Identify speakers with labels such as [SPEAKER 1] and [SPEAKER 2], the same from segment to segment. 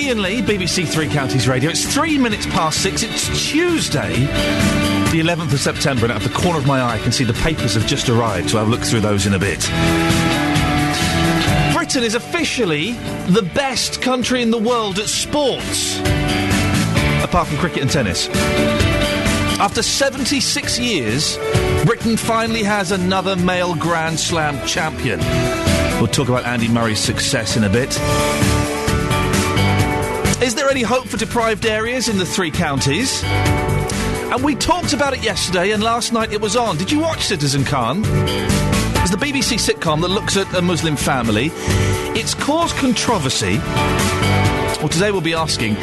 [SPEAKER 1] Iain Lee, BBC Three Counties Radio. It's 3 minutes past 6. It's Tuesday, the 11th of September, and out of the corner of my eye I can see the papers have just arrived, so I'll look through those in a bit. Britain is officially the best country in the world at sports, apart from cricket and tennis. After 76 years, Britain finally has another male Grand Slam champion. We'll talk about Andy Murray's success in a bit. Is there any hope for deprived areas in the three counties? And we talked about it yesterday, and last night it was on. Did you watch Citizen Khan? It's the BBC sitcom that looks at a Muslim family. It's caused controversy. Well, today we'll be asking,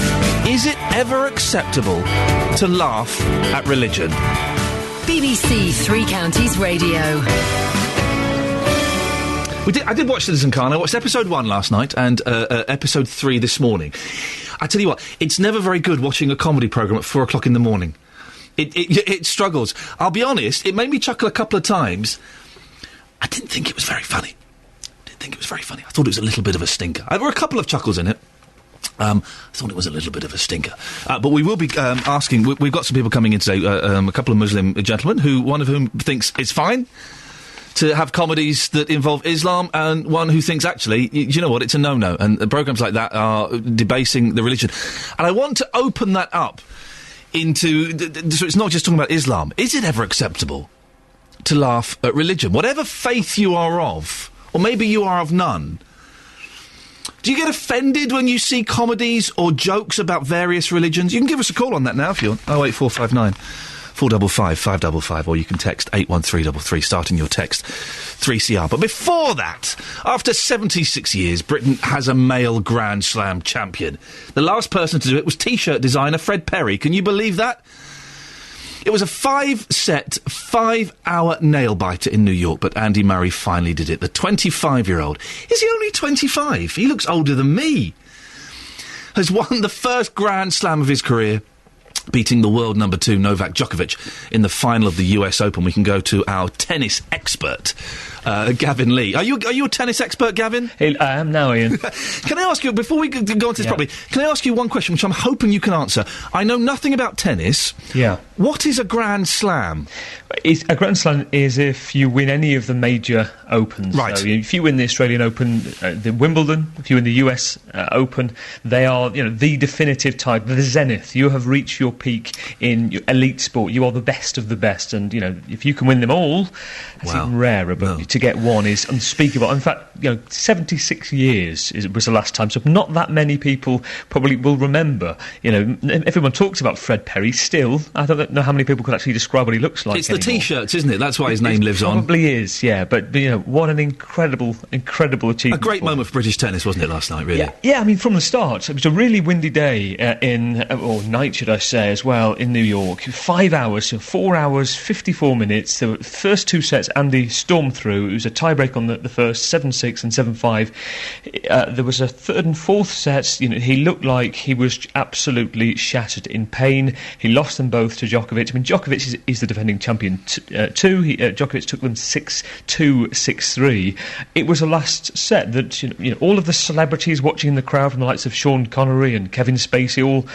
[SPEAKER 1] is it ever acceptable to laugh at religion?
[SPEAKER 2] BBC Three Counties Radio.
[SPEAKER 1] I did watch Citizen Khan. I watched episode 1 last night and episode 3 this morning. I tell you what, it's never very good watching a comedy programme at 4 o'clock in the morning. It struggles. I'll be honest, it made me chuckle a couple of times. I didn't think it was very funny. I thought it was a little bit of a stinker. There were a couple of chuckles in it. I thought it was a little bit of a stinker. But we will be asking... We've got some people coming in today, a couple of Muslim gentlemen, one of whom thinks it's fine to have comedies that involve Islam, and one who thinks, actually, you know what, it's a no-no, and programmes like that are debasing the religion. And I want to open that up into... so it's not just talking about Islam. Is it ever acceptable to laugh at religion? Whatever faith you are of, or maybe you are of none, do you get offended when you see comedies or jokes about various religions? You can give us a call on that now if you want. 08459 455 555, or you can text 81333, starting your text 3CR. But before that, after 76 years, Britain has a male Grand Slam champion. The last person to do it was T-shirt designer Fred Perry. Can you believe that? It was a 5-set, 5-hour nail-biter in New York, but Andy Murray finally did it. The 25-year-old, is he only 25? He looks older than me. Has won the first Grand Slam of his career, beating the world number 2 Novak Djokovic in the final of the US Open. We can go to our tennis expert, Gavin Lee. Are you a tennis expert, Gavin?
[SPEAKER 3] I am now, Ian.
[SPEAKER 1] Can I ask you, before we go into this properly, can I ask you one question which I'm hoping you can answer? I know nothing about tennis.
[SPEAKER 3] Yeah.
[SPEAKER 1] What is a Grand Slam?
[SPEAKER 3] A Grand Slam is if you win any of the major Opens.
[SPEAKER 1] Right.
[SPEAKER 3] So if you win the Australian Open, the Wimbledon, if you win the US Open, they are, the definitive type, the zenith. You have reached your peak in your elite sport. You are the best of the best, and if you can win them all, that's even rarer. But to get one is unspeakable. In fact, 76 years was the last time. So not that many people probably will remember. Everyone talks about Fred Perry. Still, I don't know how many people could actually describe what he looks like.
[SPEAKER 1] It's the T-shirts, isn't it? That's why his name lives on.
[SPEAKER 3] Probably is, yeah. But what an incredible achievement.
[SPEAKER 1] A great moment for British tennis, wasn't it, last night? Really?
[SPEAKER 3] Yeah. I mean, from the start, it was a really windy day or night, should I say, as well, in New York. 5 hours, 4 hours, 54 minutes. The first 2 sets, Andy stormed through. It was a tiebreak on the first, 7-6 and 7-5. There was a third and fourth sets. He looked like he was absolutely shattered in pain. He lost them both to Djokovic. I mean, Djokovic is the defending champion too. Djokovic took them 6-2, 6-3. It was a last set that all of the celebrities watching in the crowd, from the likes of Sean Connery and Kevin Spacey, all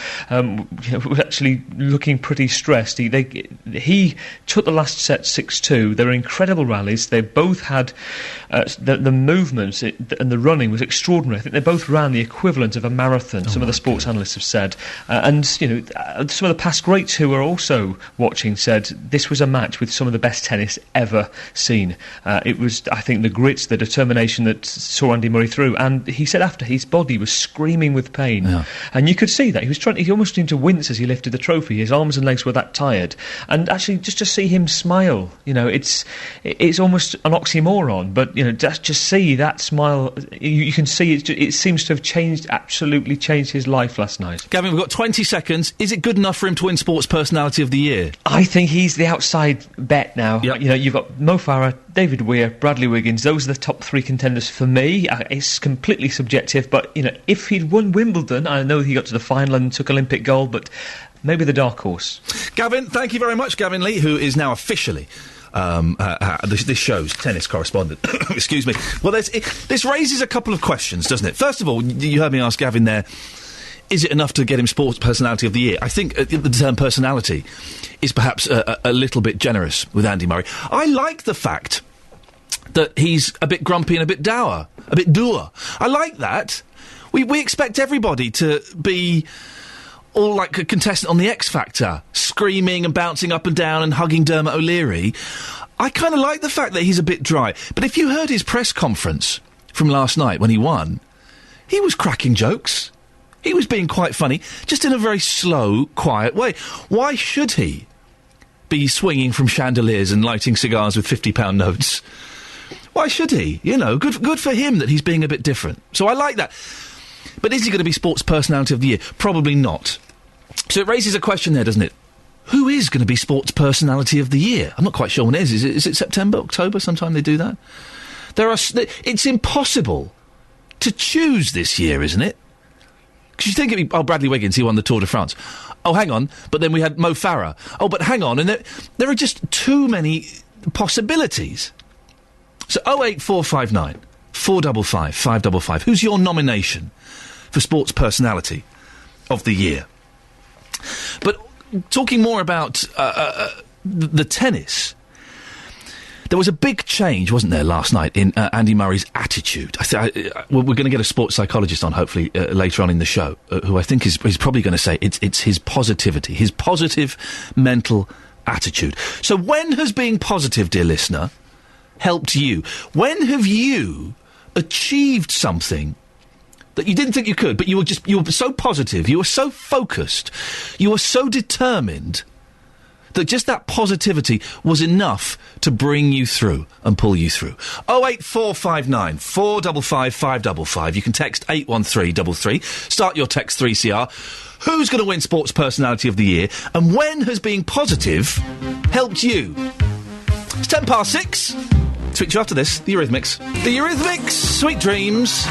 [SPEAKER 3] were actually looking pretty stressed. He took the last set 6-2. There were incredible rallies. They both had the movements and the running was extraordinary. I think they both ran the equivalent of a marathon. Some of the sports analysts have said, and some of the past greats who were also watching said this was a match with some of the best tennis ever seen. It was, I think, the grit, the determination that saw Andy Murray through. And he said after, his body was screaming with pain, and you could see that he almost seemed to wince as he lifted the trophy. His arms and legs were that tired, and actually just to see him smile, it's almost an oxymoron, but just see that smile. You can see it seems to have absolutely changed his life last night.
[SPEAKER 1] Gavin, we've got 20 seconds. Is it good enough for him to win Sports Personality of the Year?
[SPEAKER 3] I think he's the outside bet now.
[SPEAKER 1] Yep.
[SPEAKER 3] You've got Mo Farah, David Weir, Bradley Wiggins. Those are the top 3 contenders for me. It's completely subjective, but if he'd won Wimbledon, I know he got to the final and took Olympic gold, but maybe the dark horse.
[SPEAKER 1] Gavin, thank you very much. Gavin Lee, who is now officially this show's tennis correspondent. Excuse me. Well, this raises a couple of questions, doesn't it? First of all, you heard me ask Gavin there, is it enough to get him Sports Personality of the Year? I think the term personality is perhaps a little bit generous with Andy Murray. I like the fact that he's a bit grumpy and a bit dour, a bit dour. I like that. We expect everybody to be all like a contestant on the X Factor, screaming and bouncing up and down and hugging Dermot O'Leary. I kind of like the fact that he's a bit dry. But if you heard his press conference from last night when he won, he was cracking jokes. He was being quite funny, just in a very slow, quiet way. Why should he be swinging from chandeliers and lighting cigars with £50 notes? Why should he? You know, good for him that he's being a bit different. So I like that. But is he going to be Sports Personality of the Year? Probably not. So it raises a question there, doesn't it? Who is going to be Sports Personality of the Year? I'm not quite sure when it is. Is it September, October? Sometime they do that? It's impossible to choose this year, isn't it? Because you think it'd be, Bradley Wiggins, he won the Tour de France. Oh, hang on, but then we had Mo Farah. Oh, but hang on, and there are just too many possibilities. So 08459 455 555. Who's your nomination for Sports Personality of the Year? But talking more about the tennis, there was a big change, wasn't there, last night in Andy Murray's attitude. We're going to get a sports psychologist on, hopefully, later on in the show, who I think is probably going to say it's his positivity, his positive mental attitude. So when has being positive, dear listener, helped you? When have you achieved something that you didn't think you could, but you were so positive, you were so focused, you were so determined that just that positivity was enough to bring you through and pull you through? 08459 455 555. You can text 81333. Start your text 3CR. Who's going to win Sports Personality of the Year? And when has being positive helped you? It's 6:10. Speak to you after this. The Eurythmics. The Eurythmics. Sweet dreams.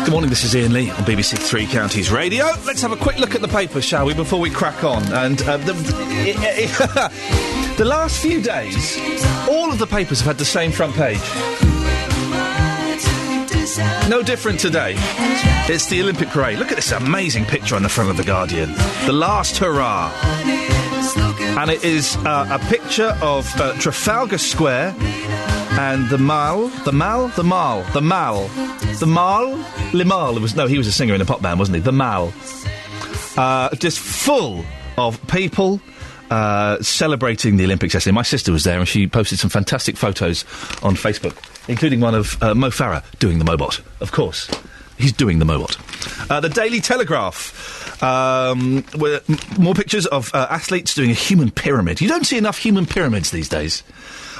[SPEAKER 1] Good morning, this is Iain Lee on BBC Three Counties Radio. Let's have a quick look at the papers, shall we, before we crack on. And the last few days, all of the papers have had the same front page. No different today. It's the Olympic parade. Look at this amazing picture on the front of The Guardian. The last hurrah. And it is a picture of Trafalgar Square and the Mall. He was a singer in a pop band, wasn't he? The Mall. Just full of people celebrating the Olympics yesterday. My sister was there and she posted some fantastic photos on Facebook, including one of Mo Farah doing the Mobot, of course. He's doing the Mobot. The Daily Telegraph. With more pictures of athletes doing a human pyramid. You don't see enough human pyramids these days.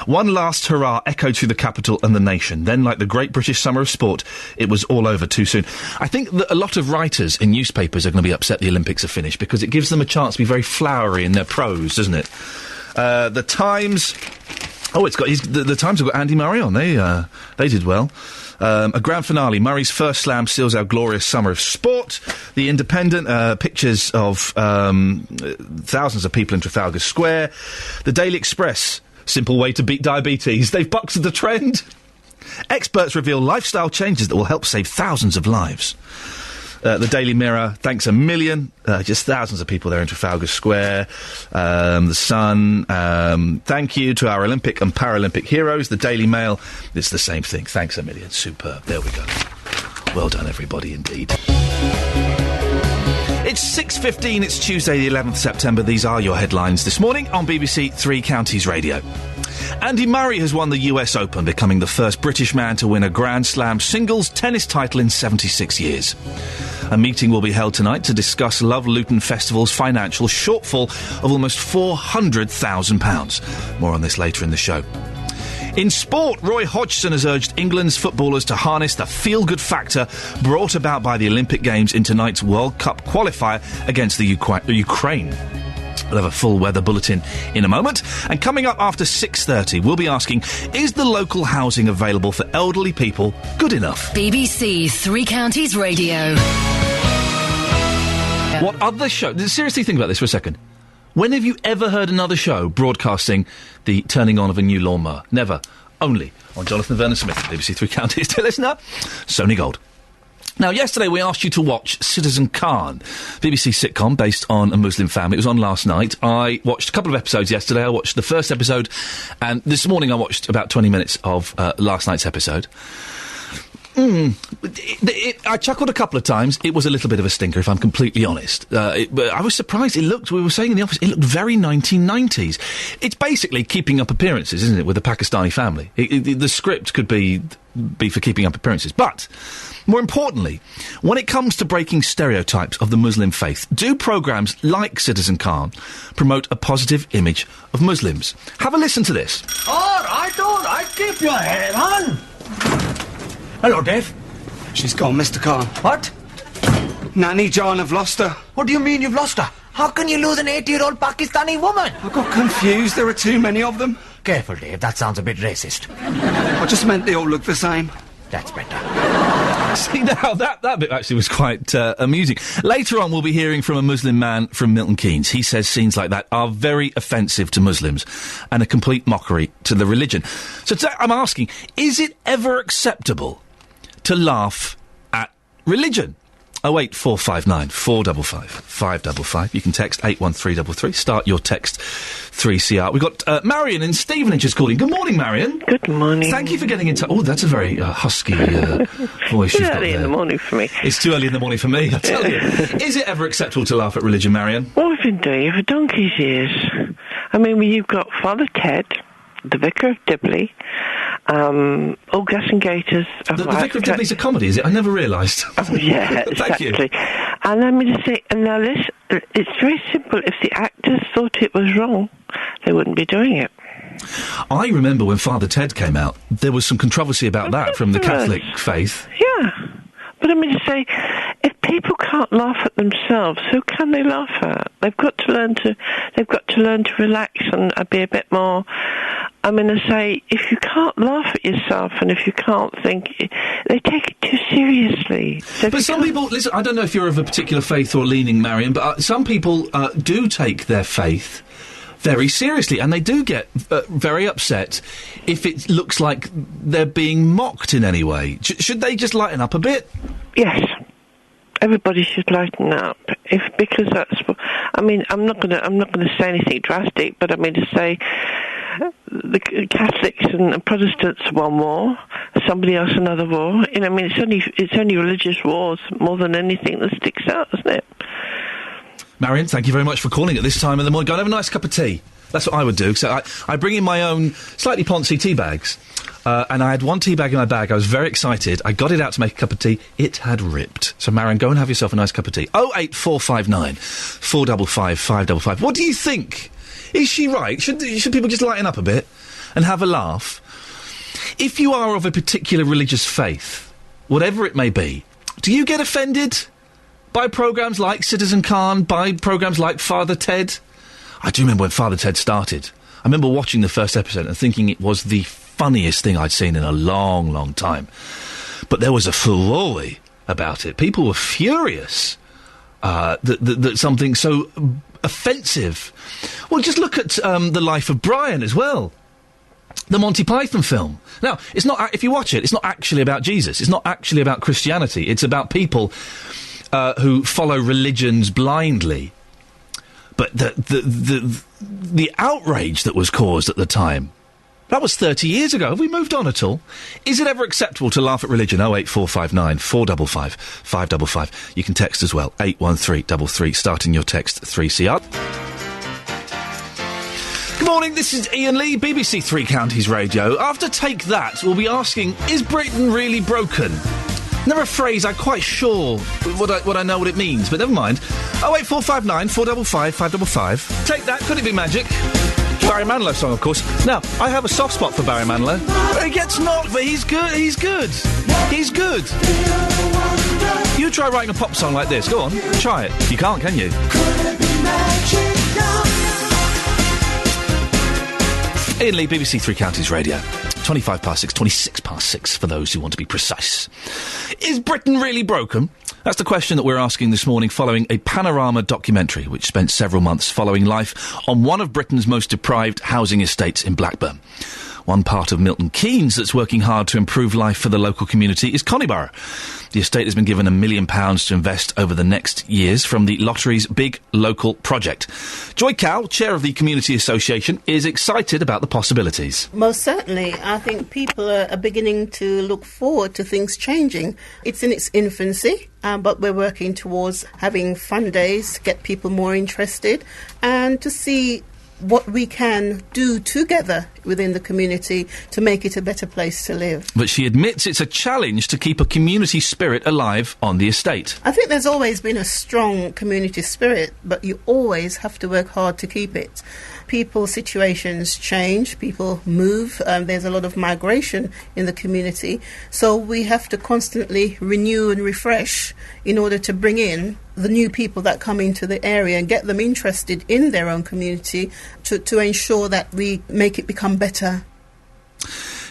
[SPEAKER 1] One last hurrah echoed through the capital and the nation. Then, like the Great British Summer of Sport, it was all over too soon. I think that a lot of writers in newspapers are going to be upset the Olympics are finished because it gives them a chance to be very flowery in their prose, doesn't it? The Times... Oh, the Times have got Andy Murray on. They did well. A grand finale. Murray's first slam seals our glorious summer of sport. The Independent, pictures of thousands of people in Trafalgar Square. The Daily Express, simple way to beat diabetes. They've bucked the trend. Experts reveal lifestyle changes that will help save thousands of lives. The Daily Mirror, thanks a million. Just thousands of people there in Trafalgar Square. The Sun, thank you to our Olympic and Paralympic heroes. The Daily Mail, it's the same thing. Thanks a million. Superb. There we go. Well done, everybody, indeed. It's 6:15. It's Tuesday, the 11th September. These are your headlines this morning on BBC Three Counties Radio. Andy Murray has won the US Open, becoming the first British man to win a Grand Slam singles tennis title in 76 years. A meeting will be held tonight to discuss Love Luton Festival's financial shortfall of almost £400,000. More on this later in the show. In sport, Roy Hodgson has urged England's footballers to harness the feel-good factor brought about by the Olympic Games in tonight's World Cup qualifier against the Ukraine. We'll have a full weather bulletin in a moment. And coming up after 6:30, we'll be asking, is the local housing available for elderly people good enough?
[SPEAKER 2] BBC Three Counties Radio.
[SPEAKER 1] What other show... Seriously, think about this for a second. When have you ever heard another show broadcasting the turning on of a new lawnmower? Never. Only on Jonathan Vernon-Smith, BBC Three Counties. To listener, Sony Gold. Now, yesterday we asked you to watch Citizen Khan, BBC sitcom based on a Muslim family. It was on last night. I watched a couple of episodes yesterday. I watched the first episode, and this morning I watched about 20 minutes of last night's episode. I chuckled a couple of times. It was a little bit of a stinker, if I'm completely honest. But I was surprised. We were saying in the office, it looked very 1990s. It's basically Keeping Up Appearances, isn't it, with a Pakistani family? The script could be for Keeping Up Appearances. But, more importantly, when it comes to breaking stereotypes of the Muslim faith, do programmes like Citizen Khan promote a positive image of Muslims? Have a listen to this.
[SPEAKER 4] All right, keep your head on. Hello, Dave.
[SPEAKER 5] She's gone, Mr. Khan.
[SPEAKER 4] What?
[SPEAKER 5] Nanny John, I've lost her.
[SPEAKER 4] What do you mean you've lost her? How can you lose an 80-year-old Pakistani woman?
[SPEAKER 5] I got confused. There are too many of them.
[SPEAKER 4] Careful, Dave. That sounds a bit racist.
[SPEAKER 5] I just meant they all look the same.
[SPEAKER 4] That's better.
[SPEAKER 1] See, now, that bit actually was quite amusing. Later on, we'll be hearing from a Muslim man from Milton Keynes. He says scenes like that are very offensive to Muslims and a complete mockery to the religion. So today I'm asking, is it ever acceptable to laugh at religion? 08459 455 555. You can text 81333. Start your text 3CR. We've got Marion in Stevenage is calling. Good morning, Marion.
[SPEAKER 6] Good morning.
[SPEAKER 1] Thank you for getting in touch. Oh, that's a very husky voice you've got
[SPEAKER 6] early
[SPEAKER 1] there.
[SPEAKER 6] in the morning for me.
[SPEAKER 1] It's too early in the morning for me, I tell you. Is it ever acceptable to laugh at religion, Marion?
[SPEAKER 6] Well, we've been doing it for donkey's years. I mean, you've got Father Ted, the Vicar of Dibley, all Gas and Gators.
[SPEAKER 1] The Vicar of Dibley's a comedy, is it? I never realised.
[SPEAKER 6] Oh, yeah,
[SPEAKER 1] Thank
[SPEAKER 6] exactly.
[SPEAKER 1] you.
[SPEAKER 6] And let me just say, and now this, it's very simple. If the actors thought it was wrong, they wouldn't be doing it.
[SPEAKER 1] I remember when Father Ted came out, there was some controversy about that from the Catholic faith.
[SPEAKER 6] Yeah. But I mean to say, if people can't laugh at themselves, who can they laugh at? They've got to learn to relax and be a bit more. I'm going to say, if you can't laugh at yourself and if you can't think, they take it too seriously. So
[SPEAKER 1] but some people, listen, I don't know if you're of a particular faith or leaning, Marion, but some people do take their faith very seriously, and they do get very upset if it looks like they're being mocked in any way. Should they just lighten up a bit?
[SPEAKER 6] Yes. Everybody should lighten up, because that's. I mean, I'm not going to say anything drastic, but I mean to say, the Catholics and Protestants one war, somebody else another war. You know, I mean, it's only religious wars more than anything that sticks out, isn't it?
[SPEAKER 1] Marion, thank you very much for calling at this time in the morning. Go and have a nice cup of tea. That's what I would do. So I bring in my own slightly poncy tea bags. And I had one tea bag in my bag. I was very excited. I got it out to make a cup of tea. It had ripped. So, Marion, go and have yourself a nice cup of tea. 08459 455 555. What do you think? Is she right? Should people just lighten up a bit and have a laugh? If you are of a particular religious faith, whatever it may be, do you get offended by programmes like Citizen Khan, by programmes like Father Ted? I do remember when Father Ted started. I remember watching the first episode and thinking it was the funniest thing I'd seen in a long, long time. But there was a furore about it. People were furious that something so offensive. Well, just look at The Life of Brian as well. The Monty Python film. Now, it's not. If you watch it, it's not actually about Jesus. It's not actually about Christianity. It's about people who follow religions blindly. But the outrage that was caused at the time, that was 30 years ago. Have we moved on at all? Is it ever acceptable to laugh at religion? 08459 455 555. You can text as well, 81333, starting your text 3CR. Good morning, this is Iain Lee, BBC Three Counties Radio. After Take That, we'll be asking, is Britain really broken? Never a phrase I'm quite sure what I know what it means, but never mind. 08459 455 555. Take That, could it be magic? Barry Manilow song, of course. Now, I have a soft spot for Barry Manilow. He gets knocked, but he's good. He's good. He's good. You try writing a pop song like this. Go on, try it. You can't, can you? Iain Lee, BBC Three Counties Radio. 25 past 6, 26 past 6 for those who want to be precise. Is Britain really broken? That's the question that we're asking this morning following a Panorama documentary which spent several months following life on one of Britain's most deprived housing estates in Blackburn. One part of Milton Keynes that's working hard to improve life for the local community is Coniborough. The estate has been given £1 million to invest over the next years from the lottery's big local project. Joy Cowell, chair of the Community Association, is excited about the possibilities.
[SPEAKER 7] Most certainly. I think people are beginning to look forward to things changing. It's in its infancy, but we're working towards having fun days, get people more interested, and to see what we can do together within the community to make it a better place to live.
[SPEAKER 1] But she admits it's a challenge to keep a community spirit alive on the estate.
[SPEAKER 7] I think there's always been a strong community spirit, but you always have to work hard to keep it. People's situations change, people move, there's a lot of migration in the community, so we have to constantly renew and refresh in order to bring in the new people that come into the area and get them interested in their own community to ensure that we make it become better.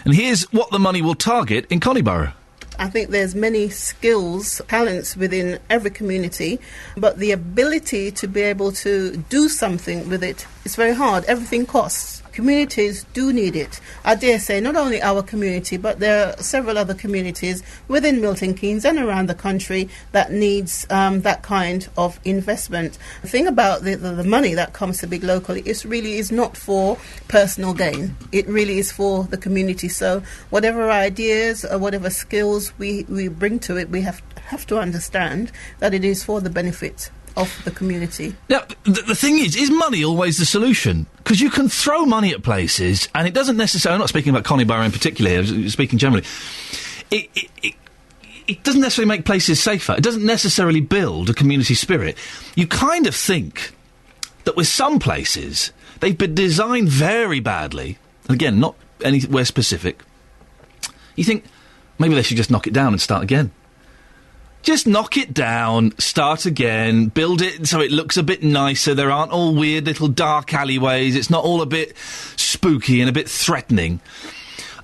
[SPEAKER 1] And here's what the money will target in Coniborough.
[SPEAKER 7] I think there's many skills, talents within every community, but the ability to be able to do something with it is very hard. Everything costs. Communities do need it. I dare say not only our community, but there are several other communities within Milton Keynes and around the country that needs that kind of investment. The thing about the money that comes to Big Local, it really is not for personal gain. It really is for the community. So whatever ideas or whatever skills we bring to it, we have to understand that it is for the benefit of the community.
[SPEAKER 1] Now, the thing is money always the solution? Because you can throw money at places, and it doesn't necessarily... I'm not speaking about Coniborough in particular here, I'm speaking generally. It doesn't necessarily make places safer. It doesn't necessarily build a community spirit. You kind of think that with some places, they've been designed very badly, and again, not anywhere specific. You think, maybe they should just knock it down and start again. Just knock it down, start again, build it so it looks a bit nicer. There aren't all weird little dark alleyways. It's not all a bit spooky and a bit threatening.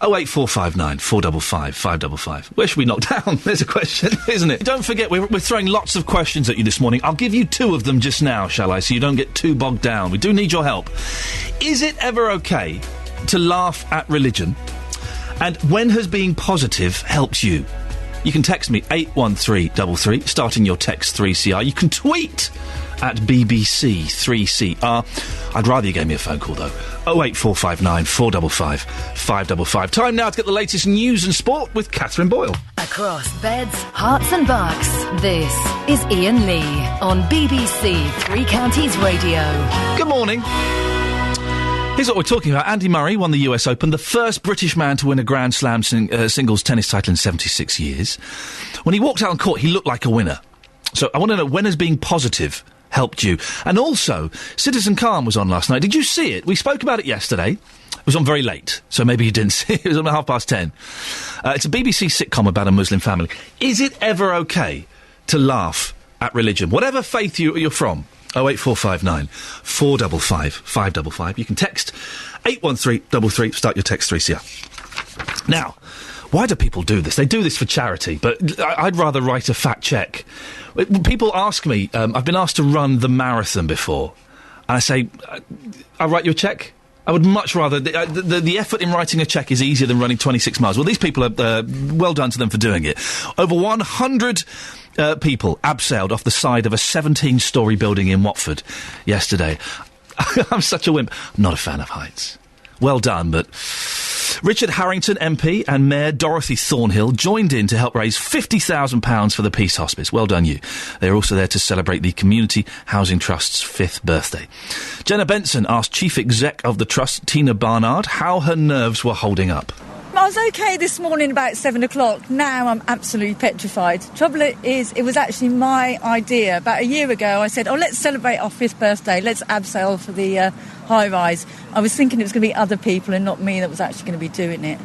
[SPEAKER 1] 08459 455 555. Where should we knock down? There's a question, isn't it? Don't forget, we're throwing lots of questions at you this morning. I'll give you 2 of them just now, shall I, so you don't get too bogged down. We do need your help. Is it ever okay to laugh at religion? And when has being positive helped you? You can text me 81333, starting your text 3CR. You can tweet at BBC3CR. I'd rather you gave me a phone call, though. 08459 455 555. Time now to get the latest news and sport with Catherine Boyle.
[SPEAKER 2] Across beds, hearts and bucks, this is Iain Lee on BBC Three Counties Radio.
[SPEAKER 1] Good morning. Here's what we're talking about. Andy Murray won the US Open, the first British man to win a Grand Slam singles tennis title in 76 years. When he walked out on court, he looked like a winner. So I want to know, when has being positive helped you? And also, Citizen Khan was on last night. Did you see it? We spoke about it yesterday. It was on very late, so maybe you didn't see it. It was on 10:30. It's a BBC sitcom about a Muslim family. Is it ever okay to laugh at religion? Whatever faith you're from. 08459 455 555. You can text 81333, start your text 3CR. Now, why do people do this? They do this for charity, but I'd rather write a fat cheque. People ask me, I've been asked to run the marathon before, and I say, I'll write you a cheque. I would much rather... The effort in writing a cheque is easier than running 26 miles. Well, these people are... well done to them for doing it. Over 100... people abseiled off the side of a 17-storey building in Watford yesterday. I'm such a wimp. I'm not a fan of heights. Well done, but... Richard Harrington, MP, and Mayor Dorothy Thornhill joined in to help raise £50,000 for the Peace Hospice. Well done, you. They're also there to celebrate the Community Housing Trust's 5th birthday. Jenna Benson asked Chief Exec of the Trust, Tina Barnard, how her nerves were holding up.
[SPEAKER 8] I was okay this morning about 7 o'clock. Now I'm absolutely petrified. Trouble is, it was actually my idea. About a year ago, I said, let's celebrate our 5th birthday. Let's abseil for the high-rise. I was thinking it was going to be other people and not me that was actually going to be doing it.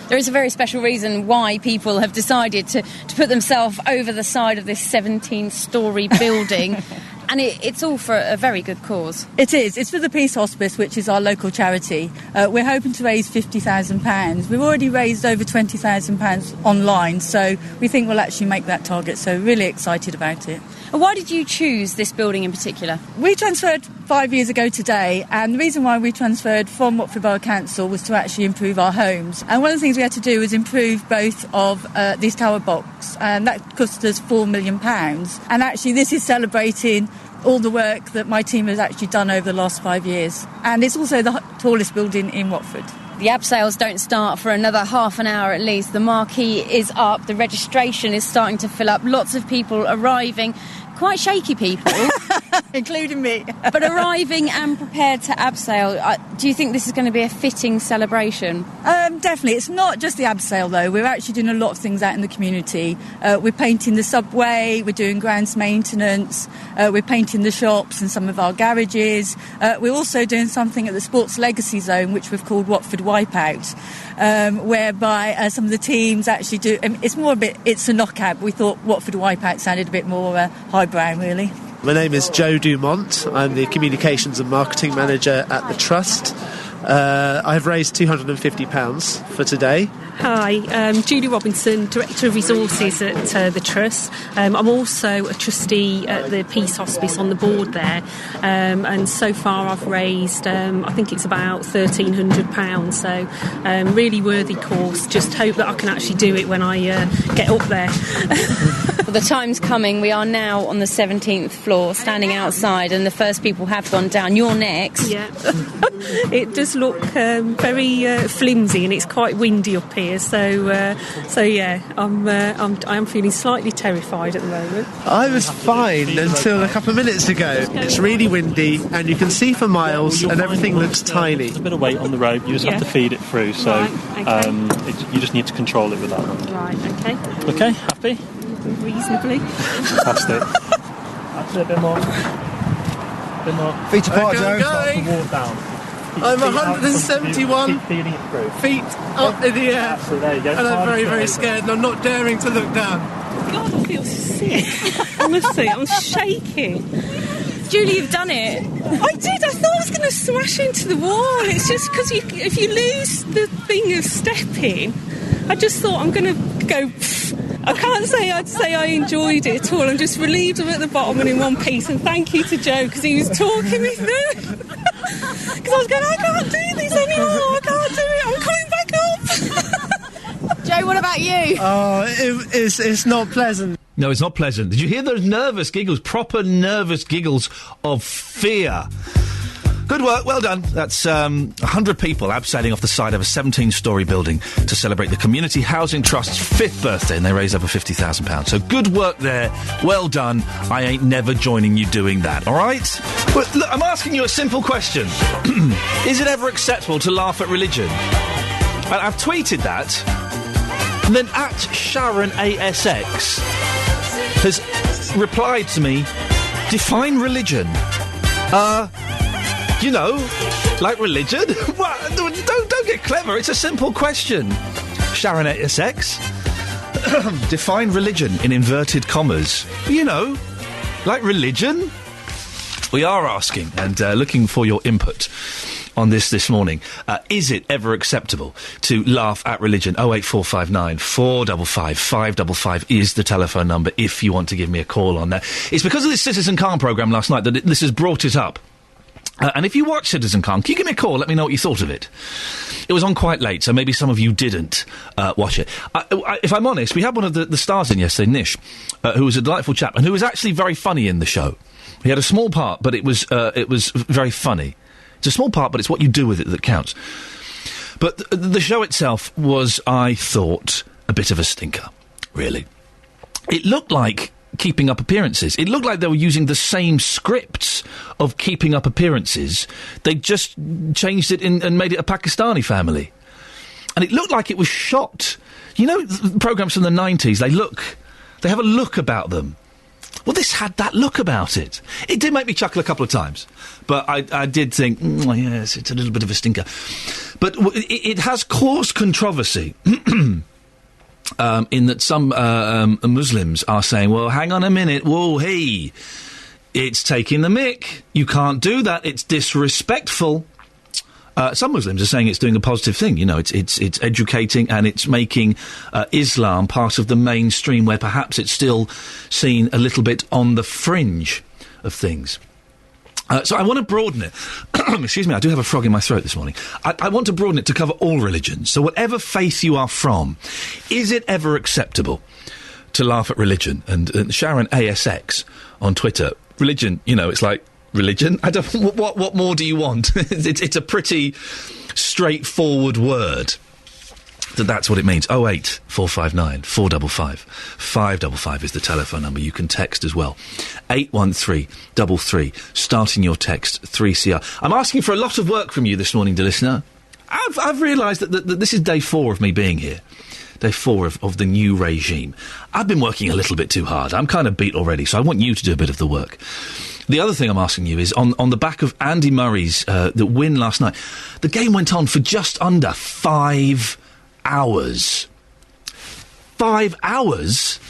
[SPEAKER 9] There is a very special reason why people have decided to put themselves over the side of this 17-storey building. And it's all for a very good cause.
[SPEAKER 8] It is. It's for the Peace Hospice, which is our local charity. We're hoping to raise £50,000. We've already raised over £20,000 online, so we think we'll actually make that target. So really excited about it.
[SPEAKER 9] And why did you choose this building in particular?
[SPEAKER 8] We transferred 5 years ago today, and the reason why we transferred from Watford Borough Council was to actually improve our homes. And one of the things we had to do was improve both of these tower blocks, and that cost us £4 million. And actually this is celebrating all the work that my team has actually done over the last 5 years. And it's also the tallest building in Watford.
[SPEAKER 9] The abseils don't start for another half an hour at least. The marquee is up, the registration is starting to fill up, lots of people arriving, quite shaky people.
[SPEAKER 8] Including me.
[SPEAKER 9] But arriving and prepared to abseil. Do you think this is going to be a fitting celebration?
[SPEAKER 8] Definitely. It's not just the abseil, though. We're actually doing a lot of things out in the community. We're painting the subway, we're doing grounds maintenance, we're painting the shops and some of our garages. We're also doing something at the Sports Legacy Zone, which we've called Watford Wipeout, whereby some of the teams actually do... it's a knockout, but we thought Watford Wipeout sounded a bit more highbrow, really.
[SPEAKER 10] My name is Joe Dumont. I'm the Communications and Marketing Manager at the Trust. I've raised £250 for today.
[SPEAKER 11] Hi, I'm Julie Robinson, Director of Resources at the Trust. I'm also a trustee at the Peace Hospice on the board there, and so far I've raised, I think it's about £1,300, so really worthy cause. Just hope that I can actually do it when I get up there.
[SPEAKER 9] Well, the time's coming. We are now on the 17th floor, standing outside, and the first people have gone down. You're next.
[SPEAKER 11] Yeah. It does look very flimsy, and it's quite windy up here. So yeah, I am feeling slightly terrified at the moment.
[SPEAKER 10] I was fine until a couple of minutes ago. It's really windy, and you can see for miles, and everything looks tiny.
[SPEAKER 12] There's a bit of weight on the rope. You just have to feed it through. So
[SPEAKER 11] right, okay.
[SPEAKER 12] You just need to control it with that one.
[SPEAKER 11] Right. Okay.
[SPEAKER 12] Okay. Happy?
[SPEAKER 11] Reasonably.
[SPEAKER 12] Fantastic. That's it. A bit more.
[SPEAKER 10] Feet apart,
[SPEAKER 12] Joe.
[SPEAKER 10] Joe.
[SPEAKER 12] To walk down.
[SPEAKER 10] I'm 171
[SPEAKER 12] keep feeding it through.
[SPEAKER 10] feet up in the air,
[SPEAKER 12] There you go.
[SPEAKER 10] and I'm very, very scared, and I'm not daring to look down.
[SPEAKER 11] God, I feel sick. Honestly, I'm shaking.
[SPEAKER 9] Julie, you've done it.
[SPEAKER 11] I did. I thought I was going to smash into the wall. It's just because if you lose the thing of stepping, I just thought I'm going to go... I can't say I'd say I enjoyed it at all. I'm just relieved I'm at the bottom and in one piece, and thank you to Joe because he was talking me through. Because I was going, I can't do this anymore. I can't do it. I'm coming back up.
[SPEAKER 9] Joe, what about you?
[SPEAKER 10] Oh, it's not pleasant.
[SPEAKER 1] No, it's not pleasant. Did you hear those nervous giggles? Proper nervous giggles of fear. Good work, well done. That's 100 people abseiling off the side of a 17-storey building to celebrate the Community Housing Trust's 5th birthday, and they raised over £50,000. So good work there, well done. I ain't never joining you doing that, all right? But look, I'm asking you a simple question. Is it ever acceptable to laugh at religion? And I've tweeted that, and then at Sharon ASX has replied to me, define religion. You know, like religion? What? Don't get clever. It's a simple question. Sharon ASX. Define religion in inverted commas. You know, like religion? We are asking and looking for your input on this morning. Is it ever acceptable to laugh at religion? 08459 455 555 is the telephone number if you want to give me a call on that. It's because of this Citizen Calm programme last night that this has brought it up. And if you watch Citizen Calm, can you give me a call? Let me know what you thought of it. It was on quite late, so maybe some of you didn't watch it. If I'm honest, we had one of the stars in yesterday, Nish, who was a delightful chap and who was actually very funny in the show. He had a small part, but it was very funny. It's a small part, but it's what you do with it that counts. But the show itself was, I thought, a bit of a stinker, really. It looked like Keeping Up Appearances. It looked like they were using the same scripts of Keeping Up Appearances. They just changed it and made it a Pakistani family. And it looked like it was shot. You know, programmes from the 90s, they have a look about them. Well, this had that look about it. It did make me chuckle a couple of times. But I did think, yes, it's a little bit of a stinker. But it has caused controversy. In that some Muslims are saying, well, hang on a minute, whoa, hey, it's taking the mick. You can't do that. It's disrespectful. Some Muslims are saying it's doing a positive thing. You know, it's educating and it's making Islam part of the mainstream where perhaps it's still seen a little bit on the fringe of things. So I want to broaden it. Excuse me, I do have a frog in my throat this morning. I want to broaden it to cover all religions. So whatever faith you are from, is it ever acceptable to laugh at religion? And Sharon ASX on Twitter, religion, you know, it's like, religion? I don't. What more do you want? It's a pretty straightforward word. That's what it means. 08459 455 555 is the telephone number. You can text as well. 81333. Starting your text 3CR. I'm asking for a lot of work from you this morning, dear listener. I've realised that this is day 4 of me being here. Day 4 of the new regime. I've been working a little bit too hard. I'm kind of beat already, so I want you to do a bit of the work. The other thing I'm asking you is, on the back of Andy Murray's the win last night, the game went on for just under 5 hours. 5 hours?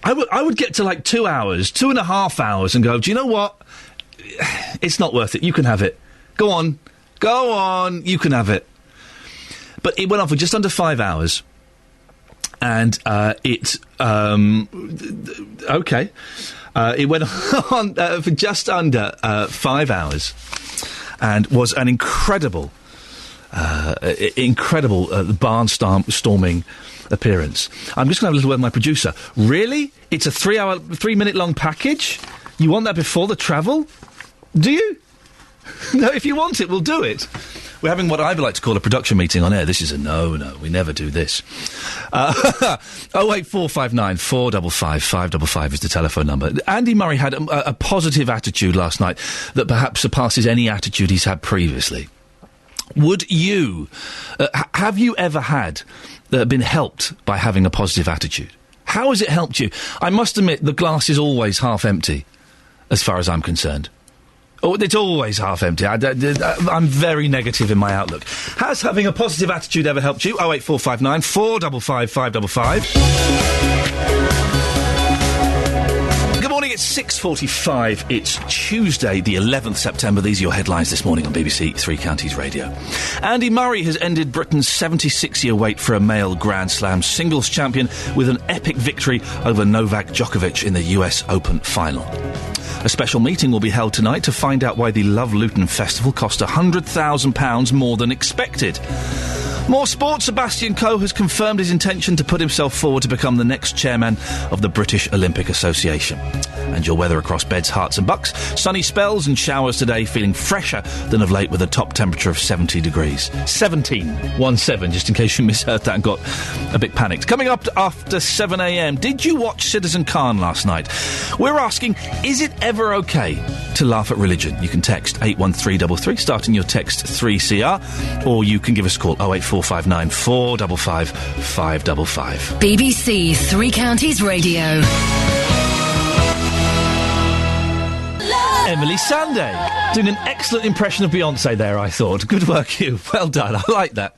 [SPEAKER 1] I would get to like 2 hours, 2.5 hours and go, do you know what? It's not worth it. You can have it. Go on, you can have it. But it went on for just under 5 hours. And it went on for just under 5 hours, and was an incredible barnstorming appearance. I'm just going to have a little word with my producer. Really? It's a 3 minute long package? You want that before the travel? Do you? No, if you want it, we'll do it. We're having what I would like to call a production meeting on air. This is a no. We never do this. 08459 455 555 is the telephone number. Andy Murray had a positive attitude last night that perhaps surpasses any attitude he's had previously. Would you... have you ever been helped by having a positive attitude? How has it helped you? I must admit, the glass is always half empty, as far as I'm concerned. Oh, it's always half empty. I'm very negative in my outlook. Has having a positive attitude ever helped you? 08459 455 555. Good morning, it's 6:45. It's Tuesday, the 11th September. These are your headlines this morning on BBC Three Counties Radio. Andy Murray has ended Britain's 76-year wait for a male Grand Slam singles champion with an epic victory over Novak Djokovic in the US Open final. A special meeting will be held tonight to find out why the Love Luton Festival cost £100,000 more than expected. More sports. Sebastian Coe has confirmed his intention to put himself forward to become the next chairman of the British Olympic Association. And your weather across Beds, Herts and Bucks. Sunny spells and showers today, feeling fresher than of late with a top temperature of 70 degrees. 17, just in case you misheard that and got a bit panicked. Coming up after 7am, did you watch Citizen Khan last night? We're asking, is it ever okay to laugh at religion? You can text 81333, starting your text 3CR, or you can give us a call 08459 455 555.
[SPEAKER 2] BBC Three Counties Radio.
[SPEAKER 1] Emily Sandé, doing an excellent impression of Beyoncé there, I thought. Good work, you. Well done. I like that.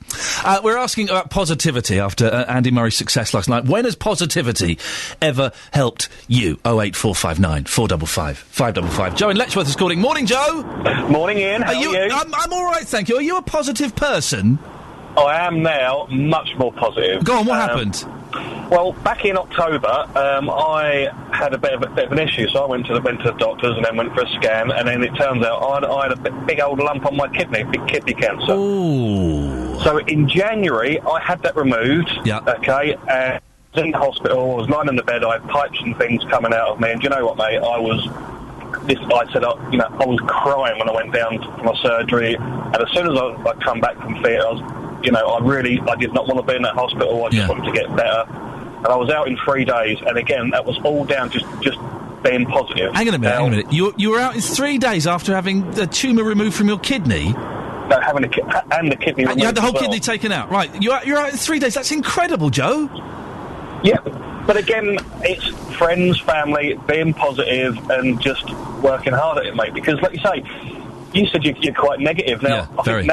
[SPEAKER 1] We're asking about positivity after Andy Murray's success last night. When has positivity ever helped you? 08459 455 555. Joe in Letchworth is calling. Morning, Joe.
[SPEAKER 13] Morning, Ian. How are you?
[SPEAKER 1] I'm all right, thank you. Are you a positive person?
[SPEAKER 13] I am now much more positive.
[SPEAKER 1] Go on, what happened?
[SPEAKER 13] Well, back in October, I had a bit of an issue, so I went to the doctors and then went for a scan, and then it turns out I had a big old lump on my kidney, big kidney cancer.
[SPEAKER 1] Ooh.
[SPEAKER 13] So in January, I had that removed.
[SPEAKER 1] Yeah.
[SPEAKER 13] Okay. And I was in the hospital. I was lying in the bed. I had pipes and things coming out of me, and do you know what, mate? I was crying when I went down for my surgery, and as soon as I come back from theatre, I did not want to be in that hospital. I just wanted to get better. And I was out in 3 days, and again, that was all down just being positive.
[SPEAKER 1] Hang on a minute. You were out in 3 days after having the tumour removed from your kidney?
[SPEAKER 13] No, having the kidney removed.
[SPEAKER 1] And you had the whole kidney taken out, right? You're out in 3 days. That's incredible, Joe.
[SPEAKER 13] Yeah, but again, it's friends, family, being positive, and just working hard at it, mate. Because, like you say, you said you're quite negative. Now, I think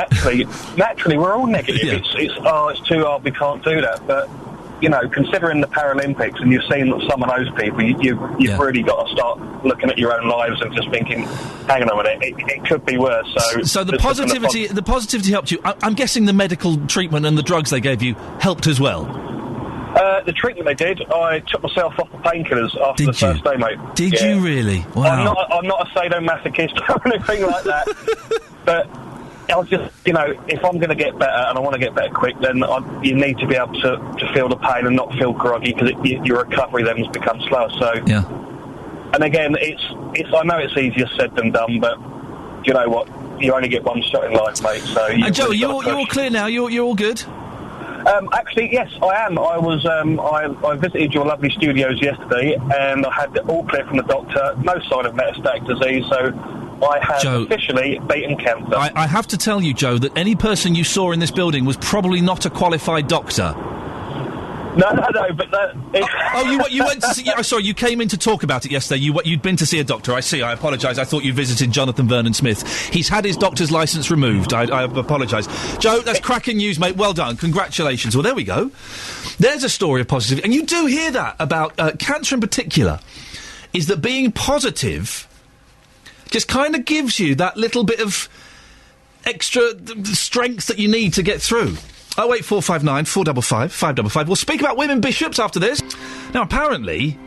[SPEAKER 13] naturally, we're all negative.
[SPEAKER 1] Yeah.
[SPEAKER 13] It's too hard, we can't do that. But you know, considering the Paralympics, and you've seen some of those people, you've really got to start looking at your own lives and just thinking, hang on a minute, it could be worse.
[SPEAKER 1] So the positivity helped you. I'm guessing the medical treatment and the drugs they gave you helped as well.
[SPEAKER 13] The treatment they did, I took myself off the painkillers after the first day, mate.
[SPEAKER 1] Did you really? Wow.
[SPEAKER 13] I'm not a sadomasochist or anything like that, but I was just, you know, if I'm going to get better and I want to get better quick, then you need to be able to feel the pain and not feel groggy, because your recovery then has become slower. So,
[SPEAKER 1] yeah.
[SPEAKER 13] And again, it's I know it's easier said than done, but you know what? You only get one shot in life, mate. So,
[SPEAKER 1] Joe, you're all clear now. You're all good.
[SPEAKER 13] Actually, yes, I am. I was. I visited your lovely studios yesterday, and I had all clear from the doctor. No sign of metastatic disease, so I have officially beaten cancer.
[SPEAKER 1] I have to tell you, Joe, that any person you saw in this building was probably not a qualified doctor.
[SPEAKER 13] No, but
[SPEAKER 1] you went to see... sorry, you came in to talk about it yesterday. You'd been to see a doctor. I see. I apologise. I thought you visited Jonathan Vernon Smith. He's had his doctor's licence removed. I apologise. Joe, that's cracking news, mate. Well done. Congratulations. Well, there we go. There's a story of positivity. And you do hear that about cancer in particular, is that being positive just kind of gives you that little bit of extra strength that you need to get through. 08459 455 555. We'll speak about women bishops after this. Now, apparently,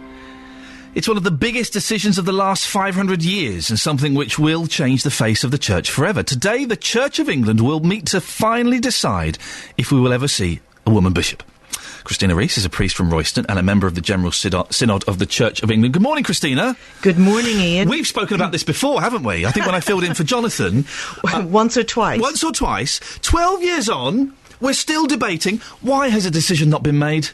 [SPEAKER 1] it's one of the biggest decisions of the last 500 years and something which will change the face of the Church forever. Today, the Church of England will meet to finally decide if we will ever see a woman bishop. Christina Rees is a priest from Royston and a member of the General Synod of the Church of England. Good morning, Christina.
[SPEAKER 14] Good morning, Ian.
[SPEAKER 1] We've spoken about this before, haven't we? I think when I filled in for Jonathan...
[SPEAKER 14] Once or twice.
[SPEAKER 1] 12 years on... We're still debating. Why has a decision not been made?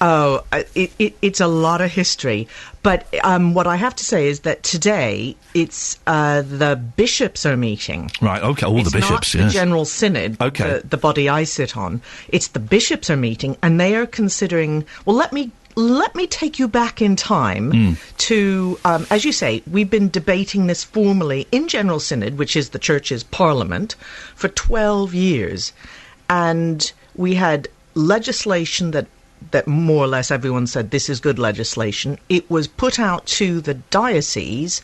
[SPEAKER 14] Oh, it's a lot of history. But what I have to say is that today it's the bishops are meeting.
[SPEAKER 1] Right, OK, all the bishops,
[SPEAKER 14] yes. It's not the General Synod, the body I sit on. It's the bishops are meeting, and they are considering... Well, let me take you back in time to, as you say, we've been debating this formally in General Synod, which is the Church's parliament, for 12 years. And we had legislation that more or less everyone said this is good legislation. It was put out to the diocese,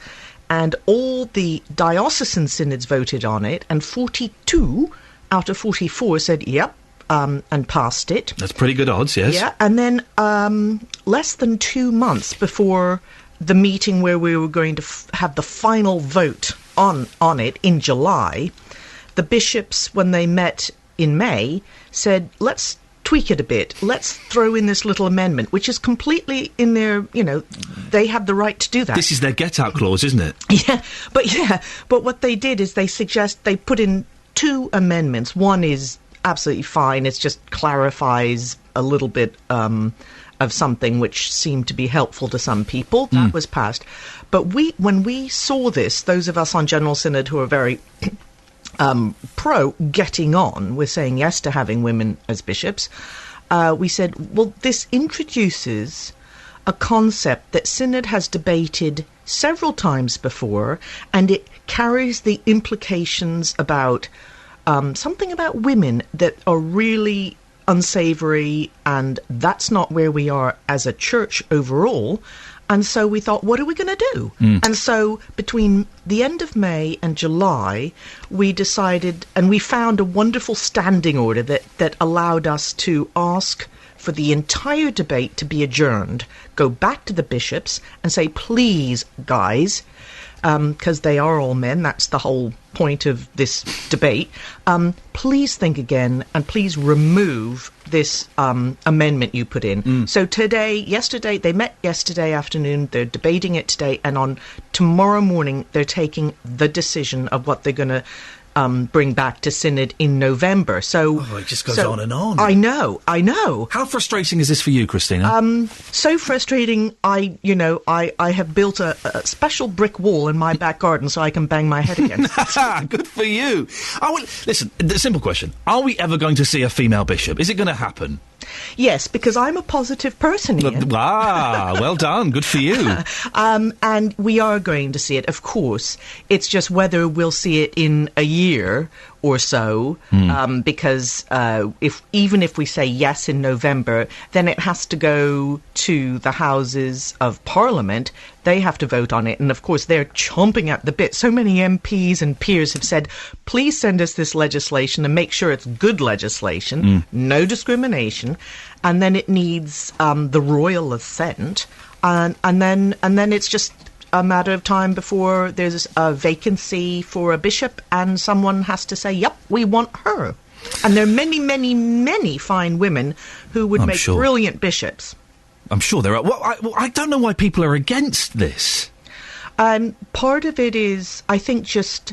[SPEAKER 14] and all the diocesan synods voted on it, and 42 out of 44 said yep, and passed it.
[SPEAKER 1] That's pretty good odds, yes.
[SPEAKER 14] Yeah, and then less than 2 months before the meeting where we were going to have the final vote on it in July, the bishops, when they met in May, said, let's tweak it a bit. Let's throw in this little amendment, which is completely in their, they have the right to do that.
[SPEAKER 1] This is their get-out clause, isn't it?
[SPEAKER 14] But what they did is they put in 2 amendments. One is absolutely fine. It just clarifies a little bit of something which seemed to be helpful to some people. That was passed. But when we saw this, those of us on General Synod who are very... pro getting on, we're saying yes to having women as bishops, we said, well, this introduces a concept that Synod has debated several times before, and it carries the implications about something about women that are really unsavoury, and that's not where we are as a church overall. And so we thought, what are we going to do? And so between the end of May and July, we decided, and we found a wonderful standing order that allowed us to ask for the entire debate to be adjourned, go back to the bishops and say, please, guys, because they are all men, that's the whole point of this debate, please think again and please remove this amendment you put in. So yesterday, they met yesterday afternoon, they're debating it today, and on tomorrow morning they're taking the decision of what they're going to bring back to Synod in November. So
[SPEAKER 1] it just goes on and on.
[SPEAKER 14] I know.
[SPEAKER 1] How frustrating is this for you, Christina?
[SPEAKER 14] So frustrating. I have built a special brick wall in my back garden so I can bang my head against it.
[SPEAKER 1] Good for you. Listen, the simple question: are we ever going to see a female bishop? Is it going to happen?
[SPEAKER 14] Yes, because I'm a positive person, Ian.
[SPEAKER 1] Well done. Good for you.
[SPEAKER 14] And we are going to see it, of course. It's just whether we'll see it in a year or so, because even if we say yes in November, then it has to go to the Houses of Parliament. They have to vote on it, and of course they're chomping at the bit. So many MPs and peers have said, please send us this legislation and make sure it's good legislation, no discrimination, and then it needs the royal assent, and then it's just a matter of time before there's a vacancy for a bishop and someone has to say, yep, we want her. And there are many, many, many fine women who would make brilliant bishops.
[SPEAKER 1] I'm sure there are. Well, I don't know why people are against this.
[SPEAKER 14] Part of it is, I think, just...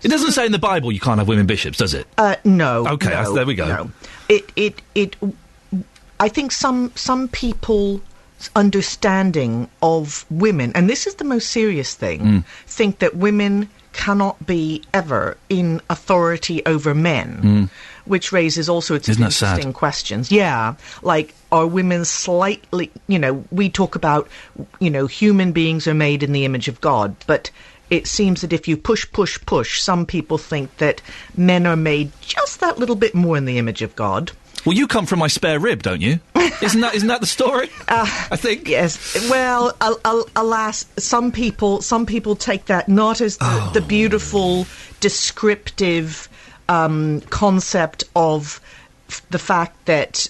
[SPEAKER 1] It doesn't say in the Bible you can't have women bishops, does it?
[SPEAKER 14] No.
[SPEAKER 1] Okay,
[SPEAKER 14] no,
[SPEAKER 1] there we go.
[SPEAKER 14] No. I think some people... understanding of women, and this is the most serious thing, think that women cannot be ever in authority over men, which raises all sorts of interesting questions. Yeah, like, are women slightly, we talk about, human beings are made in the image of God, but it seems that if you push, some people think that men are made just that little bit more in the image of God.
[SPEAKER 1] Well, you come from my spare rib, don't you? Isn't that the story? I think.
[SPEAKER 14] Yes. Well, alas, some people take that not as the beautiful, descriptive concept of the fact that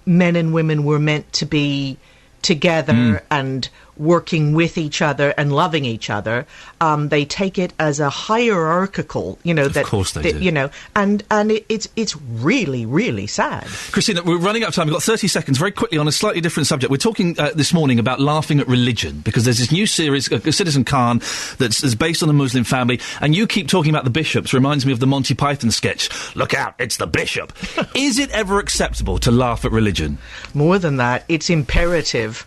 [SPEAKER 14] men and women were meant to be together and working with each other and loving each other. They take it as a hierarchical,
[SPEAKER 1] Of course they do.
[SPEAKER 14] And it's really, really sad.
[SPEAKER 1] Christina, we're running out of time. We've got 30 seconds. Very quickly on a slightly different subject. We're talking this morning about laughing at religion, because there's this new series, Citizen Khan, that's based on a Muslim family, and you keep talking about the bishops. Reminds me of the Monty Python sketch. Look out, it's the bishop. Is it ever acceptable to laugh at religion?
[SPEAKER 14] More than that, it's imperative.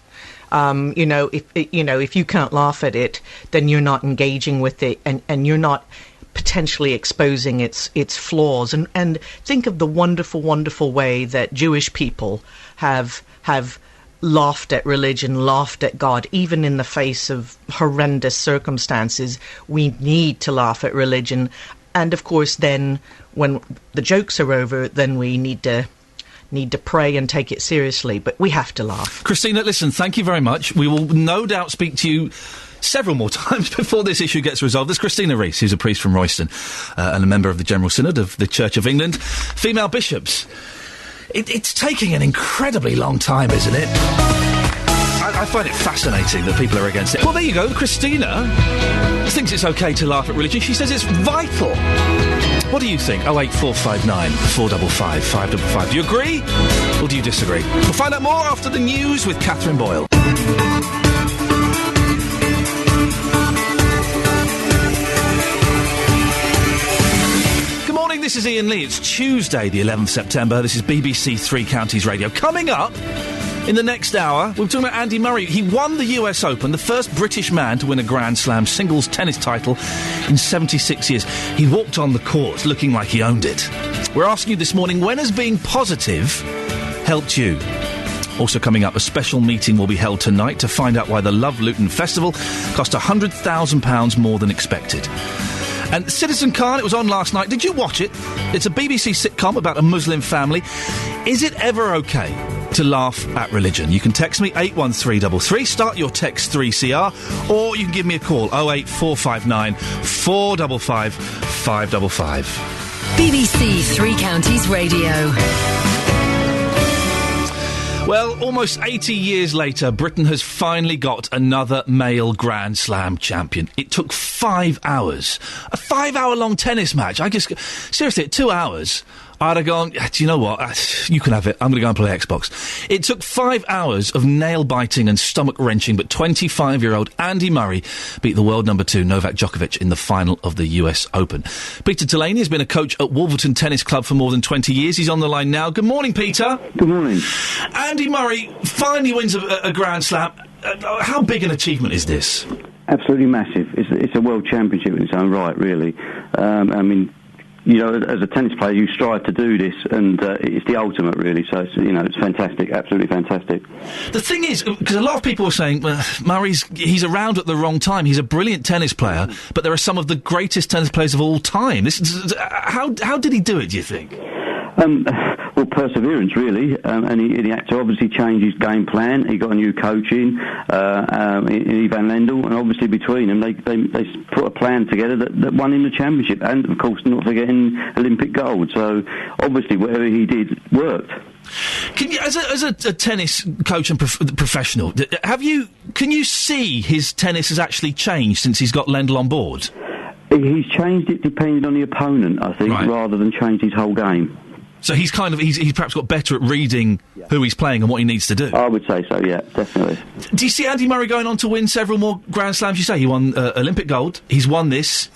[SPEAKER 14] If you can't laugh at it, then you're not engaging with it, and you're not potentially exposing its flaws. And think of the wonderful, wonderful way that Jewish people have laughed at religion, laughed at God, even in the face of horrendous circumstances. We need to laugh at religion, and of course, then when the jokes are over, then we need to pray and take it seriously, but we have to laugh.
[SPEAKER 1] Christina, listen, thank you very much. We will no doubt speak to you several more times before this issue gets resolved. There's Christina Rees, who's a priest from Royston and a member of the General Synod of the Church of England. Female bishops. It's taking an incredibly long time, isn't it? I find it fascinating that people are against it. Well, there you go. Christina thinks it's OK to laugh at religion. She says it's vital. What do you think? 08459 455 555. Do you agree or do you disagree? We'll find out more after the news with Catherine Boyle. Good morning, this is Iain Lee. It's Tuesday, the 11th September. This is BBC Three Counties Radio. Coming up in the next hour, we're talking about Andy Murray. He won the US Open, the first British man to win a Grand Slam singles tennis title in 76 years. He walked on the court looking like he owned it. We're asking you this morning, when has being positive helped you? Also coming up, a special meeting will be held tonight to find out why the Love Luton Festival cost £100,000 more than expected. And Citizen Khan, it was on last night. Did you watch it? It's a BBC sitcom about a Muslim family. Is it ever OK to laugh at religion? You can text me 81333, start your text 3CR, or you can give me a call 08459 455 555.
[SPEAKER 2] BBC Three Counties Radio.
[SPEAKER 1] Well, almost 80 years later, Britain has finally got another male Grand Slam champion. It took 5 hours. A 5-hour-long tennis match. I guess, seriously, at 2 hours, I'd have gone, do you know what? You can have it. I'm going to go and play Xbox. It took 5 hours of nail-biting and stomach-wrenching, but 25-year-old Andy Murray beat the world number 2, Novak Djokovic, in the final of the US Open. Peter Delaney has been a coach at Wolverton Tennis Club for more than 20 years. He's on the line now. Good morning, Peter.
[SPEAKER 15] Good morning.
[SPEAKER 1] Andy Murray finally wins a Grand Slam. How big an achievement is this?
[SPEAKER 15] Absolutely massive. It's a world championship in its own right, really. you know, as a tennis player, you strive to do this, and it's the ultimate, really. So, it's fantastic, absolutely fantastic.
[SPEAKER 1] The thing is, because a lot of people are saying, well, he's around at the wrong time. He's a brilliant tennis player, but there are some of the greatest tennis players of all time. How did he do it, do you think?
[SPEAKER 15] Well, perseverance, really. And he had to obviously change his game plan. He got a new coach in Ivan Lendl, and obviously between them, they put a plan together that won him the championship. And, of course, not forgetting Olympic gold. So, obviously, whatever he did worked.
[SPEAKER 1] Can you, as a tennis coach and professional, can you see his tennis has actually changed since he's got Lendl on board?
[SPEAKER 15] He's changed it depending on the opponent, I think, rather than changed his whole game.
[SPEAKER 1] So he's perhaps got better at reading who he's playing and what he needs to do.
[SPEAKER 15] I would say so, yeah, definitely.
[SPEAKER 1] Do you see Andy Murray going on to win several more Grand Slams? You say he won Olympic gold. He's won this.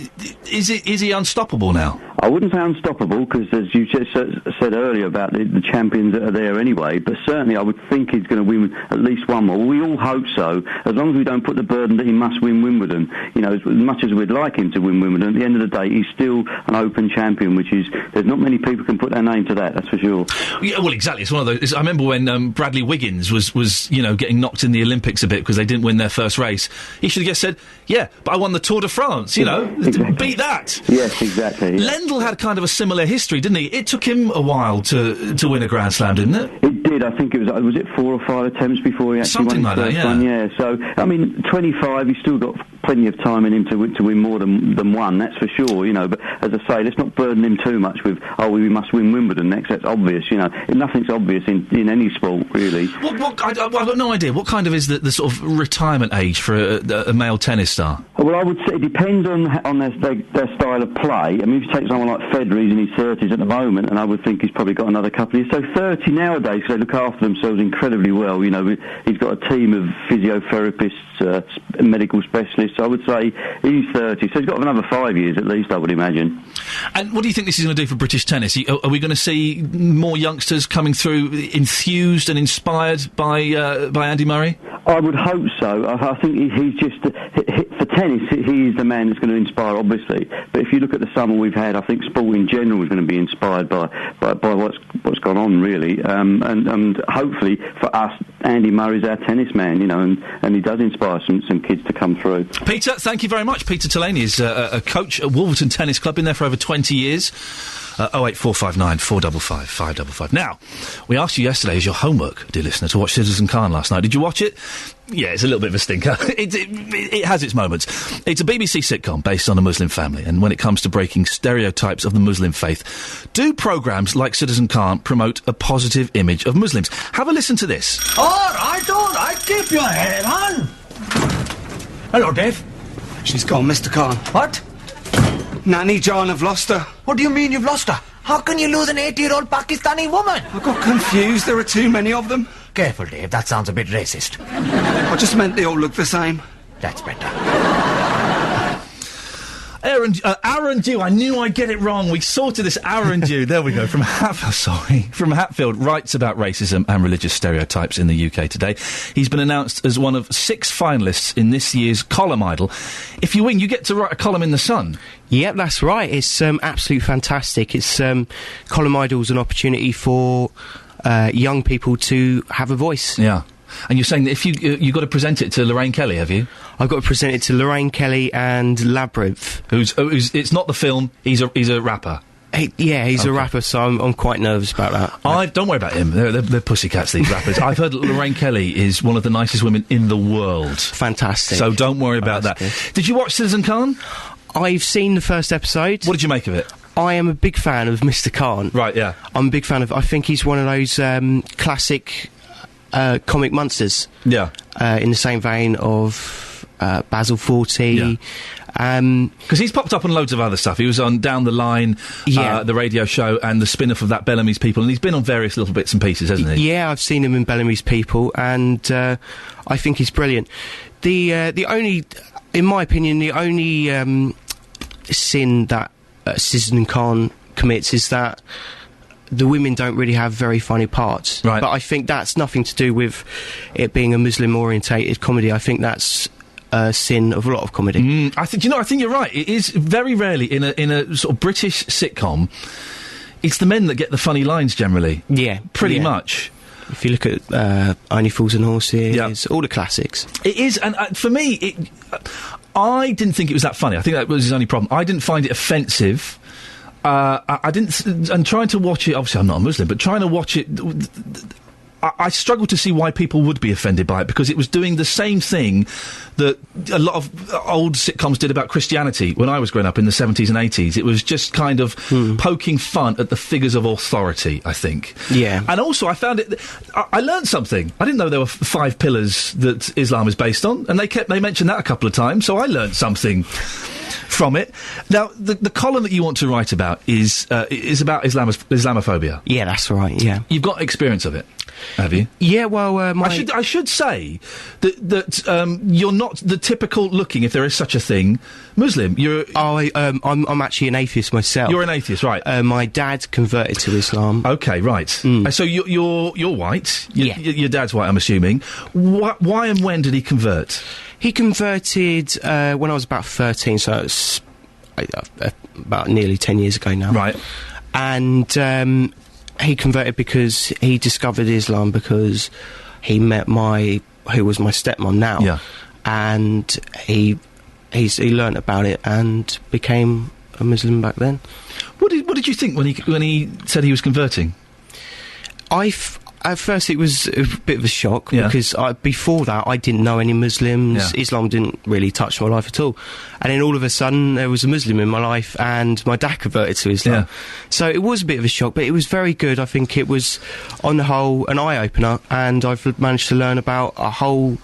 [SPEAKER 1] Is he unstoppable now?
[SPEAKER 15] I wouldn't say unstoppable, because as you just said earlier about the champions that are there anyway, but certainly I would think he's going to win at least one more. We all hope so, as long as we don't put the burden that he must win Wimbledon. You know, as much as we'd like him to win Wimbledon, at the end of the day, he's still an Open champion, which is, there's not many people can put their name to that's for sure.
[SPEAKER 1] Yeah, well, exactly. It's one of those. I remember when Bradley Wiggins was getting knocked in the Olympics a bit because they didn't win their first race. He should have just said, "Yeah, but I won the Tour de France."
[SPEAKER 15] Exactly.
[SPEAKER 1] Beat that.
[SPEAKER 15] Yes, exactly. Yeah.
[SPEAKER 1] Lendl had kind of a similar history, didn't he? It took him a while to win a Grand Slam, didn't it?
[SPEAKER 15] It did. I think it was it 4 or 5 attempts before he actually won his first one? Yeah. So I mean, 25. He's still got plenty of time in him to win more than one. That's for sure. But as I say, let's not burden him too much with we must win Wimbledon next. That's obvious. Nothing's obvious in any sport really.
[SPEAKER 1] I've got no idea. What kind of is the sort of retirement age for a male tennis star?
[SPEAKER 15] Well, I would say it depends on their style of play. I mean, if you take someone like Federer, he's in his 30s at the moment, and I would think he's probably got another couple of years. So 30 nowadays, they look after themselves incredibly well. He's got a team of physiotherapists, medical specialists. I would say he's 30, so he's got another 5 years at least, I would imagine.
[SPEAKER 1] And what do you think this is going to do for British tennis? Are we going to see more youngsters coming through enthused and inspired by Andy Murray?
[SPEAKER 15] I would hope so. I think he's just for tennis. He's the man that's going to inspire, obviously. But if you look at the summer we've had, I think sport in general is going to be inspired by what's gone on, really. And hopefully for us, Andy Murray's our tennis man, and he does inspire some kids to come through.
[SPEAKER 1] Peter, thank you very much. Peter Tullaney is a coach at Wolverton Tennis Club, been there for over 20 years. 08459 455 555. Now, we asked you yesterday as your homework, dear listener, to watch Citizen Khan last night. Did you watch it? Yeah, it's a little bit of a stinker. It has its moments. It's a BBC sitcom based on a Muslim family, and when it comes to breaking stereotypes of the Muslim faith, do programmes like Citizen Khan promote a positive image of Muslims? Have a listen to this.
[SPEAKER 4] All right, keep your head on. Hello, Dave.
[SPEAKER 5] She's gone, Mr. Khan.
[SPEAKER 4] What?
[SPEAKER 5] Nanny John, I've lost her.
[SPEAKER 4] What do you mean you've lost her? How can you lose an 80-year-old Pakistani woman?
[SPEAKER 5] I got confused. There are too many of them.
[SPEAKER 4] Careful, Dave. That sounds a bit racist.
[SPEAKER 5] I just meant they all look the same.
[SPEAKER 4] That's better.
[SPEAKER 1] Aaron Dew, I knew I'd get it wrong. We sorted this. Aaron Dew, there we go, from Hatfield, writes about racism and religious stereotypes in the UK today. He's been announced as one of 6 finalists in this year's Column Idol. If you win, you get to write a column in The Sun.
[SPEAKER 16] Yep, that's right. It's absolutely fantastic. It's Column Idol's an opportunity for young people to have a voice.
[SPEAKER 1] Yeah. And you're saying that if you've got to present it to Lorraine Kelly, have you?
[SPEAKER 16] I've got to present it to Lorraine Kelly and Labyrinth.
[SPEAKER 1] Who's it's not the film, he's a rapper.
[SPEAKER 16] He's a rapper, so I'm quite nervous about that.
[SPEAKER 1] Don't worry about him. They're pussycats, these rappers. I've heard that Lorraine Kelly is one of the nicest women in the world.
[SPEAKER 16] Fantastic.
[SPEAKER 1] So don't worry about that. Did you watch Citizen Khan?
[SPEAKER 16] I've seen the first episode.
[SPEAKER 1] What did you make of it?
[SPEAKER 16] I am a big fan of Mr. Khan.
[SPEAKER 1] Right, yeah.
[SPEAKER 16] I'm a big fan of... I think he's one of those classic comic monsters.
[SPEAKER 1] Yeah.
[SPEAKER 16] In the same vein of Basil Fawlty.
[SPEAKER 1] Because he's popped up on loads of other stuff. He was on Down the Line, the radio show, and the spin-off of that Bellamy's People, and he's been on various little bits and pieces, hasn't he?
[SPEAKER 16] Yeah, I've seen him in Bellamy's People, and I think he's brilliant. The only, in my opinion, the only sin that Citizen Khan commits is that the women don't really have very funny parts.
[SPEAKER 1] Right.
[SPEAKER 16] But I think that's nothing to do with it being a Muslim-orientated comedy. I think that's sin of a lot of comedy.
[SPEAKER 1] I think you're right. It is very rarely in a sort of British sitcom. It's the men that get the funny lines generally.
[SPEAKER 16] Yeah,
[SPEAKER 1] pretty much.
[SPEAKER 16] If you look at Only Fools and Horses, all the classics.
[SPEAKER 1] It is, and for me, I didn't think it was that funny. I think that was his only problem. I didn't find it offensive. I didn't, and trying to watch it, obviously I'm not a Muslim, but trying to watch it, I struggled to see why people would be offended by it, because it was doing the same thing that a lot of old sitcoms did about Christianity when I was growing up in the 70s and 80s. It was just kind of poking fun at the figures of authority, I think.
[SPEAKER 16] Yeah.
[SPEAKER 1] And also, I found it... I learned something. I didn't know there were 5 pillars that Islam is based on, and they mentioned that a couple of times, so I learned something from it. Now, the column that you want to write about is about Islamophobia.
[SPEAKER 16] Yeah, that's right, yeah.
[SPEAKER 1] You've got experience of it, have you?
[SPEAKER 16] Yeah, well,
[SPEAKER 1] I should say that you're not the typical looking, if there is such a thing, Muslim.
[SPEAKER 16] I'm actually an atheist myself.
[SPEAKER 1] You're an atheist, right?
[SPEAKER 16] My dad converted to Islam.
[SPEAKER 1] Okay, right. So you're white. Your dad's white, I'm assuming. Why and when did he convert?
[SPEAKER 16] He converted when I was about 13, so it's about nearly 10 years ago now.
[SPEAKER 1] Right.
[SPEAKER 16] And he converted because he discovered Islam because he met who was my stepmom now.
[SPEAKER 1] Yeah.
[SPEAKER 16] And he learnt about it and became a Muslim back then.
[SPEAKER 1] What did you think when he said he was converting?
[SPEAKER 16] At first it was a bit of a shock because before that I didn't know any Muslims.
[SPEAKER 1] Yeah.
[SPEAKER 16] Islam didn't really touch my life at all. And then all of a sudden there was a Muslim in my life and my dad converted to Islam.
[SPEAKER 1] Yeah.
[SPEAKER 16] So it was a bit of a shock, but it was very good. I think it was, on the whole, an eye-opener, and I've managed to learn about a whole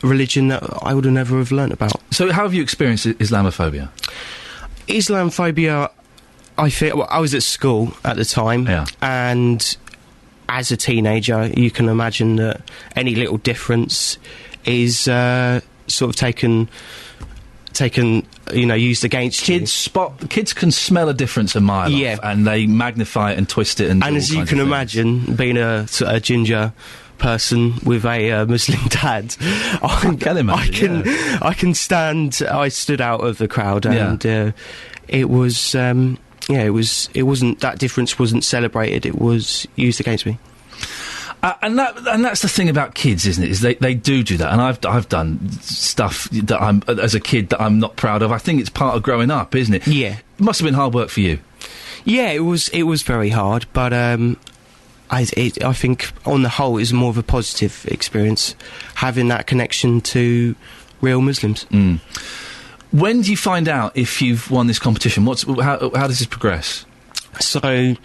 [SPEAKER 16] religion that I would have never have learnt about.
[SPEAKER 1] So how have you experienced Islamophobia?
[SPEAKER 16] Islamophobia, I feel... Well, I was at school at the time, and... As a teenager, you can imagine that any little difference is sort of taken, used against you.
[SPEAKER 1] Kids can smell a difference a mile off, and they magnify it and twist it and do all
[SPEAKER 16] as you
[SPEAKER 1] kinds
[SPEAKER 16] can
[SPEAKER 1] of
[SPEAKER 16] imagine, being a ginger person with a Muslim dad, I stood out of the crowd, and it was. It wasn't, that difference wasn't celebrated, it was used against me.
[SPEAKER 1] And that's the thing about kids, isn't it? Is they do that, and I've done stuff that I'm as a kid that I'm not proud of. I think it's part of growing up, isn't it?
[SPEAKER 16] Yeah,
[SPEAKER 1] it must have been hard work for you.
[SPEAKER 16] Yeah, it was very hard, but I think on the whole it's more of a positive experience having that connection to real Muslims.
[SPEAKER 1] When do you find out if you've won this competition? How does this progress?
[SPEAKER 16] So,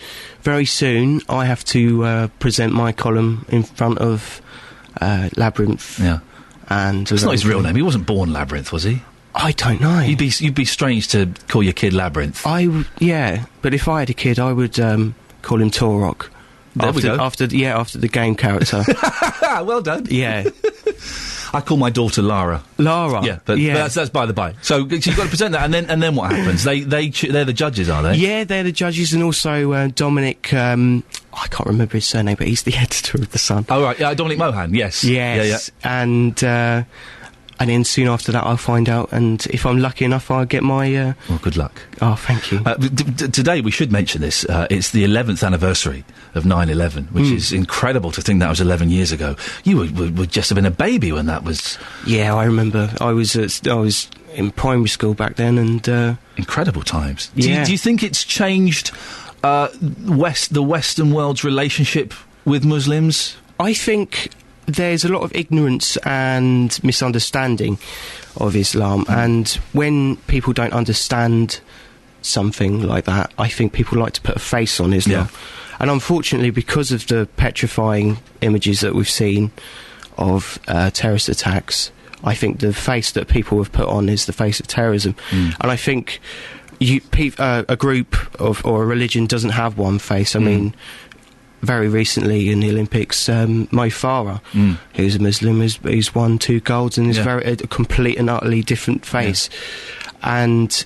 [SPEAKER 16] very soon I have to present my column in front of Labyrinth.
[SPEAKER 1] Yeah,
[SPEAKER 16] and
[SPEAKER 1] it's not his real name. He wasn't born Labyrinth, was he?
[SPEAKER 16] I don't know.
[SPEAKER 1] You'd be strange to call your kid Labyrinth.
[SPEAKER 16] But if I had a kid, I would call him Torok. After the game character.
[SPEAKER 1] Well done.
[SPEAKER 16] Yeah.
[SPEAKER 1] I call my daughter Lara.
[SPEAKER 16] Lara.
[SPEAKER 1] Yeah, but that's by the by. So you've got to present that, and then what happens? They're the judges, are they?
[SPEAKER 16] Yeah, they're the judges, and also Dominic. I can't remember his surname, but he's the editor of The Sun.
[SPEAKER 1] Oh right, Dominic Mohan. Yes.
[SPEAKER 16] Yes. Yeah. And then soon after that, I'll find out, and if I'm lucky enough, I'll get my...
[SPEAKER 1] Well, good luck.
[SPEAKER 16] Oh, thank you.
[SPEAKER 1] Today, we should mention this, it's the 11th anniversary of 9/11, which is incredible to think that was 11 years ago. You would just have been a baby when that was...
[SPEAKER 16] Yeah, I remember. I was in primary school back then, and...
[SPEAKER 1] Incredible times.
[SPEAKER 16] Yeah.
[SPEAKER 1] Do you think it's changed the Western world's relationship with Muslims?
[SPEAKER 16] I think... There's a lot of ignorance and misunderstanding of Islam, and when people don't understand something like that, I think people like to put a face on Islam.
[SPEAKER 1] Yeah.
[SPEAKER 16] And unfortunately, because of the petrifying images that we've seen of terrorist attacks, I think the face that people have put on is the face of terrorism. And I think a group or a religion doesn't have one face. I mean... Very recently in the Olympics, Mo Farah, who's a Muslim, he's won 2 golds and is a complete and utterly different face. And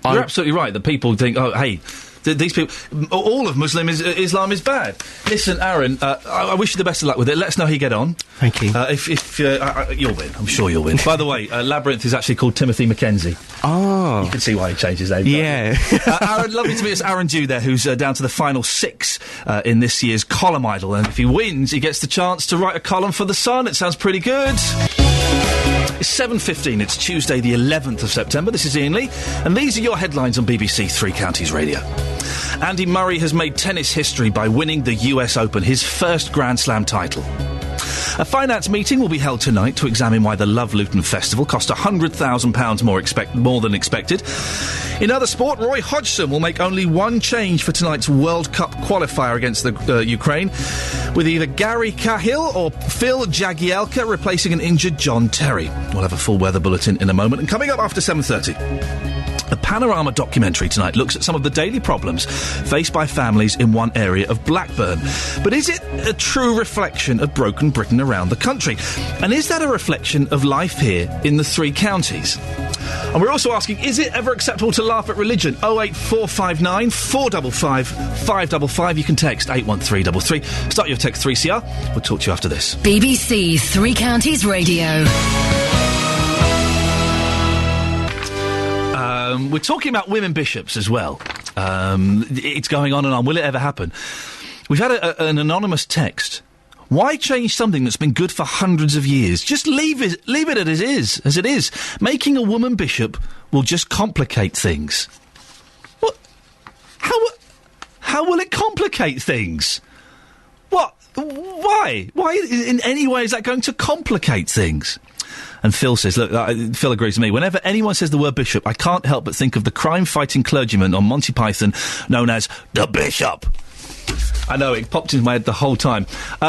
[SPEAKER 1] you're absolutely right that people think, oh, hey, These people, all of Islam is bad. Listen, Aaron, I wish you the best of luck with it. Let us know how you get on.
[SPEAKER 16] Thank you.
[SPEAKER 1] If you'll win, I'm sure you'll win. By the way, Labyrinth is actually called Timothy Mackenzie.
[SPEAKER 16] Oh.
[SPEAKER 1] You can see why he changed his name.
[SPEAKER 16] Yeah.
[SPEAKER 1] Aaron, lovely to meet us. Aaron Dew there, who's down to the final 6 in this year's Column Idol. And if he wins, he gets the chance to write a column for The Sun. It sounds pretty good. It's 7:15. It's Tuesday, the 11th of September. This is Iain Lee, and these are your headlines on BBC Three Counties Radio. Andy Murray has made tennis history by winning the US Open, his first Grand Slam title. A finance meeting will be held tonight to examine why the Love Luton Festival cost £100,000 more than expected. In other sport, Roy Hodgson will make only one change for tonight's World Cup qualifier against the Ukraine, with either Gary Cahill or Phil Jagielka replacing an injured John Terry. We'll have a full weather bulletin in a moment. And coming up after 7:30... a Panorama documentary tonight looks at some of the daily problems faced by families in one area of Blackburn. But is it a true reflection of broken Britain around the country? And is that a reflection of life here in the Three Counties? And we're also asking, is it ever acceptable to laugh at religion? 08459 455 555. You can text 81333. Start your text 3CR. We'll talk to you after this.
[SPEAKER 2] BBC Three Counties Radio.
[SPEAKER 1] We're talking about women bishops as well. It's going on and on. Will it ever happen? We've had an anonymous text. Why change something that's been good for hundreds of years? Just leave it as it is. Making a woman bishop will just complicate things. What? How will it complicate things? What? Why? Why in any way is that going to complicate things? And Phil says, look, Phil agrees with me. Whenever anyone says the word bishop, I can't help but think of the crime-fighting clergyman on Monty Python known as the Bishop. I know, it popped into my head the whole time.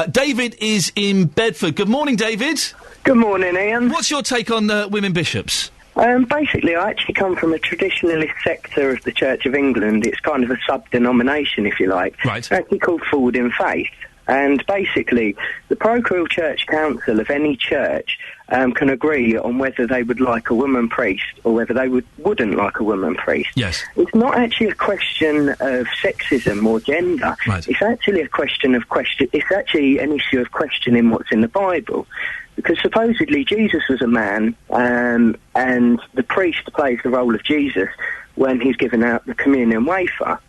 [SPEAKER 1] David is in Bedford. Good morning, David.
[SPEAKER 17] Good morning, Ian.
[SPEAKER 1] What's your take on women bishops?
[SPEAKER 17] Basically, I actually come from a traditionalist sector of the Church of England. It's kind of a sub-denomination, if you like.
[SPEAKER 1] Right.
[SPEAKER 17] It's actually called Forward in Faith. And basically, the parochial church council of any church can agree on whether they would like a woman priest or whether they wouldn't like a woman priest.
[SPEAKER 1] Yes.
[SPEAKER 17] It's not actually a question of sexism or gender.
[SPEAKER 1] Right.
[SPEAKER 17] It's actually a question of It's actually an issue of questioning what's in the Bible. Because supposedly Jesus was a man, and the priest plays the role of Jesus when he's giving out the communion wafer.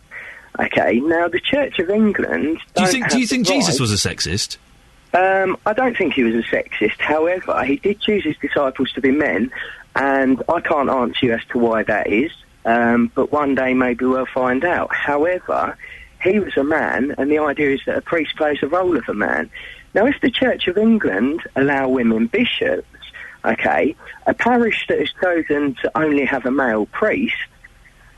[SPEAKER 17] Okay, now the Church of England...
[SPEAKER 1] Do you think Jesus was a sexist?
[SPEAKER 17] I don't think he was a sexist. However, he did choose his disciples to be men, and I can't answer you as to why that is, but one day maybe we'll find out. However, he was a man, and the idea is that a priest plays the role of a man. Now, if the Church of England allow women bishops, okay, a parish that has chosen to only have a male priest,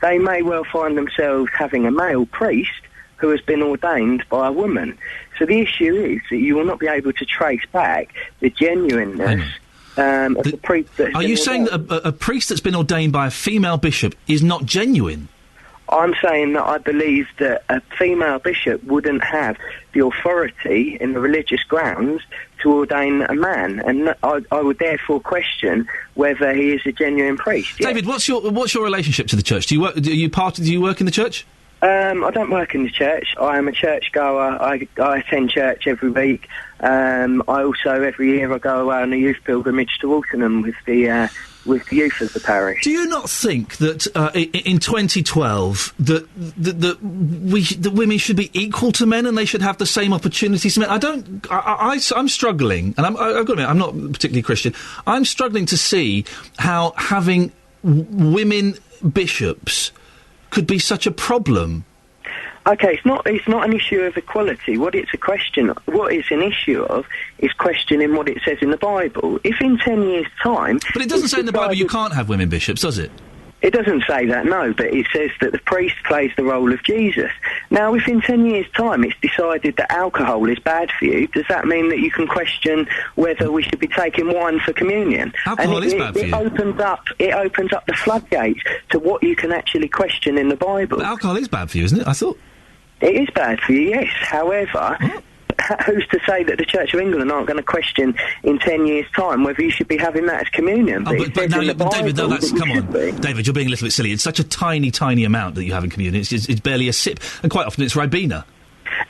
[SPEAKER 17] they may well find themselves having a male priest who has been ordained by a woman. So the issue is that you will not be able to trace back the genuineness of the priest that has
[SPEAKER 1] Are
[SPEAKER 17] been
[SPEAKER 1] you saying
[SPEAKER 17] ordained.
[SPEAKER 1] that a priest that's been ordained by a female bishop is not genuine?
[SPEAKER 17] I'm saying that I believe that a female bishop wouldn't have the authority in the religious grounds to ordain a man, and I would therefore question whether he is a genuine priest.
[SPEAKER 1] David, what's your relationship to the church? Do you work in the church?
[SPEAKER 17] I don't work in the church. I am a church goer. I attend church every week. I also every year I go away on a youth pilgrimage to Waltonham with the youth of the parish.
[SPEAKER 1] Do you not think that in 2012 that women should be equal to men and they should have the same opportunities to men? I'm struggling, and I've got to admit, I'm not particularly Christian. I'm struggling to see how having women bishops could be such a problem.
[SPEAKER 17] Okay, it's not an issue of equality. What is an issue of is questioning what it says in the Bible. If in 10 years' time...
[SPEAKER 1] But it doesn't say in the Bible you can't have women bishops, does it?
[SPEAKER 17] It doesn't say that, no, but it says that the priest plays the role of Jesus. Now, if in 10 years' time it's decided that alcohol is bad for you, does that mean that you can question whether we should be taking wine for communion?
[SPEAKER 1] Alcohol is bad for you.
[SPEAKER 17] It opens up the floodgates to what you can actually question in the Bible.
[SPEAKER 1] But alcohol is bad for you, isn't it? I thought...
[SPEAKER 17] It is bad for you, yes. who's to say that the Church of England aren't going to question in 10 years' time whether you should be having that as communion?
[SPEAKER 1] David, come on. David, you're being a little bit silly. It's such a tiny, tiny amount that you have in communion. It's barely a sip, and quite often it's Ribena.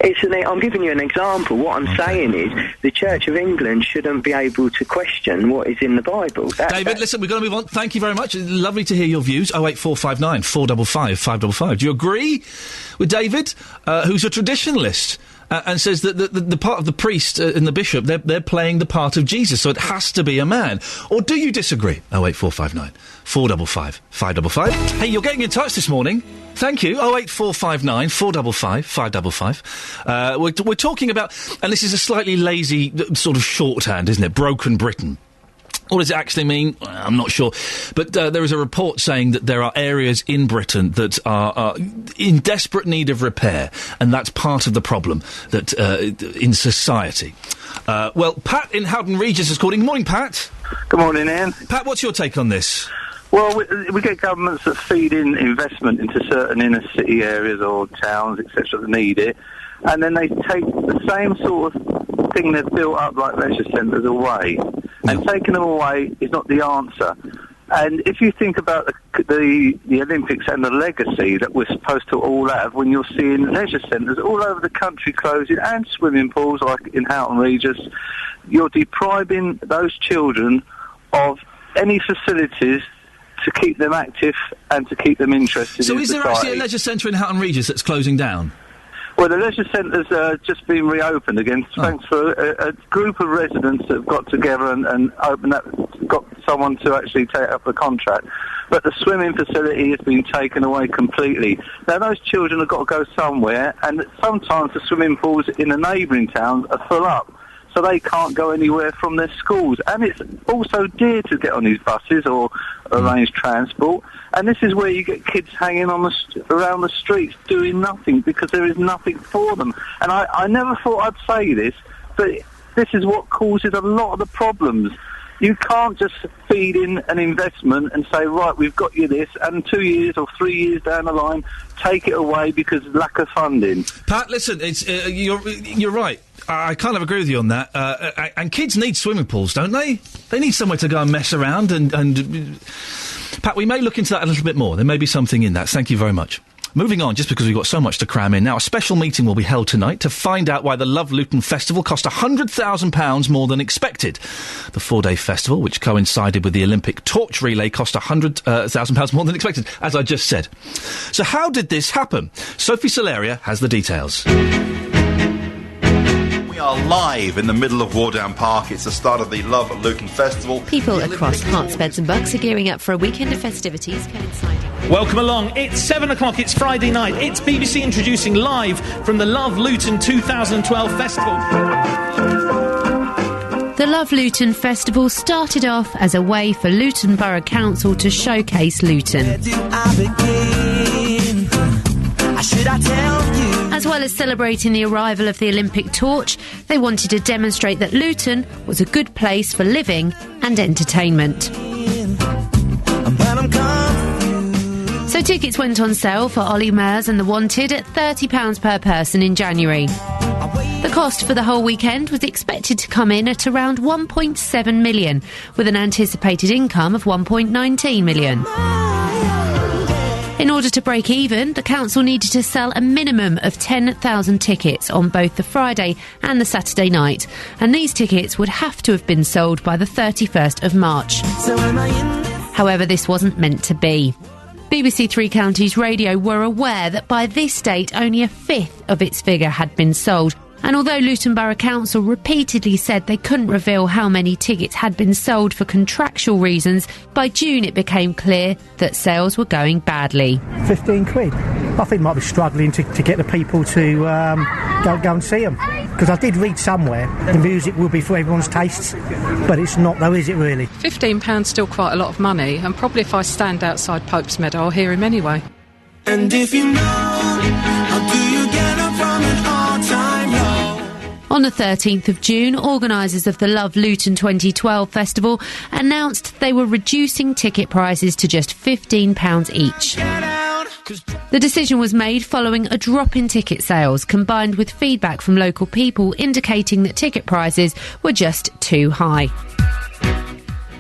[SPEAKER 17] I'm giving you an example. What I'm saying is the Church of England shouldn't be able to question what is in the Bible.
[SPEAKER 1] David, listen, we've got to move on. Thank you very much. Lovely to hear your views. 08459 455 555. Do you agree with David, who's a traditionalist, and says that the part of the priest and the bishop, they're playing the part of Jesus, so it has to be a man? Or do you disagree? 08459 455 555. Hey, you're getting in touch this morning. Thank you. 08459 455 555. We're talking about, and this is a slightly lazy sort of shorthand, isn't it? Broken Britain. What does it actually mean? I'm not sure. But there is a report saying that there are areas in Britain that are in desperate need of repair, and that's part of the problem that in society. Well, Pat in Howden Regis is calling. Good morning, Pat.
[SPEAKER 18] Good morning, Ian.
[SPEAKER 1] Pat, what's your take on this?
[SPEAKER 18] Well, we get governments that feed in investment into certain inner city areas or towns, etc., that need it, and then they take the same sort of thing they've built up, like leisure centres, away. And taking them away is not the answer. And if you think about the Olympics and the legacy that we're supposed to all have, when you're seeing leisure centres all over the country closing and swimming pools like in Houghton Regis, you're depriving those children of any facilities to keep them active and to keep them interested in society.
[SPEAKER 1] So is there actually a leisure centre in Houghton Regis that's closing down?
[SPEAKER 18] Well, the leisure centre's just been reopened again, thanks for a group of residents that have got together and opened up, got someone to actually take up the contract. But the swimming facility has been taken away completely. Now, those children have got to go somewhere, and sometimes the swimming pools in the neighbouring towns are full up, so they can't go anywhere from their schools. And it's also dear to get on these buses or arrange transport. And this is where you get kids hanging on around the streets doing nothing because there is nothing for them. And I never thought I'd say this, but this is what causes a lot of the problems. You can't just feed in an investment and say, right, we've got you this, and 2 years or 3 years down the line, take it away because of lack of funding.
[SPEAKER 1] Pat, listen, it's you're right. I kind of agree with you on that. And kids need swimming pools, don't they? They need somewhere to go and mess around and Pat, we may look into that a little bit more. There may be something in that. Thank you very much. Moving on, just because we've got so much to cram in. Now, a special meeting will be held tonight to find out why the Love Luton Festival cost £100,000 more than expected. The 4-day festival, which coincided with the Olympic torch relay, cost £100,000 more than expected, as I just said. So how did this happen? Sophie Solaria has the details.
[SPEAKER 19] We are live in the middle of Wardown Park. It's the start of the Love Luton Festival.
[SPEAKER 20] People across Herts, Beds and Bucks are gearing up for a weekend of festivities coinciding.
[SPEAKER 21] Welcome along. It's 7 o'clock. It's Friday night. It's BBC introducing live from the Love Luton 2012 Festival.
[SPEAKER 20] The Love Luton Festival started off as a way for Luton Borough Council to showcase Luton. As well as celebrating the arrival of the Olympic torch, they wanted to demonstrate that Luton was a good place for living and entertainment. So tickets went on sale for Ollie Murs and The Wanted at £30 per person in January. The cost for the whole weekend was expected to come in at around £1.7 million, with an anticipated income of £1.19 million. In order to break even, the council needed to sell a minimum of 10,000 tickets on both the Friday and the Saturday night, and these tickets would have to have been sold by the 31st of March. However, this wasn't meant to be. BBC Three Counties Radio were aware that by this date only a fifth of its figure had been sold, and although Luton Borough Council repeatedly said they couldn't reveal how many tickets had been sold for contractual reasons, by June it became clear that sales were going badly.
[SPEAKER 22] 15 quid. I think might be struggling to get the people to go and see them. Because I did read somewhere the music will be for everyone's tastes, but it's not though, is it really?
[SPEAKER 23] £15 still quite a lot of money, and probably if I stand outside Pope's Meadow I'll hear him anyway.
[SPEAKER 24] And if you know, how do you get up from an all-time low?
[SPEAKER 20] On the 13th of June, organisers of the Love Luton 2012 Festival announced they were reducing ticket prices to just £15 each. The decision was made following a drop in ticket sales, combined with feedback from local people indicating that ticket prices were just too high.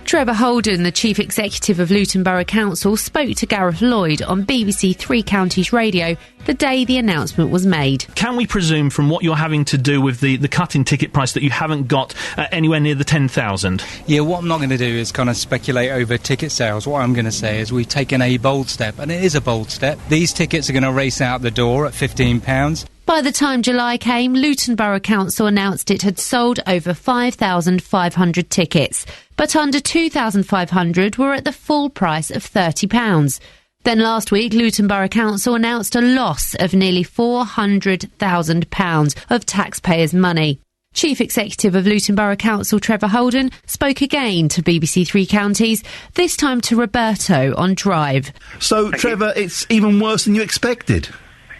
[SPEAKER 20] Trevor Holden, the Chief Executive of Luton Borough Council, spoke to Gareth Lloyd on BBC Three Counties Radio the day the announcement was made.
[SPEAKER 21] Can we presume from what you're having to do with the cut in ticket price that you haven't got anywhere near the 10,000?
[SPEAKER 3] Yeah, what I'm not going to do is kind of speculate over ticket sales. What I'm going to say is we've taken a bold step, and it is a bold step. These tickets are going to race out the door at £15.
[SPEAKER 20] By the time July came, Luton Borough Council announced it had sold over 5,500 tickets, but under 2,500 were at the full price of £30. Then last week, Luton Borough Council announced a loss of nearly £400,000 of taxpayers' money. Chief Executive of Luton Borough Council, Trevor Holden, spoke again to BBC Three Counties, this time to Roberto on Drive.
[SPEAKER 6] So, Trevor, it's even worse than you expected.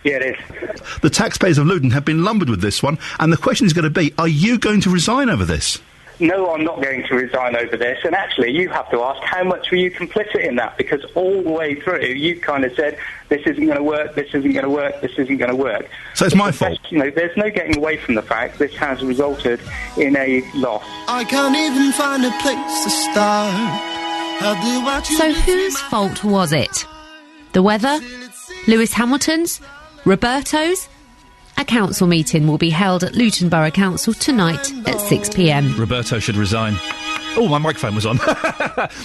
[SPEAKER 7] Yeah, it is.
[SPEAKER 6] The taxpayers of Luton have been lumbered with this one, and the question is going to be, are you going to resign over this?
[SPEAKER 7] No, I'm not going to resign over this. And actually, you have to ask, how much were you complicit in that? Because all the way through, you kind of said, this isn't going to work, this isn't going to work, this isn't going to work.
[SPEAKER 6] So it's my fault?
[SPEAKER 7] You know, there's no getting away from the fact this has resulted in a loss.
[SPEAKER 24] I can't even find a place to start.
[SPEAKER 20] So whose fault was it? The weather? Lewis Hamilton's? Roberto's? A council meeting will be held at Luton Borough Council tonight at 6pm.
[SPEAKER 1] Roberto should resign. Oh, my microphone was on.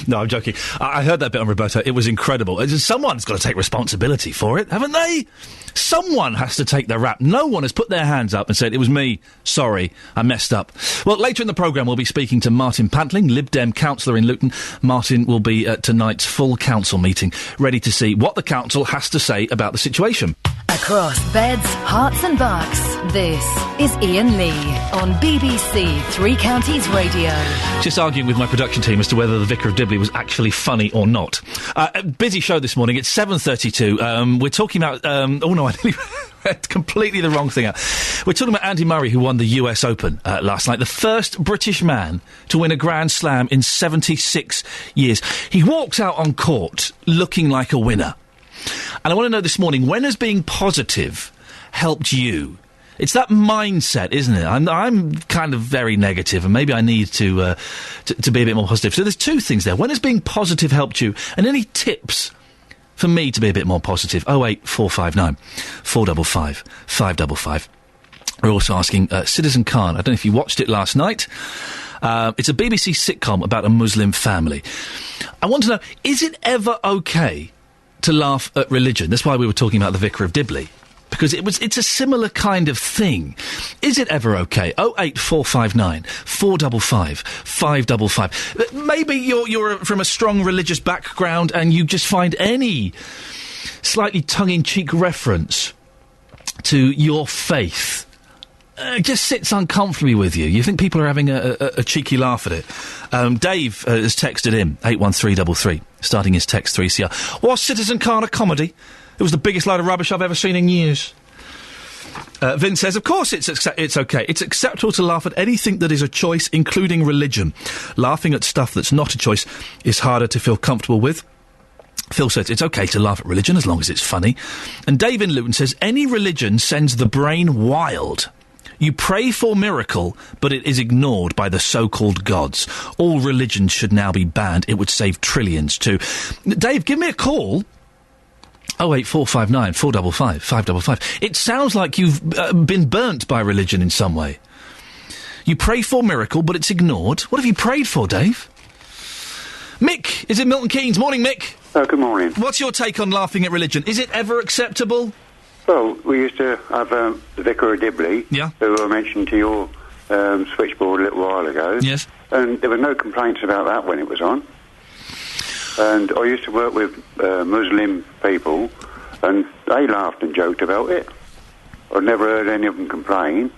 [SPEAKER 1] No, I'm joking. I heard that bit on Roberto. It was incredible. Someone's got to take responsibility for it, haven't they? Someone has to take the rap. No one has put their hands up and said, it was me, sorry, I messed up. Well, later in the programme, we'll be speaking to Martin Pantling, Lib Dem councillor in Luton. Martin will be at tonight's full council meeting, ready to see what the council has to say about the situation.
[SPEAKER 2] Across beds, hearts and bucks, this is Iain Lee on BBC Three Counties Radio.
[SPEAKER 1] Just arguing with my production team as to whether The Vicar of Dibley was actually funny or not. A busy show this morning. It's 7:32. We're talking about... I nearly read completely the wrong thing out. We're talking about Andy Murray, who won the US Open last night. The first British man to win a Grand Slam in 76 years. He walks out on court looking like a winner. And I want to know this morning, when has being positive helped you? It's that mindset, isn't it? I'm kind of very negative, and maybe I need to be a bit more positive. So there's two things there. When has being positive helped you? And any tips for me to be a bit more positive? 08459 455 555. We're also asking Citizen Khan. I don't know if you watched it last night. It's a BBC sitcom about a Muslim family. I want to know, is it ever okay to laugh at religion? That's why we were talking about The Vicar of Dibley, because it's a similar kind of thing. Is it ever okay? 08459 455 555. Maybe you're from a strong religious background and you just find any slightly tongue-in-cheek reference to your faith just sits uncomfortably with you. You think people are having a cheeky laugh at it. Dave has texted in 81333, starting his text 3CR. Was Citizen Khan a comedy? It was the biggest load of rubbish I've ever seen in years. Vince says, of course it's okay. It's acceptable to laugh at anything that is a choice, including religion. Laughing at stuff that's not a choice is harder to feel comfortable with. Phil says it's okay to laugh at religion as long as it's funny. And Dave in Luton says, any religion sends the brain wild. You pray for miracle, but it is ignored by the so-called gods. All religions should now be banned. It would save trillions too. Dave, give me a call. 08459 455 555. It sounds like you've been burnt by religion in some way. You pray for miracle, but it's ignored. What have you prayed for, Dave? Mick is in Milton Keynes. Morning, Mick.
[SPEAKER 8] Good morning.
[SPEAKER 1] What's your take on laughing at religion? Is it ever acceptable?
[SPEAKER 8] Well, we used to have the Vicar of Dibley, who I mentioned to your switchboard a little while ago.
[SPEAKER 1] Yes.
[SPEAKER 8] And there were no complaints about that when it was on. And I used to work with Muslim people, and they laughed and joked about it. I've never heard any of them complain.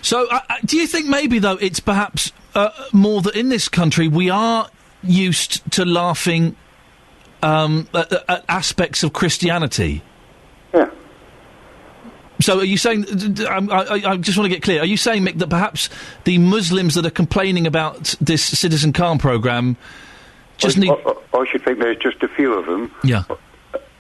[SPEAKER 1] So, do you think maybe, though, it's perhaps more that in this country we are used to laughing at aspects of Christianity?
[SPEAKER 8] Yeah.
[SPEAKER 1] So are you saying, I just want to get clear, are you saying, Mick, that perhaps the Muslims that are complaining about this Citizen Khan programme just need...
[SPEAKER 8] I should think there's just a few of them.
[SPEAKER 1] Yeah.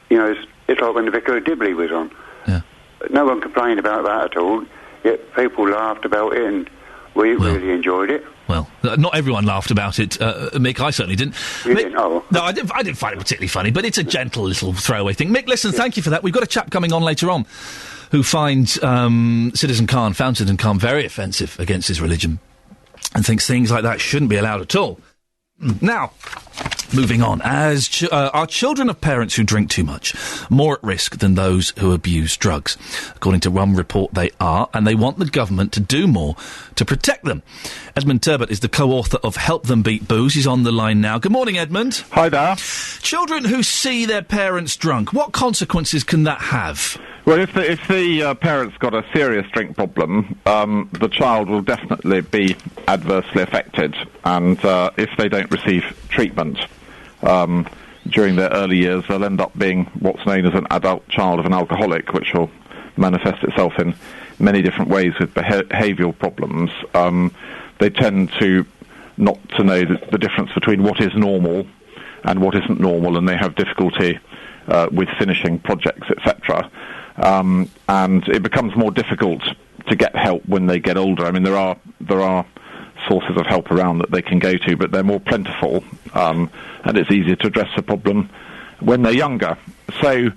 [SPEAKER 8] you know, it's like when the Vicar of Dibley was on.
[SPEAKER 1] Yeah.
[SPEAKER 8] No one complained about that at all, yet people laughed about it, and we really enjoyed it.
[SPEAKER 1] Well, not everyone laughed about it, Mick. I certainly didn't.
[SPEAKER 8] You
[SPEAKER 1] Mick,
[SPEAKER 8] didn't? Oh.
[SPEAKER 1] No, I didn't find it particularly funny, but it's a gentle little throwaway thing. Mick, listen, thank you for that. We've got a chap coming on later on who found Citizen Khan very offensive against his religion and thinks things like that shouldn't be allowed at all. Now, moving on. Are children of parents who drink too much more at risk than those who abuse drugs? According to one report, they are, and they want the government to do more to protect them. Edmund Turbot is the co-author of Help Them Beat Booze. He's on the line now. Good morning, Edmund.
[SPEAKER 9] Hi there.
[SPEAKER 1] Children who see their parents drunk, what consequences can that have?
[SPEAKER 9] Well, if the parent's got a serious drink problem, the child will definitely be adversely affected, and if they don't receive treatment during their early years, they'll end up being what's known as an adult child of an alcoholic, which will manifest itself in many different ways with behavioural problems. They tend to not to know the difference between what is normal and what isn't normal, and they have difficulty with finishing projects, etc. And it becomes more difficult to get help when they get older. I mean, there are sources of help around that they can go to, but they're more plentiful, and it's easier to address the problem when they're younger. So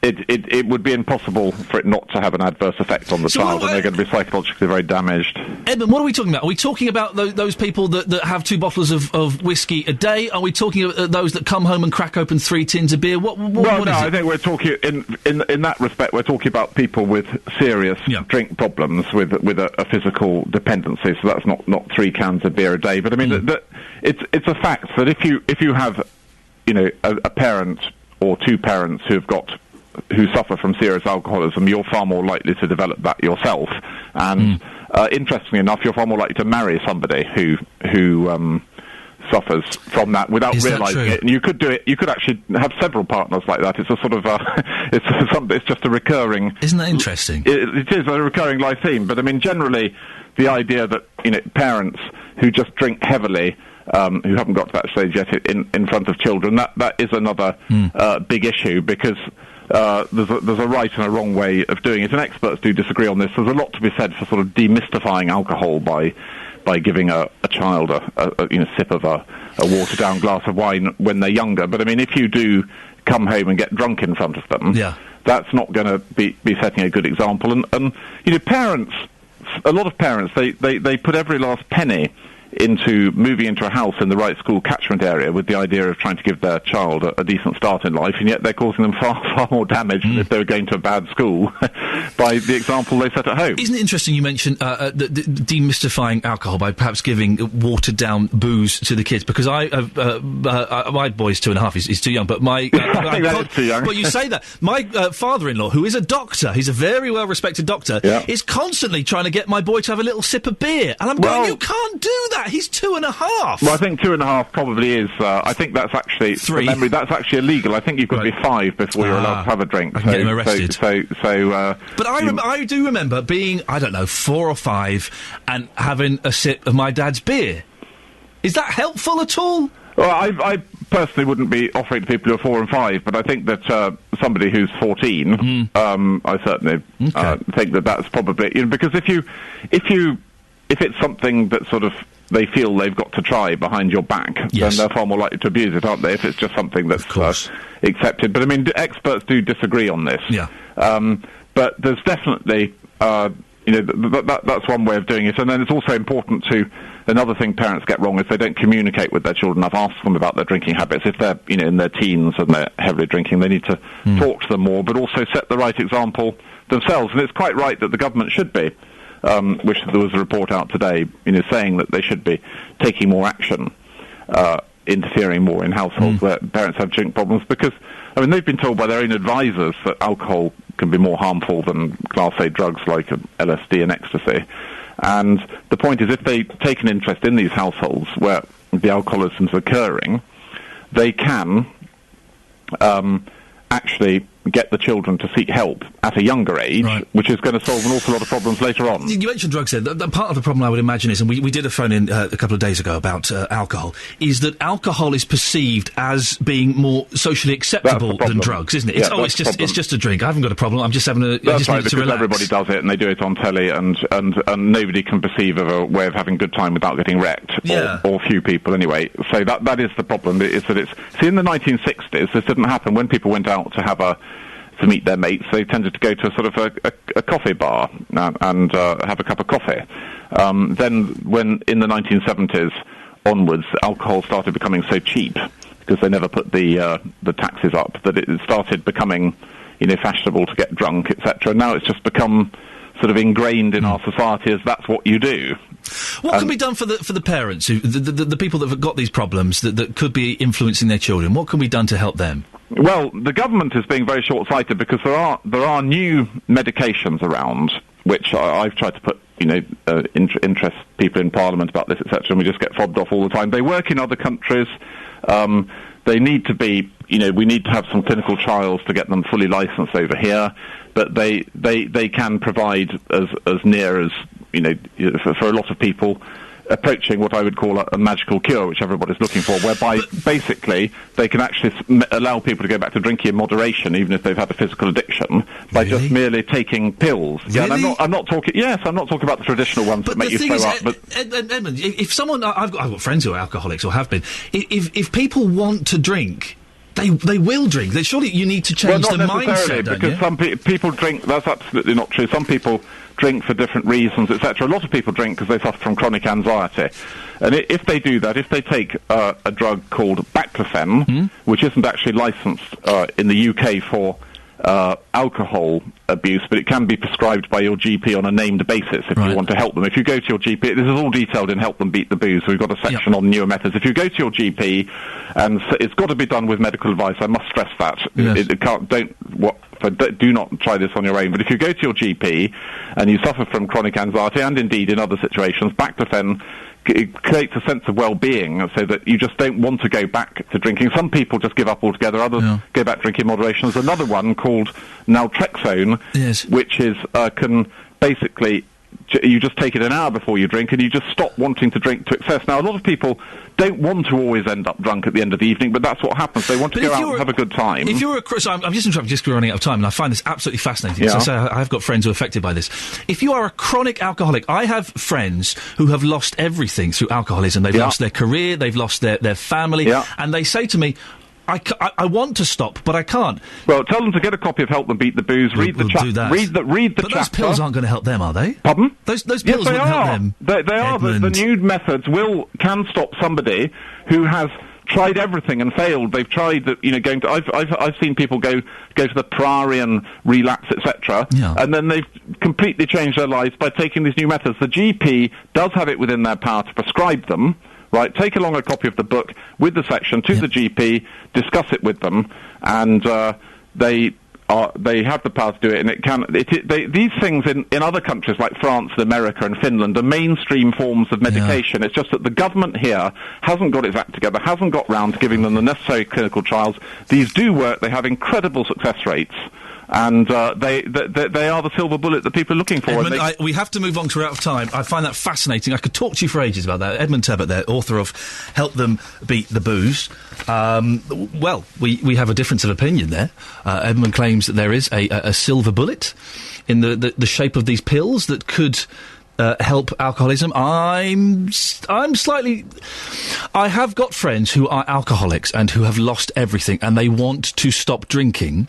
[SPEAKER 9] it would be impossible for it not to have an adverse effect on the child, and they're going to be psychologically very damaged.
[SPEAKER 1] Edmund, what are we talking about? Are we talking about those people that have 2 bottles of whiskey a day? Are we talking about those that come home and crack open 3 tins of beer? What
[SPEAKER 9] I think we're talking, in that respect, we're talking about people with serious drink problems, with a physical dependency, so that's not 3 cans of beer a day. But I mean, it's a fact that if you have, you know, a parent or 2 parents who suffer from serious alcoholism, you're far more likely to develop that yourself. And interestingly enough, you're far more likely to marry somebody who suffers from that without realising it. And you could do it. You could actually have several partners like that. It's a sort of it's just a recurring.
[SPEAKER 1] Isn't that interesting?
[SPEAKER 9] It is a recurring life theme. But I mean, generally, the idea that, you know, parents who just drink heavily, who haven't got to that stage yet in front of children, that is another big issue, because there's a right and a wrong way of doing it, and experts do disagree on this. There's a lot to be said for sort of demystifying alcohol by giving a child a sip of a watered down glass of wine when they're younger. But I mean, if you do come home and get drunk in front of them, that's not going to be setting a good example. And you know, parents, a lot of parents, they put every last penny into moving into a house in the right school catchment area with the idea of trying to give their child a decent start in life, and yet they're causing them far more damage than if they were going to a bad school by the example they set at home.
[SPEAKER 1] Isn't it interesting you mentioned demystifying alcohol by perhaps giving watered-down booze to the kids? Because my boy's 2.5, he's too young, but my...
[SPEAKER 9] I think that is too young.
[SPEAKER 1] Well, you say that. My father-in-law, who is a doctor, he's a very well-respected doctor, is constantly trying to get my boy to have a little sip of beer. And I'm going, you can't do that! He's 2.5.
[SPEAKER 9] Well, I think 2.5 probably is. I think that's actually
[SPEAKER 1] 3.
[SPEAKER 9] From memory, that's actually illegal. I think you've got to be 5 before you're allowed to have a drink.
[SPEAKER 1] I can get him arrested.
[SPEAKER 9] But
[SPEAKER 1] I do remember being, I don't know, 4 or 5 and having a sip of my dad's beer. Is that helpful at all?
[SPEAKER 9] Well, I personally wouldn't be offering to people who are 4 and 5, but I think that somebody who's 14, I certainly think that's probably, you know, because if it's something that sort of they feel they've got to try behind your back, then they're far more likely to abuse it, aren't they, if it's just something that's accepted. But I mean, experts do disagree on this. But there's definitely, that's one way of doing it. And then it's also important to, another thing parents get wrong is they don't communicate with their children enough, ask them about their drinking habits. If they're, you know, in their teens and they're heavily drinking, they need to talk to them more, but also set the right example themselves. And it's quite right that the government should be, which there was a report out today, you know, saying that they should be taking more action, interfering more in households where parents have drink problems, because, I mean, they've been told by their own advisors that alcohol can be more harmful than Class A drugs like LSD and ecstasy. And the point is, if they take an interest in these households where the alcoholism is occurring, they can actually get the children to seek help at a younger age, which is going to solve an awful lot of problems later on.
[SPEAKER 1] You mentioned drugs there. The part of the problem I would imagine is, and we did a phone-in a couple of days ago about alcohol, is that alcohol is perceived as being more socially acceptable than drugs, isn't it? It's just a drink. I haven't got a problem. I'm just having a...
[SPEAKER 9] That's
[SPEAKER 1] just
[SPEAKER 9] right,
[SPEAKER 1] need to
[SPEAKER 9] because
[SPEAKER 1] relax.
[SPEAKER 9] everybody does it, and they do it on telly, and nobody can perceive of a way of having a good time without getting wrecked, or few people anyway. So that is the problem, is that it's... See, in the 1960s, this didn't happen. When people went out to meet their mates, they tended to go to a sort of a coffee bar and have a cup of coffee. Then, when in the 1970s onwards, alcohol started becoming so cheap, because they never put the taxes up, that it started becoming, fashionable to get drunk, etc. Now it's just become sort of ingrained in our society as that's what you do.
[SPEAKER 1] What can be done for the parents, the people that have got these problems that could be influencing their children? What can be done to help them?
[SPEAKER 9] Well, the government is being very short-sighted, because there are new medications around, which I've tried to put, interest people in Parliament about this, etc., and we just get fobbed off all the time. They work in other countries. They need to be, we need to have some clinical trials to get them fully licensed over here, but they can provide as near as, for a lot of people, approaching what I would call a magical cure, which everybody's looking for, whereby basically they can actually allow people to go back to drinking in moderation, even if they've had a physical addiction, by just merely taking pills.
[SPEAKER 1] Really?
[SPEAKER 9] Yeah, and I'm not talking about the traditional ones that make you throw up. But
[SPEAKER 1] Edmund, if someone, I've got friends who are alcoholics or have been. If people want to drink, they will drink. Surely you need to change the mindset, don't
[SPEAKER 9] because
[SPEAKER 1] you?
[SPEAKER 9] some people drink. That's absolutely not true. Some people drink for different reasons, etc. A lot of people drink because they suffer from chronic anxiety. And if they do that, if they take a drug called baclofen, which isn't actually licensed in the UK for alcohol abuse, but it can be prescribed by your GP on a named basis if you want to help them. If you go to your GP, this is all detailed in Help Them Beat the Booze, so we've got a section on newer methods. If you go to your GP, and it's got to be done with medical advice, I must stress that.
[SPEAKER 1] Yes.
[SPEAKER 9] Do not try this on your own, but if you go to your GP and you suffer from chronic anxiety, and indeed in other situations, baclofen it creates a sense of well-being, so that you just don't want to go back to drinking. Some people just give up altogether, others go back to drinking in moderation. There's another one called naltrexone, which is can basically... You just take it an hour before you drink, and you just stop wanting to drink to excess. Now, a lot of people don't want to always end up drunk at the end of the evening, but that's what happens. They want to go out and have a good time.
[SPEAKER 1] If you're I'm just interrupting, just 'cause we're running out of time, and I find this absolutely fascinating.
[SPEAKER 9] Yeah.
[SPEAKER 1] So I've got friends who are affected by this. If you are a chronic alcoholic, I have friends who have lost everything through alcoholism. They've lost their career, they've lost their family, and they say to me, I want to stop, but I can't.
[SPEAKER 9] Well, tell them to get a copy of Help Them Beat the Booze. Read the chapter. Read the
[SPEAKER 1] But
[SPEAKER 9] chapter.
[SPEAKER 1] those pills aren't going to help them, are they?
[SPEAKER 9] Pardon?
[SPEAKER 1] Those pills won't help them.
[SPEAKER 9] They are. The new methods can stop somebody who has tried everything and failed. They've tried going to. I've seen people go to the Priory and relapse, etc. And then they've completely changed their lives by taking these new methods. The GP does have it within their power to prescribe them. Right, take along a copy of the book with the section to the GP, discuss it with them, and they have the power to do it. And these things in other countries like France, America, and Finland are mainstream forms of medication. It's just that the government here hasn't got its act together, hasn't got round to giving them the necessary clinical trials. These do work. They have incredible success rates. And they are the silver bullet that people are looking for.
[SPEAKER 1] Edmund, we have to move on, 'cause we're out of time. I find that fascinating. I could talk to you for ages about that. Edmund Tebbett there, author of Help Them Beat the Booze. Well, we have a difference of opinion there. Edmund claims that there is a silver bullet in the shape of these pills that could... help alcoholism. I'm slightly... I have got friends who are alcoholics and who have lost everything, and they want to stop drinking,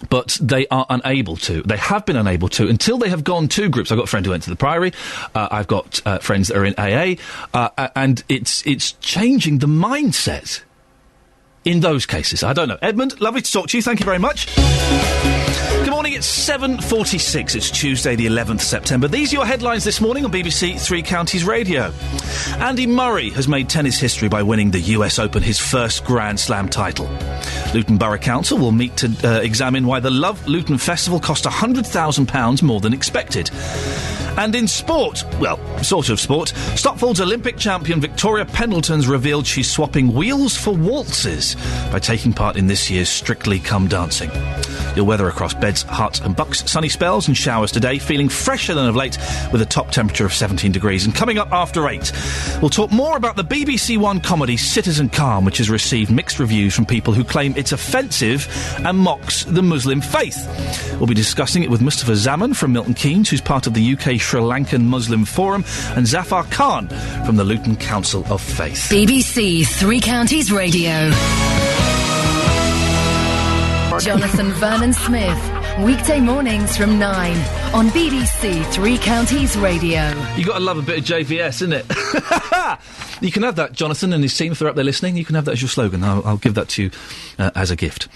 [SPEAKER 1] but they are unable to. They have been unable to until they have gone to groups. I've got a friend who went to the Priory. I've got friends that are in AA, and it's changing the mindset in those cases. I don't know. Edmund, lovely to talk to you. Thank you very much. Good morning, it's 7:46. It's Tuesday, the 11th September. These are your headlines this morning on BBC Three Counties Radio. Andy Murray has made tennis history by winning the US Open, his first Grand Slam title. Luton Borough Council will meet to examine why the Love Luton Festival cost £100,000 more than expected. And in sport, well, sort of sport, Stopford's Olympic champion Victoria Pendleton's revealed she's swapping wheels for waltzes by taking part in this year's Strictly Come Dancing. Your weather across Beds, Herts and Bucks. Sunny spells and showers today, feeling fresher than of late with a top temperature of 17 degrees. And coming up after 8, we'll talk more about the BBC One comedy Citizen Khan, which has received mixed reviews from people who claim it's offensive and mocks the Muslim faith. We'll be discussing it with Mustafa Zaman from Milton Keynes, who's part of the UK Sri Lankan Muslim Forum, and Zafar Khan from the Luton Council of Faith.
[SPEAKER 2] BBC Three Counties Radio. Jonathan Vernon Smith, weekday mornings from 9 on BBC Three Counties Radio.
[SPEAKER 1] You got to love a bit of JVS, isn't it? You can have that, Jonathan and his team, if they're up there listening. You can have that as your slogan. I'll give that to you as a gift.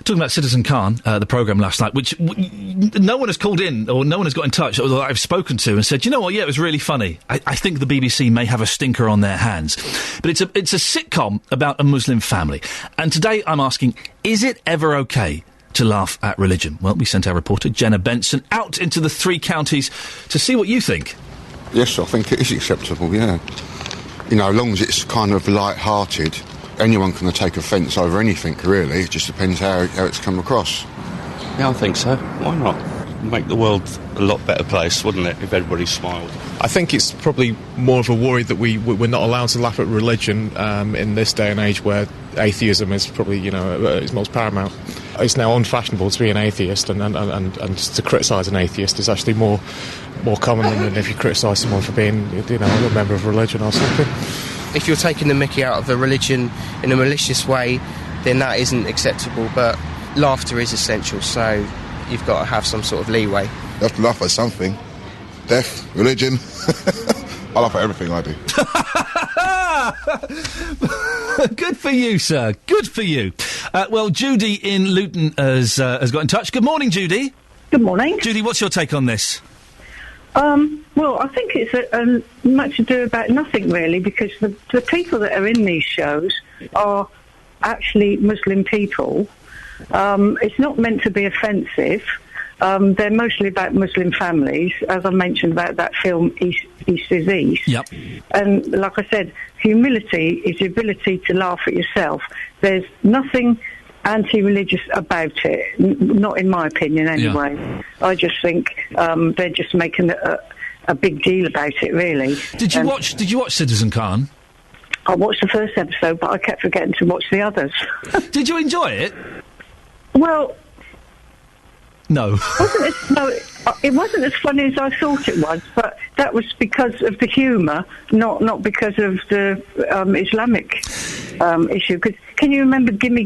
[SPEAKER 1] Talking about Citizen Khan, the programme last night, which no one has called in or no one has got in touch, although I've spoken to, and said, you know what, yeah, it was really funny. I think the BBC may have a stinker on their hands. But it's a sitcom about a Muslim family. And today I'm asking, is it ever okay to laugh at religion? Well, we sent our reporter, Jenna Benson, out into the three counties to see what you think.
[SPEAKER 10] Yes, I think it is acceptable, yeah. You know, as long as it's kind of light-hearted. Anyone can take offence over anything, really. It just depends how it's come across.
[SPEAKER 11] Yeah, I think so. Why not? Make the world a lot better place, wouldn't it, if everybody smiled?
[SPEAKER 12] I think it's probably more of a worry that we're not allowed to laugh at religion in this day and age where atheism is probably, is most paramount. It's now unfashionable to be an atheist, and to criticise an atheist is actually more common than if you criticise someone for being, a member of religion or something.
[SPEAKER 16] If you're taking the mickey out of a religion in a malicious way, then that isn't acceptable, but laughter is essential, so you've got to have some sort of leeway.
[SPEAKER 13] You have to laugh at something. Death, religion. I laugh at everything I
[SPEAKER 1] do. Good for you, sir. Good for you. Well, Judy in Luton has got in touch. Good morning, Judy.
[SPEAKER 25] Good morning.
[SPEAKER 1] Judy, what's your take on this?
[SPEAKER 25] Well, I think it's much ado about nothing, really, because the people that are in these shows are actually Muslim people. It's not meant to be offensive. They're mostly about Muslim families, as I mentioned about that film East is East.
[SPEAKER 1] Yep.
[SPEAKER 25] And like I said, humility is the ability to laugh at yourself. There's nothing anti-religious about it, not in my opinion anyway. Yeah. I just think they're just making a big deal about it, really.
[SPEAKER 1] Did you watch Citizen Khan?
[SPEAKER 25] I watched the first episode, but I kept forgetting to watch the others.
[SPEAKER 1] Did you enjoy it?
[SPEAKER 25] Well,
[SPEAKER 1] no.
[SPEAKER 25] It wasn't as funny as I thought it was, but that was because of the humour, not because of the Islamic issue. Cause can you remember Gimme,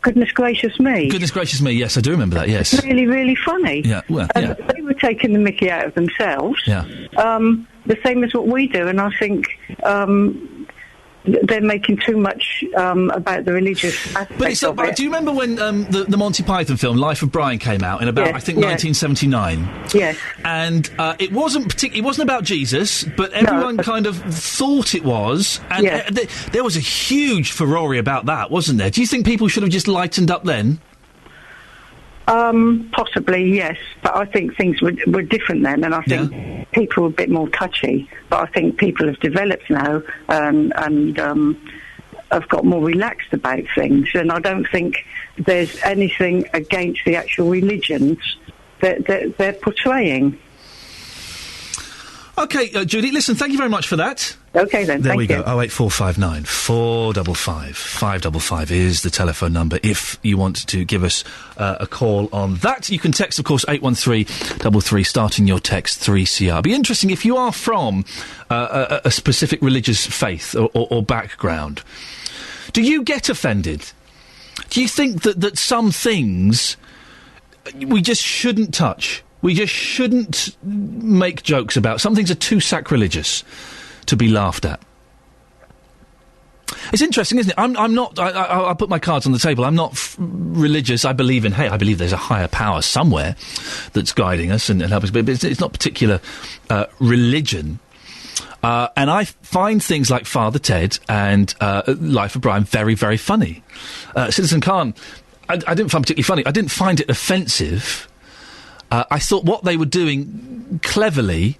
[SPEAKER 25] Goodness Gracious Me?
[SPEAKER 1] Goodness Gracious Me, yes, I do remember that, yes.
[SPEAKER 25] Really, really funny.
[SPEAKER 1] Yeah, well, yeah.
[SPEAKER 25] They were taking the mickey out of themselves.
[SPEAKER 1] Yeah.
[SPEAKER 25] The same as what we do, and I think they're making too much about the religious aspect of it.
[SPEAKER 1] Do you remember when the Monty Python film Life of Brian came out in about, 1979?
[SPEAKER 25] Yes.
[SPEAKER 1] And it wasn't about Jesus, but everyone kind of thought it was. And there was a huge furore about that, wasn't there? Do you think people should have just lightened up then?
[SPEAKER 25] Possibly, yes, but I think things were different then, and I think people were a bit more touchy. But I think people have developed now and have got more relaxed about things, and I don't think there's anything against the actual religions that they're portraying.
[SPEAKER 1] OK, Judy, listen, thank you very much for that.
[SPEAKER 25] OK, then,
[SPEAKER 1] there
[SPEAKER 25] thank
[SPEAKER 1] we
[SPEAKER 25] you.
[SPEAKER 1] go, 08459 455 555 is the telephone number if you want to give us a call on that. You can text, of course, 81333, starting your text 3CR. It'd be interesting if you are from a specific religious faith or background. Do you get offended? Do you think that some things we just shouldn't touch? We just shouldn't make jokes about. Some things are too sacrilegious to be laughed at. It's interesting, isn't it? I'm not. I'll put my cards on the table. I'm not religious. I believe there's a higher power somewhere that's guiding us and helping us. But it's not particular religion. And I find things like Father Ted and Life of Brian very, very funny. Citizen Khan, I didn't find particularly funny. I didn't find it offensive. I thought what they were doing cleverly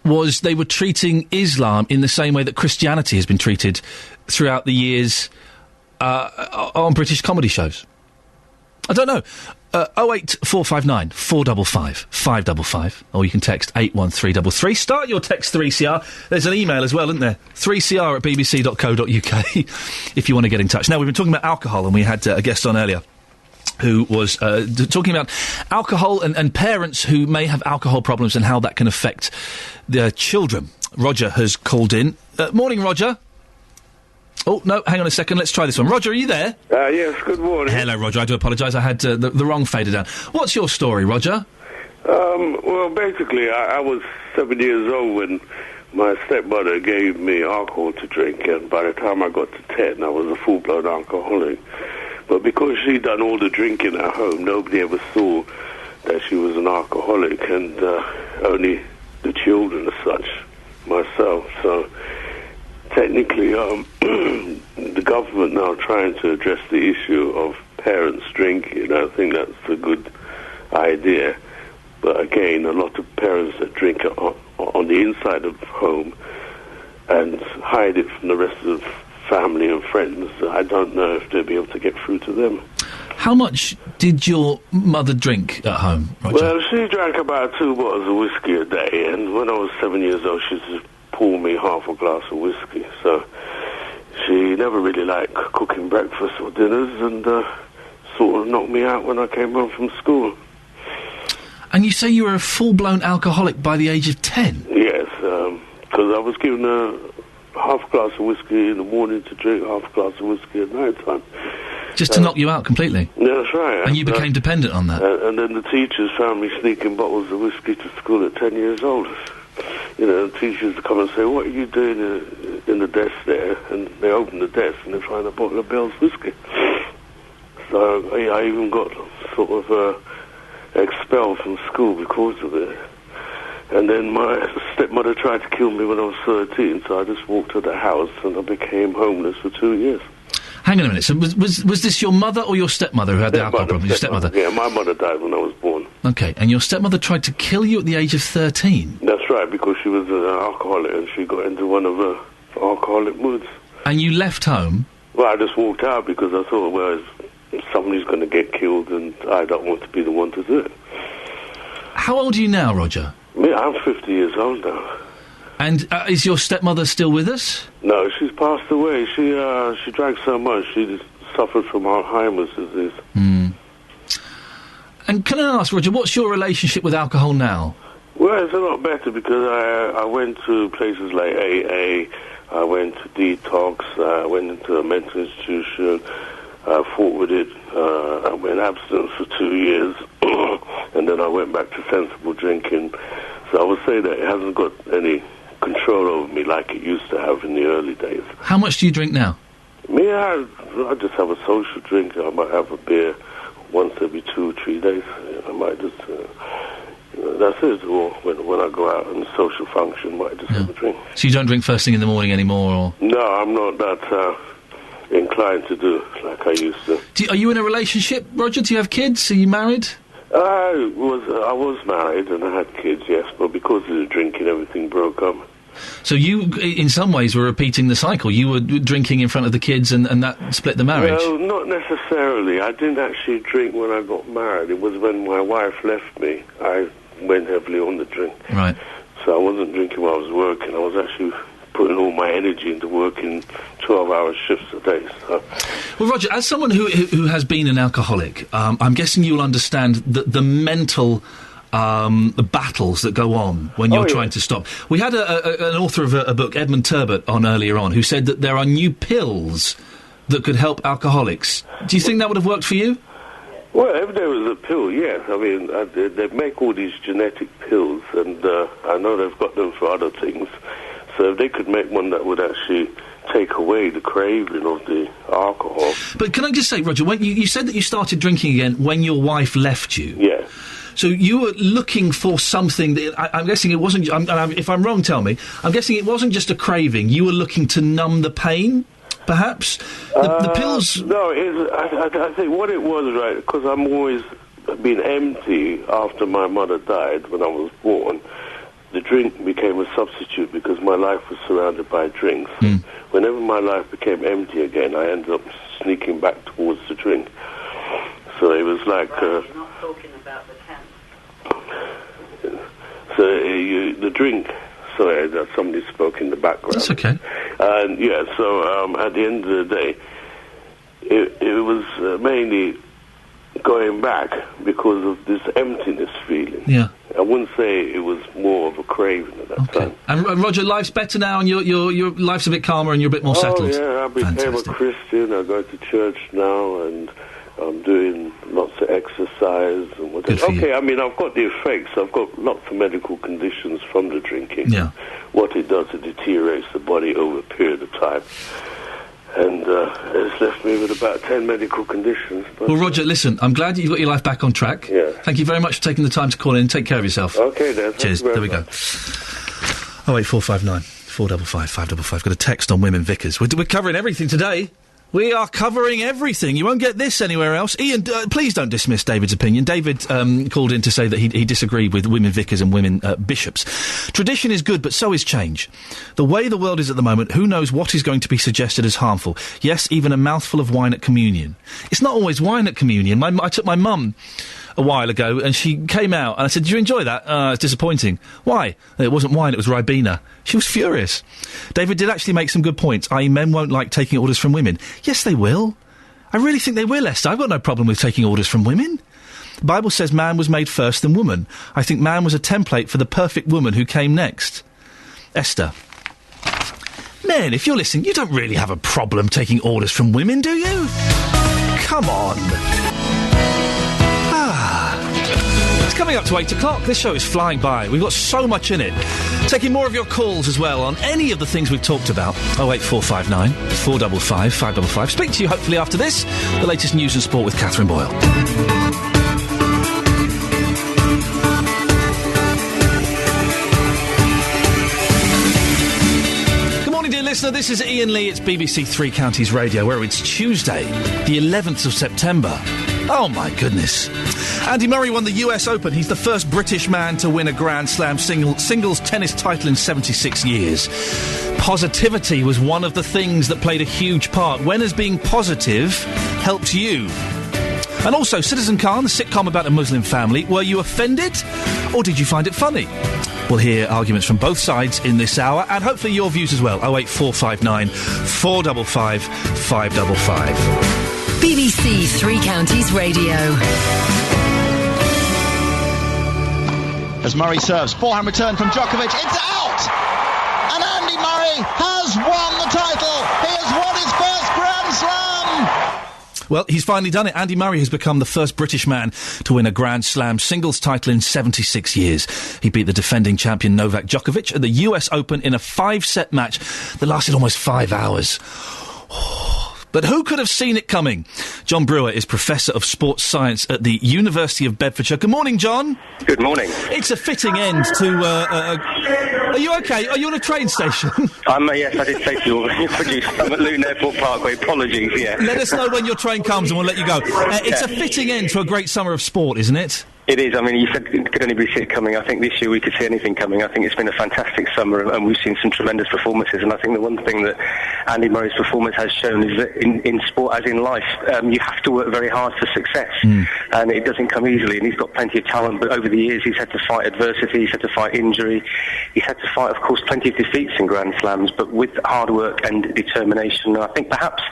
[SPEAKER 1] was they were treating Islam in the same way that Christianity has been treated throughout the years on British comedy shows. I don't know. 08459 455 555, or you can text 81333. Start your text 3CR. There's an email as well, isn't there? 3CR at bbc.co.uk if you want to get in touch. Now, we've been talking about alcohol, and we had a guest on earlier who was talking about alcohol and parents who may have alcohol problems and how that can affect their children. Roger has called in. Morning, Roger. Oh, no, hang on a second. Let's try this one. Roger, are you there?
[SPEAKER 4] Yes, good morning.
[SPEAKER 1] Hello, Roger. I do apologise. I had the wrong fader down. What's your story, Roger?
[SPEAKER 4] Well, basically, I was 7 years old when my stepmother gave me alcohol to drink, and by the time I got to 10, I was a full-blown alcoholic. But because she'd done all the drinking at home, nobody ever saw that she was an alcoholic, and only the children as such, myself. So technically, the government now trying to address the issue of parents drinking. I think that's a good idea. But again, a lot of parents that drink on the inside of home and hide it from the rest of the family and friends, I don't know if they'll be able to get through to them.
[SPEAKER 1] How much did your mother drink at home, Roger?
[SPEAKER 4] Well, she drank about 2 bottles of whiskey a day, and when I was 7 years old, she just poured me half a glass of whiskey. So she never really liked cooking breakfast or dinners, and sort of knocked me out when I came home from school.
[SPEAKER 1] And you say you were a full-blown alcoholic by the age of 10?
[SPEAKER 4] Yes, because I was given a half a glass of whiskey in the morning to drink, half a glass of whiskey at night time.
[SPEAKER 1] Just to knock you out completely?
[SPEAKER 4] Yeah, that's right.
[SPEAKER 1] And you became dependent on that?
[SPEAKER 4] And then the teachers found me sneaking bottles of whiskey to school at 10 years old. You know, the teachers would come and say, "What are you doing in the desk there?" And they open the desk and they find a bottle of Bell's whiskey. So I even got sort of expelled from school because of it. And then my stepmother tried to kill me when I was 13, so I just walked to the house and I became homeless for 2 years.
[SPEAKER 1] Hang on a minute. So was this your mother or your stepmother who had the alcohol problem? Your stepmother?
[SPEAKER 4] Yeah, my mother died when I was born.
[SPEAKER 1] Okay, and your stepmother tried to kill you at the age of 13?
[SPEAKER 4] That's right, because she was an alcoholic and she got into one of her alcoholic moods.
[SPEAKER 1] And you left home?
[SPEAKER 4] Well, I just walked out because I thought, well, somebody's going to get killed and I don't want to be the one to do it.
[SPEAKER 1] How old are you now, Roger?
[SPEAKER 4] Yeah, I'm 50 years old now.
[SPEAKER 1] And is your stepmother still with us?
[SPEAKER 4] No, she's passed away. She drank so much, she just suffered from Alzheimer's disease.
[SPEAKER 1] And can I ask, Roger, what's your relationship with alcohol now?
[SPEAKER 4] Well, it's a lot better because I went to places like AA, I went to detox, I went into a mental institution, I fought with it, I went abstinent for 2 years, and then I went back to sensible drinking. So I would say that it hasn't got any control over me like it used to have in the early days.
[SPEAKER 1] How much do you drink now?
[SPEAKER 4] Me, I just have a social drink. I might have a beer once every 2 or 3 days. I might just, that's it. Or when I go out on a social function, I might just have a drink.
[SPEAKER 1] So you don't drink first thing in the morning anymore? Or?
[SPEAKER 4] No, I'm not that inclined to do like I used to.
[SPEAKER 1] Are you in a relationship, Roger? Do you have kids? Are you married?
[SPEAKER 4] I was married and I had kids, yes, but because of the drinking, everything broke up.
[SPEAKER 1] So you, in some ways, were repeating the cycle. You were drinking in front of the kids and that split the marriage?
[SPEAKER 4] Well, not necessarily. I didn't actually drink when I got married. It was when my wife left me, I went heavily on the drink.
[SPEAKER 1] Right.
[SPEAKER 4] So I wasn't drinking while I was working. I was actually putting all my energy into working 12-hour shifts a day. So.
[SPEAKER 1] Well, Roger, as someone who has been an alcoholic, I'm guessing you'll understand the mental battles that go on when you're trying to stop. We had an author of a book, Edmund Turbot, on earlier on, who said that there are new pills that could help alcoholics. Do you think that would have worked for you?
[SPEAKER 4] Well, if there was a pill, yes. I mean, they make all these genetic pills, and I know they've got them for other things. So if they could make one that would actually take away the craving of the alcohol.
[SPEAKER 1] But can I just say, Roger, when you said that you started drinking again when your wife left you.
[SPEAKER 4] Yeah.
[SPEAKER 1] So you were looking for something that I'm guessing it wasn't. If I'm wrong, tell me. I'm guessing it wasn't just a craving. You were looking to numb the pain, perhaps. The pills.
[SPEAKER 4] No, I think what it was, right? Because I'm always been empty after my mother died when I was born. The drink became a substitute because my life was surrounded by drinks. Whenever my life became empty again, I ended up sneaking back towards the drink. So it was like... the drink... Sorry, that somebody spoke in the background.
[SPEAKER 1] That's okay.
[SPEAKER 4] And, so at the end of the day, it was mainly going back because of this emptiness feeling.
[SPEAKER 1] Yeah.
[SPEAKER 4] I wouldn't say it was more of a craving at that time.
[SPEAKER 1] And Roger, life's better now, and your life's a bit calmer, and you're a bit more settled.
[SPEAKER 4] Oh, yeah, I became a Christian. I go to church now, and I'm doing lots of exercise and whatever. Okay, I mean, I've got the effects. I've got lots of medical conditions from the drinking.
[SPEAKER 1] Yeah.
[SPEAKER 4] What it does, it deteriorates the body over a period of time. And it's left me with about 10 medical conditions. But
[SPEAKER 1] Well, Roger, listen, I'm glad that you've got your life back on track.
[SPEAKER 4] Yeah.
[SPEAKER 1] Thank you very much for taking the time to call in. Take care of yourself.
[SPEAKER 4] Okay, then.
[SPEAKER 1] Cheers. There we go. 08459 455 555. Got a text on women vicars. We're covering everything today. We are covering everything. You won't get this anywhere else. Ian, please don't dismiss David's opinion. David called in to say that he disagreed with women vicars and women bishops. Tradition is good, but so is change. The way the world is at the moment, who knows what is going to be suggested as harmful. Yes, even a mouthful of wine at communion. It's not always wine at communion. I took my mum a while ago, and she came out, and I said, "Did you enjoy that?" It's disappointing. Why? It wasn't wine, it was Ribena. She was furious. David did actually make some good points, i.e. men won't like taking orders from women. Yes, they will. I really think they will, Esther. I've got no problem with taking orders from women. The Bible says man was made first, then woman. I think man was a template for the perfect woman who came next. Esther. Men, if you're listening, you don't really have a problem taking orders from women, do you? Come on. It's coming up to 8 o'clock. This show is flying by. We've got so much in it. Taking more of your calls as well on any of the things we've talked about. 08459 455 555. Speak to you hopefully after this. The latest news and sport with Catherine Boyle. Listener, this is Iain Lee. It's BBC Three Counties Radio, where it's Tuesday, the 11th of September. Oh, my goodness. Andy Murray won the US Open. He's the first British man to win a Grand Slam singles tennis title in 76 years. Positivity was one of the things that played a huge part. When has being positive helped you? And also, Citizen Khan, the sitcom about a Muslim family. Were you offended, or did you find it funny? We'll hear arguments from both sides in this hour, and hopefully your views as well. 08459 455 555.
[SPEAKER 2] BBC Three Counties Radio.
[SPEAKER 5] As Murray serves, forehand return from Djokovic, it's out! And Andy Murray has won the title! He has won his first Grand Slam!
[SPEAKER 1] Well, he's finally done it. Andy Murray has become the first British man to win a Grand Slam singles title in 76 years. He beat the defending champion Novak Djokovic at the US Open in a 5-set match that lasted almost 5 hours. But who could have seen it coming? John Brewer is Professor of Sports Science at the University of Bedfordshire. Good morning, John.
[SPEAKER 14] Good morning.
[SPEAKER 1] It's a fitting end to... Are you OK? Are you on a train station?
[SPEAKER 14] Yes, I did say to your producer, I'm at Luton Airport Parkway. Apologies, yeah.
[SPEAKER 1] Let us know when your train comes and we'll let you go. It's a fitting end to a great summer of sport, isn't it?
[SPEAKER 14] It is. I mean, you said could anybody see it coming? I think this year we could see anything coming. I think it's been a fantastic summer, and we've seen some tremendous performances. And I think the one thing that Andy Murray's performance has shown is that in sport, as in life, you have to work very hard for success, and it doesn't come easily. And he's got plenty of talent, but over the years he's had to fight adversity, he's had to fight injury, he's had to fight, of course, plenty of defeats in Grand Slams, but with hard work and determination. And I think perhaps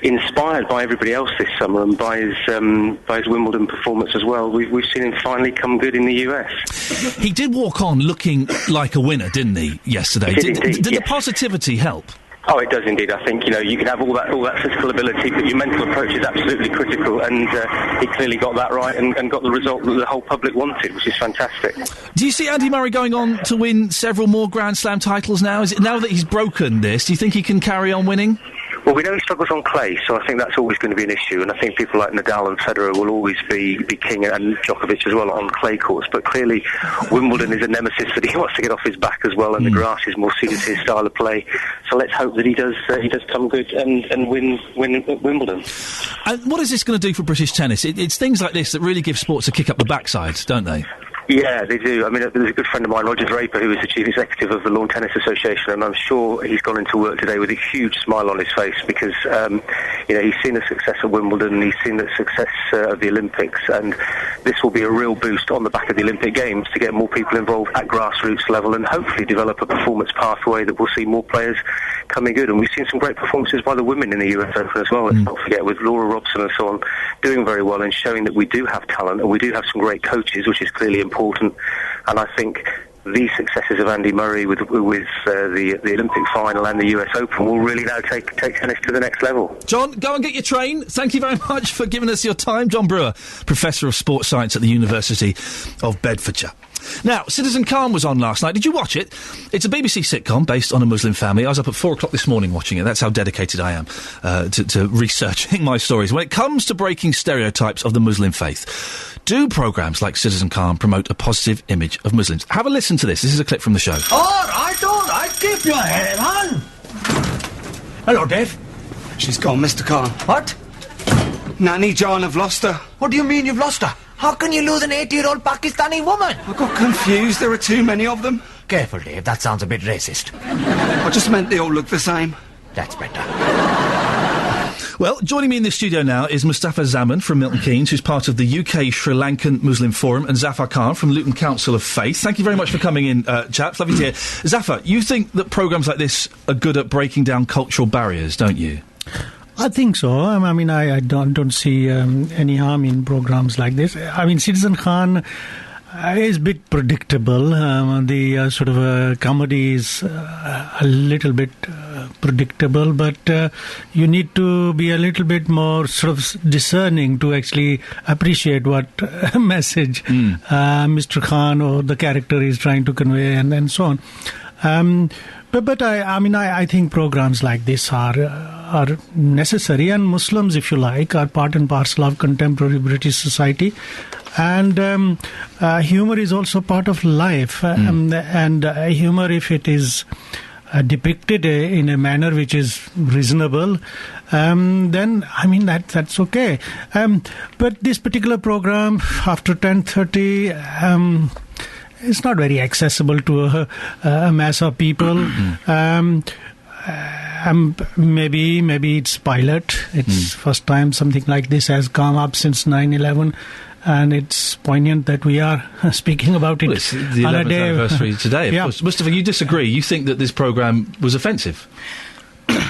[SPEAKER 14] inspired by everybody else this summer and by his Wimbledon performance as well, we've seen him finally come good in the US.
[SPEAKER 1] He did walk on looking like a winner, didn't he, yesterday?
[SPEAKER 14] Did
[SPEAKER 1] the positivity help?
[SPEAKER 14] Oh, it does indeed. I think, you can have all that physical ability, but your mental approach is absolutely critical, and he clearly got that right and got the result that the whole public wanted, which is fantastic.
[SPEAKER 1] Do you see Andy Murray going on to win several more Grand Slam titles now? Now that he's broken this, do you think he can carry on winning?
[SPEAKER 14] Well, we know he struggles on clay, so I think that's always going to be an issue, and I think people like Nadal and Federer will always be king, and Djokovic as well on clay courts, but clearly Wimbledon is a nemesis that he wants to get off his back as well, and the grass is more suited to his style of play, so let's hope that he does come good and win Wimbledon.
[SPEAKER 1] And what is this going to do for British tennis? It's things like this that really give sports a kick up the backside, don't they?
[SPEAKER 14] Yeah, they do. I mean, there's a good friend of mine, Roger Draper, who is the Chief Executive of the Lawn Tennis Association, and I'm sure he's gone into work today with a huge smile on his face because, he's seen the success of Wimbledon and he's seen the success of the Olympics, and this will be a real boost on the back of the Olympic Games to get more people involved at grassroots level and hopefully develop a performance pathway that will see more players coming good. And we've seen some great performances by the women in the US Open as well, let's not forget, with Laura Robson and so on, doing very well and showing that we do have talent and we do have some great coaches, which is clearly important. And I think these successes of Andy Murray with the Olympic final and the US Open will really now take tennis to the next level.
[SPEAKER 1] John, go and get your train. Thank you very much for giving us your time. John Brewer, Professor of Sports Science at the University of Bedfordshire. Now, Citizen Khan was on last night. Did you watch it? It's a BBC sitcom based on a Muslim family. I was up at 4 o'clock this morning watching it. That's how dedicated I am to researching my stories. When it comes to breaking stereotypes of the Muslim faith, do programmes like Citizen Khan promote a positive image of Muslims? Have a listen to this. This is a clip from the show.
[SPEAKER 15] All right. Keep your head on. Hello, Dave.
[SPEAKER 17] She's gone, Mr. Khan.
[SPEAKER 15] What?
[SPEAKER 17] Nanny, John, I've lost her.
[SPEAKER 15] What do you mean you've lost her? How can you lose an 80-year-old Pakistani woman?
[SPEAKER 17] I got confused. There are too many of them.
[SPEAKER 15] Careful, Dave. That sounds a bit racist.
[SPEAKER 17] I just meant they all look the same.
[SPEAKER 15] That's better.
[SPEAKER 1] Well, joining me in the studio now is Mustafa Zaman from Milton Keynes, who's part of the UK Sri Lankan Muslim Forum, and Zafar Khan from Luton Council of Faith. Thank you very much for coming in, chaps. Lovely to hear. Zafar, you think that programmes like this are good at breaking down cultural barriers, don't you?
[SPEAKER 18] I think so. I mean, I don't see any harm in programs like this. I mean, Citizen Khan is a bit predictable. The sort of comedy is a little bit predictable, but you need to be a little bit more sort of discerning to actually appreciate what message Mr. Khan or the character is trying to convey, and so on. But I think programs like this are necessary, and Muslims, if you like, are part and parcel of contemporary British society. And humour is also part of life, and humour, if it is depicted in a manner which is reasonable, then I mean that's okay. But this particular program after 10:30. It's not very accessible to a mass of people. Maybe it's pilot. It's first time something like this has come up since 9/11, and it's poignant that we are speaking about it.
[SPEAKER 1] Well, it's the 11th anniversary today, of course. Mustafa, you disagree. You think that this programme was offensive?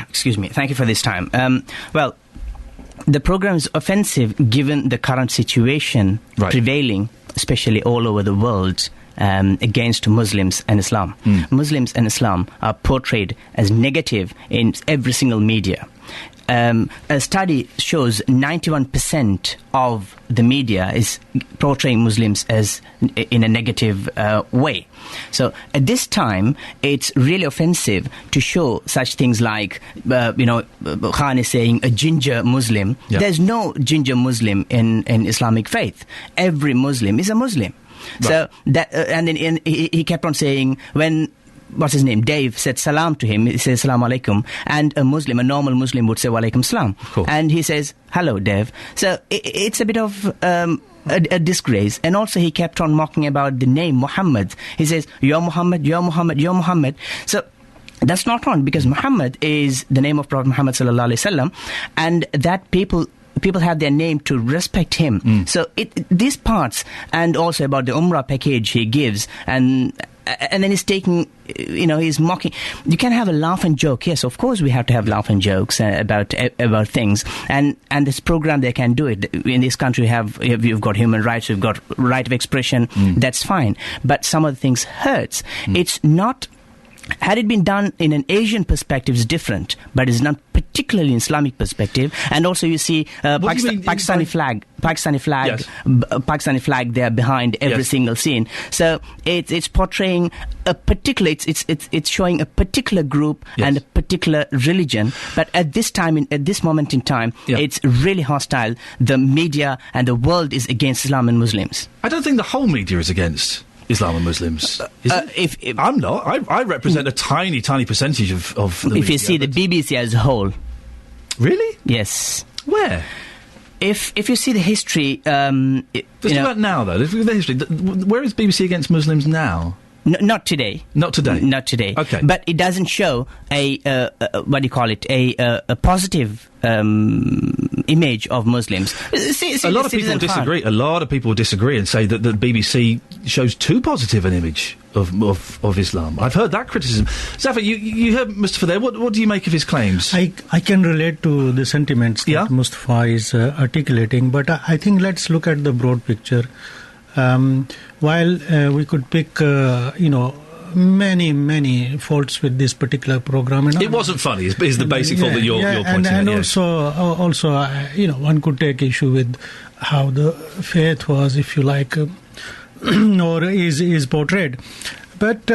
[SPEAKER 19] Excuse me. Thank you for this time. Well, the programme is offensive given the current situation prevailing, especially all over the world, against Muslims and Islam. Muslims and Islam are portrayed as negative in every single media. A study shows 91% of the media is portraying Muslims as in a negative way. So at this time, it's really offensive to show such things like, Khan is saying a ginger Muslim. Yeah. There's no ginger Muslim in Islamic faith. Every Muslim is a Muslim. Right. So that, and then he kept on saying when. What's his name? Dave said salam to him. He says salam alaikum. And a normal Muslim would say wa alaikum salam. And he says, hello, Dave. So it's a bit of a disgrace. And also he kept on mocking about the name Muhammad. He says, you're Muhammad, you're Muhammad, you're Muhammad. So that's not wrong, because Muhammad is the name of Prophet Muhammad sallallahu alaihi wasallam, and that people have their name to respect him. So these parts, and also about the Umrah package he gives, and then he's taking, he's mocking. You can have a laugh and joke. Yes, of course we have to have laugh and jokes about things. And this program, they can do it. In this country, you've got human rights, you've got right of expression. That's fine. But some of the things hurts. It's not. Had it been done in an Asian perspective, it's different, but it's not particularly in Islamic perspective. And also, you see Pakistani flag there behind every single scene. So it's portraying a particular. It's showing a particular group and a particular religion. But at this moment in time, it's really hostile. The media and the world is against Islam and Muslims.
[SPEAKER 1] I don't think the whole media is against Islam and Muslims. If I'm not. I represent a tiny percentage of the media.
[SPEAKER 19] If you see the BBC as a whole.
[SPEAKER 1] Really?
[SPEAKER 19] Yes.
[SPEAKER 1] Where?
[SPEAKER 19] If you see the history,
[SPEAKER 1] Let's do that now, though. Let's look at the history. Where is BBC against Muslims now?
[SPEAKER 19] Not today.
[SPEAKER 1] Not today.
[SPEAKER 19] Not today.
[SPEAKER 1] Okay.
[SPEAKER 19] But it doesn't show a positive image of Muslims.
[SPEAKER 1] A lot of people disagree. A lot of people disagree and say that the BBC shows too positive an image of Islam. I've heard that criticism. Zafar, you heard Mustafa there. What do you make of his claims?
[SPEAKER 18] I can relate to the sentiments that Mustafa is articulating, but I think let's look at the broad picture. While we could pick, many faults with this particular program,
[SPEAKER 1] it wasn't funny. Is the basic fault that you're pointing at?
[SPEAKER 18] And also, one could take issue with how the faith was, if you like, or is portrayed. But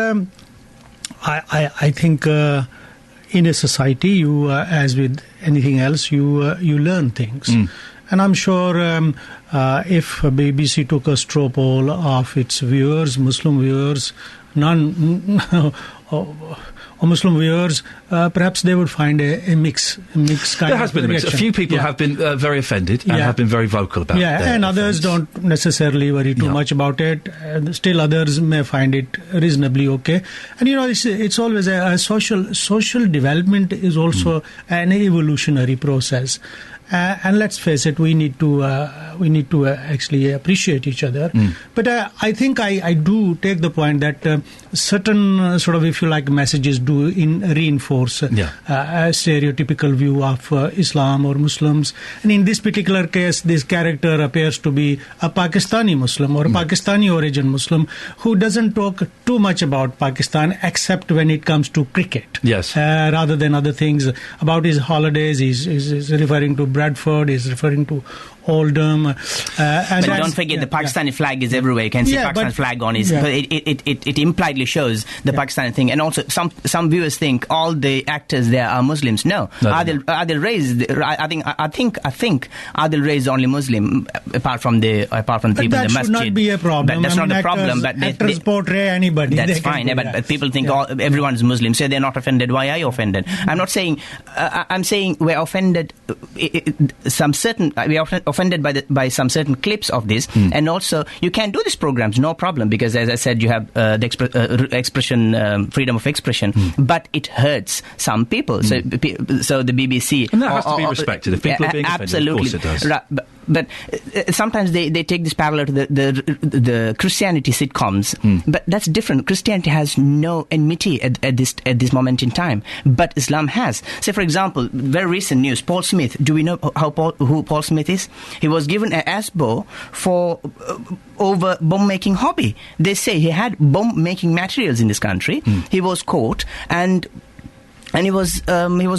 [SPEAKER 18] I think in a society, you as with anything else, you learn things. And I'm sure if BBC took a straw poll of its viewers, Muslim viewers, or Muslim viewers, perhaps they would find a mix kind of
[SPEAKER 1] There has been a mix.
[SPEAKER 18] reaction.
[SPEAKER 1] A few people have been very offended and have been very vocal about it.
[SPEAKER 18] And others don't necessarily worry too much about it. Still others may find it reasonably okay. And it's always a social development is also an evolutionary process. And let's face it, we need to actually appreciate each other. But I think I do take the point that certain sort of, if you like, messages do reinforce a stereotypical view of Islam or Muslims. And in this particular case, this character appears to be a Pakistani Muslim or a Pakistani origin Muslim who doesn't talk too much about Pakistan except when it comes to cricket.
[SPEAKER 1] Yes.
[SPEAKER 18] Rather than other things. About his holidays, he's referring to Bradford, is referring to Oldham.
[SPEAKER 19] But don't forget, the Pakistani flag is everywhere. You can see Pakistan flag on his. But it impliedly shows the Pakistani thing. And also, some viewers think all the actors there are Muslims. No, Adil Ray's. I think Adil Ray is only Muslim, apart from the people in the masjid.
[SPEAKER 18] That should not be a problem.
[SPEAKER 19] But that's not the problem. But
[SPEAKER 18] actors portray anybody.
[SPEAKER 19] That's fine. But people think everyone's Muslim, so they're not offended. Why are you offended? I'm not saying. I'm saying we're offended. We are offended by some certain clips of this, and also you can do these programs, no problem, because as I said, you have the expression, freedom of expression, but it hurts some people. So the BBC,
[SPEAKER 1] and that has to be respected. If people are being offended, of course it does.
[SPEAKER 19] Right, but sometimes they take this parallel to the Christianity sitcoms, but that's different. Christianity has no enmity at this moment in time, but Islam has. Say, for example, very recent news: Paul Smith. Do we know who Paul Smith is? He was given an ASBO for over bomb-making hobby. They say he had bomb-making materials in this country. He was caught and he was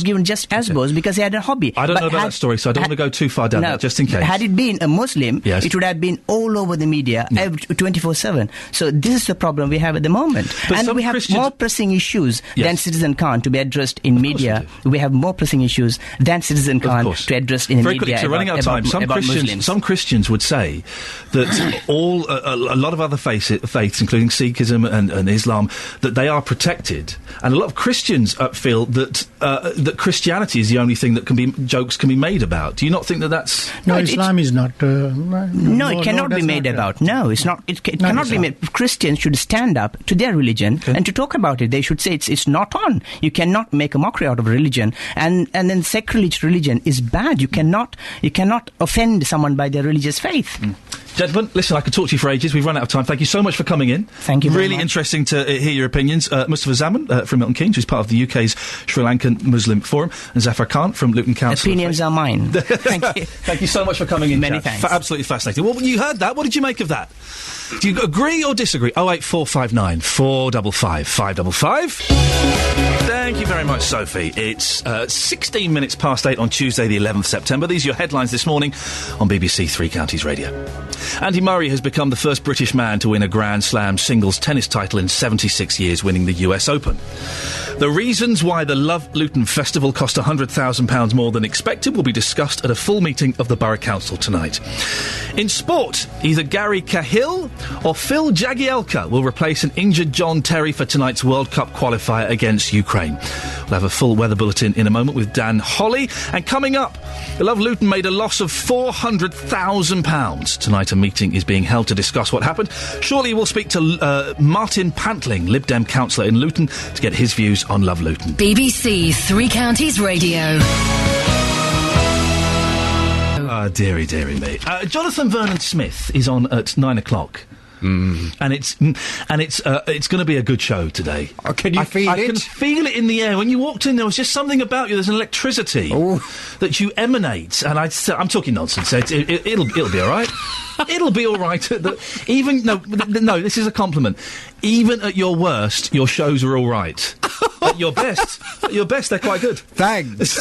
[SPEAKER 19] given just ASBOs because he had a hobby.
[SPEAKER 1] I don't know about that story, so I don't want to go too far down that, just in case.
[SPEAKER 19] Had it been a Muslim, it would have been all over the media 24/7. So this is the problem we have at the moment.
[SPEAKER 1] But
[SPEAKER 19] and we have more pressing issues than Citizen Khan to be addressed in media. We have more pressing issues than Citizen Khan to address in the
[SPEAKER 1] Very
[SPEAKER 19] media.
[SPEAKER 1] Quickly, so running out of time. Some Christians would say that a lot of other faiths, including Sikhism and Islam, that they are protected, and a lot of Christians feel that Christianity is the only thing that jokes can be made about. Do you not think that that's...
[SPEAKER 18] No, Islam is not...
[SPEAKER 19] No, it cannot be made about. No, it's not. It cannot be made. Christians should stand up to their religion and to talk about it. They should say it's not on. You cannot make a mockery out of religion. And then sacrilege religion is bad. You cannot offend someone by their religious faith.
[SPEAKER 1] Gentlemen, listen, I could talk to you for ages. We've run out of time. Thank you so much for coming in.
[SPEAKER 19] Thank you very
[SPEAKER 1] Really
[SPEAKER 19] much.
[SPEAKER 1] interesting to hear your opinions. Mustafa Zaman from Milton Keynes, who's part of the UK's Sri Lankan Muslim Forum, and Zafar Khan from Luton Council.
[SPEAKER 19] Opinions are mine.
[SPEAKER 1] Thank you. Thank you so much for coming in.
[SPEAKER 19] Many thanks.
[SPEAKER 1] Absolutely fascinating. Well, you heard that. What did you make of that? Do you agree or disagree? 08459 455 555. Thank you very much, Sophie. It's 16 minutes past 8 on Tuesday, the 11th September. These are your headlines this morning on BBC Three Counties Radio. Andy Murray has become the first British man to win a Grand Slam singles tennis title in 76 years, winning the US Open. The reasons why the Love Luton Festival cost £100,000 more than expected will be discussed at a full meeting of the Borough Council tonight. In sport, either Gary Cahill or Phil Jagielka will replace an injured John Terry for tonight's World Cup qualifier against Ukraine. We'll have a full weather bulletin in a moment with Dan Holly. And coming up, the Love Luton made a loss of £400,000. Tonight a meeting is being held to discuss what happened. Shortly we'll speak to Martin Pantling, Lib Dem councillor in Luton, to get his views on Love Luton.
[SPEAKER 2] BBC Three Counties Radio.
[SPEAKER 1] Dearie me. Jonathan Vernon Smith is on at 9 o'clock. And it's going to be a good show today.
[SPEAKER 3] Oh, can you feel it?
[SPEAKER 1] I can feel it in the air. When you walked in, there was just something about you. There's an electricity that you emanate, and I'm talking nonsense. It'll be all right. It'll be all right. Even no, this is a compliment. Even at your worst, your shows are all right. At your best, they're quite good.
[SPEAKER 3] Thanks.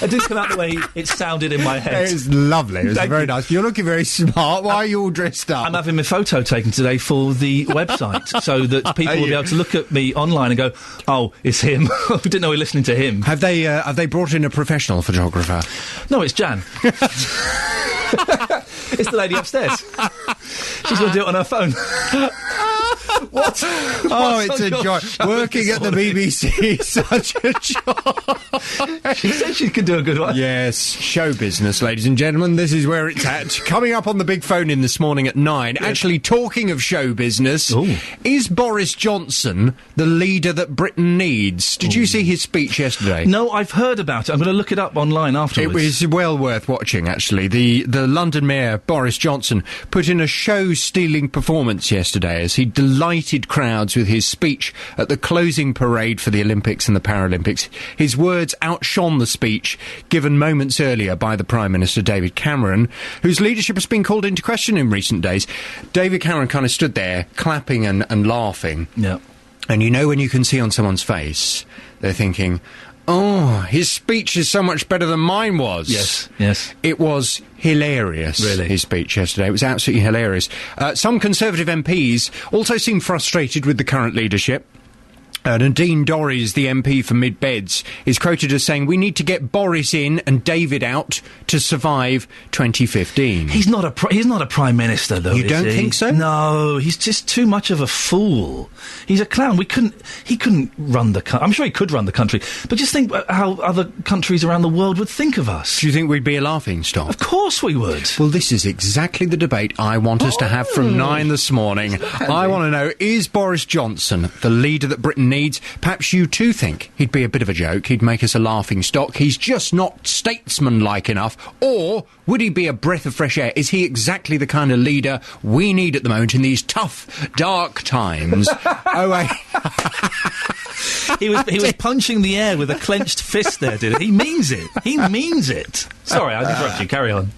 [SPEAKER 1] It didn't come out the way it sounded in my head.
[SPEAKER 3] It's lovely. It was very nice. You're looking very smart. Why are you all dressed up?
[SPEAKER 1] I'm having my photo taken today for the website so that people will be able to look at me online and go, "Oh, it's him." We didn't know we were listening to him.
[SPEAKER 3] Have they brought in a professional photographer?
[SPEAKER 1] No, it's Jan. It's the lady upstairs. She's going to do it on her phone. What?
[SPEAKER 3] Oh, it's a joy. Working at the BBC is such a joy.
[SPEAKER 1] She said she could do a good one.
[SPEAKER 3] Yes, show business, ladies and gentlemen. This is where it's at. Coming up on the big phone in this morning at 9. Yes. Actually, talking of show business, is Boris Johnson the leader that Britain needs? Did you see his speech yesterday?
[SPEAKER 1] No, I've heard about it. I'm going to look it up online afterwards.
[SPEAKER 3] It was well worth watching, actually. The London Mayor, Boris Johnson, put in a show-stealing performance yesterday as he delighted crowds with his speech at the closing parade for the Olympics and the Paralympics. His words outshone the speech given moments earlier by the Prime Minister, David Cameron, whose leadership has been called into question in recent days. David Cameron kind of stood there, clapping and laughing.
[SPEAKER 1] Yeah.
[SPEAKER 3] And you know when you can see on someone's face, they're thinking, oh, his speech is so much better than mine was.
[SPEAKER 1] Yes.
[SPEAKER 3] It was hilarious,
[SPEAKER 1] really.
[SPEAKER 3] His speech yesterday. It was absolutely hilarious. Some Conservative MPs also seem frustrated with the current leadership. Nadine Dorries, the MP for Mid Beds, is quoted as saying, "We need to get Boris in and David out to survive 2015.
[SPEAKER 1] He's not a Prime Minister, though.
[SPEAKER 3] You don't think so?
[SPEAKER 1] No, he's just too much of a fool. He's a clown. He couldn't run the country. I'm sure he could run the country, but just think how other countries around the world would think of us.
[SPEAKER 3] Do you think we'd be a laughingstock?
[SPEAKER 1] Of course we would.
[SPEAKER 3] Well, this is exactly the debate I want us to have from 9 this morning. I want to know, is Boris Johnson the leader that Britain needs? Perhaps you too think he'd be a bit of a joke, he'd make us a laughing stock, he's just not statesmanlike enough, or would he be a breath of fresh air? Is he exactly the kind of leader we need at the moment in these tough, dark times?
[SPEAKER 1] He was punching the air with a clenched fist there, did he? He means it. He means it. Sorry, I interrupted you. Carry on.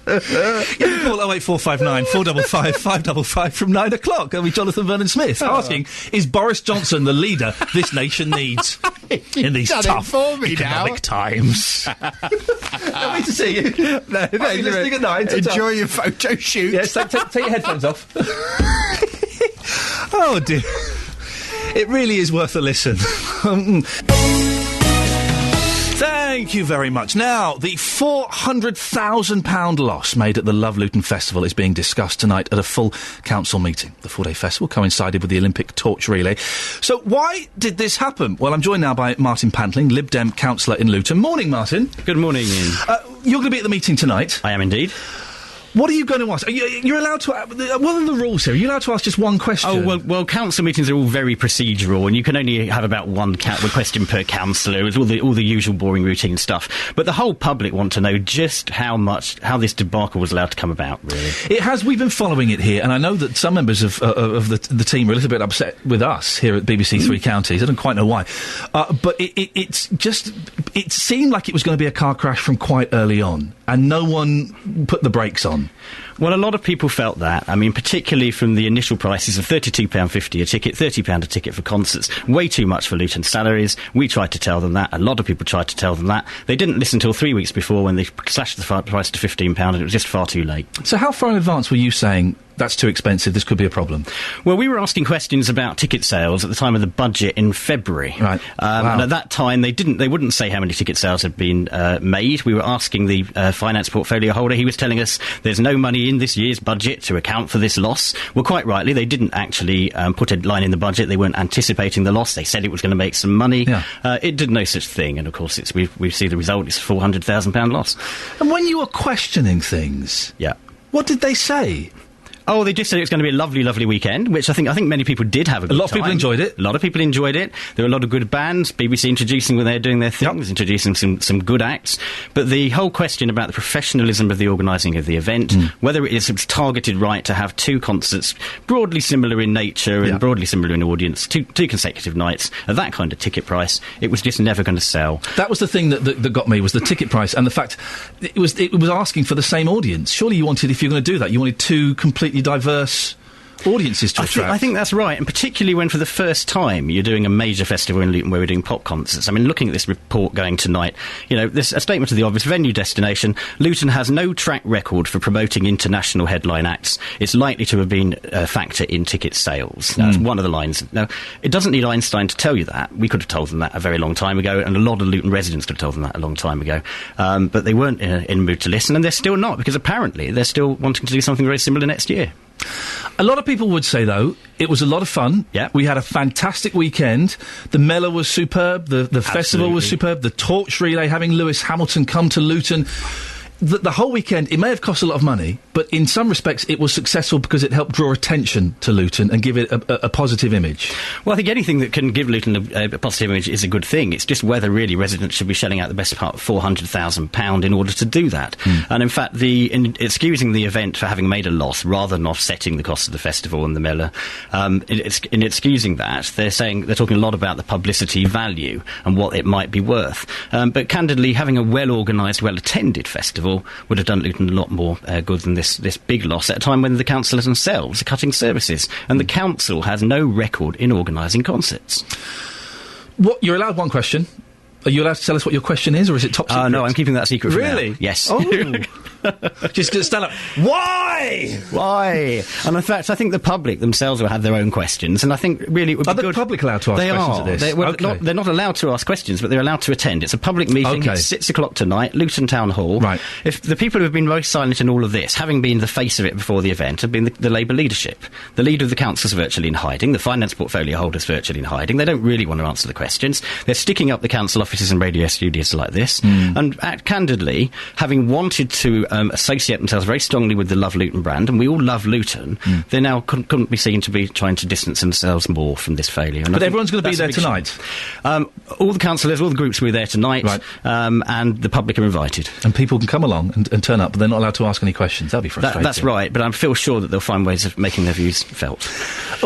[SPEAKER 1] You can call 08459 455 555 from 9 o'clock. That'll be Jonathan Vernon Smith asking, is Boris Johnson the leader this nation needs in these tough economic times? Can't wait to see you.
[SPEAKER 3] No,
[SPEAKER 1] listening at 9.
[SPEAKER 3] Enjoy your photo shoot.
[SPEAKER 1] Yes, take your headphones off. Oh dear. It really is worth a listen. Thank you very much. Now, the £400,000 loss made at the Love Luton Festival is being discussed tonight at a full council meeting. The 4-day festival coincided with the Olympic torch relay. So why did this happen? Well, I'm joined now by Martin Pantling, Lib Dem councillor in Luton. Morning, Martin.
[SPEAKER 6] Good morning, Ian.
[SPEAKER 1] You're going to be at the meeting tonight.
[SPEAKER 6] I am indeed.
[SPEAKER 1] What are you going to ask? You're allowed to... what are the rules here? Are you allowed to ask just one question?
[SPEAKER 6] Oh, well, council meetings are all very procedural, and you can only have about one question per councillor. It's all the usual boring routine stuff. But the whole public want to know just how this debacle was allowed to come about, really.
[SPEAKER 1] It has. We've been following it here, and I know that some members of the team are a little bit upset with us here at BBC Three Counties. I don't quite know why. But it seemed like it was going to be a car crash from quite early on. and no one put the brakes on.
[SPEAKER 6] Well, a lot of people felt that. I mean, particularly from the initial prices of £32.50 a ticket, £30 a ticket for concerts, way too much for Luton salaries. We tried to tell them that. A lot of people tried to tell them that. They didn't listen until 3 weeks before when they slashed the price to £15, and it was just far too late.
[SPEAKER 1] So how far in advance were you saying, that's too expensive, this could be a problem?
[SPEAKER 6] Well, we were asking questions about ticket sales at the time of the budget in February.
[SPEAKER 1] Right. Wow.
[SPEAKER 6] And at that time, they wouldn't say how many ticket sales had been made. We were asking the finance portfolio holder. He was telling us there's no money in this year's budget to account for this loss. Well, quite rightly, they didn't actually put a line in the budget. They weren't anticipating the loss. They said it was going to make some money.
[SPEAKER 1] Yeah.
[SPEAKER 6] It did no such thing. And, of course, we see the result. It's a £400,000 loss.
[SPEAKER 1] And when you were questioning things...
[SPEAKER 6] Yeah.
[SPEAKER 1] What did they say?
[SPEAKER 6] Oh, they just said it was going to be a lovely, lovely weekend, which I think many people did have a good time.
[SPEAKER 1] A lot of people enjoyed it.
[SPEAKER 6] A lot of people enjoyed it. There were a lot of good bands, BBC introducing when they're doing their things, introducing some good acts. But the whole question about the professionalism of the organising of the event, whether it is targeted right to have two concerts broadly similar in nature and broadly similar in audience, two consecutive nights at that kind of ticket price, it was just never going to sell.
[SPEAKER 1] That was the thing that got me, was the ticket price and the fact it was asking for the same audience. Surely you wanted, if you're going to do that, you wanted two completely diverse audiences to attract.
[SPEAKER 6] I think that's right, and particularly when for the first time you're doing a major festival in Luton where we're doing pop concerts. I mean, looking at this report going tonight, there's a statement of the obvious: venue destination, Luton has no track record for promoting international headline acts. It's likely to have been a factor in ticket sales. That's one of the lines. Now, it doesn't need Einstein to tell you that. We could have told them that a very long time ago, and a lot of Luton residents could have told them that a long time ago. But they weren't in the mood to listen, and they're still not, because apparently they're still wanting to do something very similar next year.
[SPEAKER 1] A lot of people would say, though, it was a lot of fun.
[SPEAKER 6] Yeah.
[SPEAKER 1] We had a fantastic weekend. The Mellow was superb. The festival was superb. The torch relay, having Lewis Hamilton come to Luton. The whole weekend, it may have cost a lot of money, but in some respects it was successful because it helped draw attention to Luton and give it a positive image.
[SPEAKER 6] Well, I think anything that can give Luton a positive image is a good thing. It's just whether really residents should be shelling out the best part of £400,000 in order to do that. And in fact, in excusing the event for having made a loss rather than offsetting the cost of the festival and the Miller, in excusing that, they're talking a lot about the publicity value and what it might be worth. But candidly, having a well-organised, well-attended festival would have done Luton a lot more good than this big loss at a time when the councillors themselves are cutting services, and the council has no record in organising concerts.
[SPEAKER 1] You're allowed one question. Are you allowed to tell us what your question is, or is it top secret?
[SPEAKER 6] No, I'm keeping that secret for
[SPEAKER 1] Really?
[SPEAKER 6] now. Yes.
[SPEAKER 1] Oh. Just stand up. Why?
[SPEAKER 6] Why? And in fact, I think the public themselves will have their own questions, and I think really it would be good.
[SPEAKER 1] Are the public allowed to ask questions at this?
[SPEAKER 6] They're not allowed to ask questions, but they're allowed to attend. It's a public meeting.
[SPEAKER 1] Okay.
[SPEAKER 6] It's 6 o'clock tonight, Luton Town Hall.
[SPEAKER 1] Right.
[SPEAKER 6] If the people who have been most silent in all of this, having been the face of it before the event, have been the Labour leadership. The leader of the council's virtually in hiding. The finance portfolio holder's virtually in hiding. They don't really want to answer the questions. They're sticking up the council offices and radio studios like this. And candidly, having wanted to associate themselves very strongly with the Love Luton brand, and we all love Luton, they now couldn't be seen to be trying to distance themselves more from this failure. And
[SPEAKER 1] but everyone's going to be there tonight?
[SPEAKER 6] All the councillors, all the groups will be there tonight,
[SPEAKER 1] right.
[SPEAKER 6] And the public are invited.
[SPEAKER 1] And people can come along and turn up, but they're not allowed to ask any questions. That'll be frustrating.
[SPEAKER 6] That's right, but I feel sure that they'll find ways of making their views felt.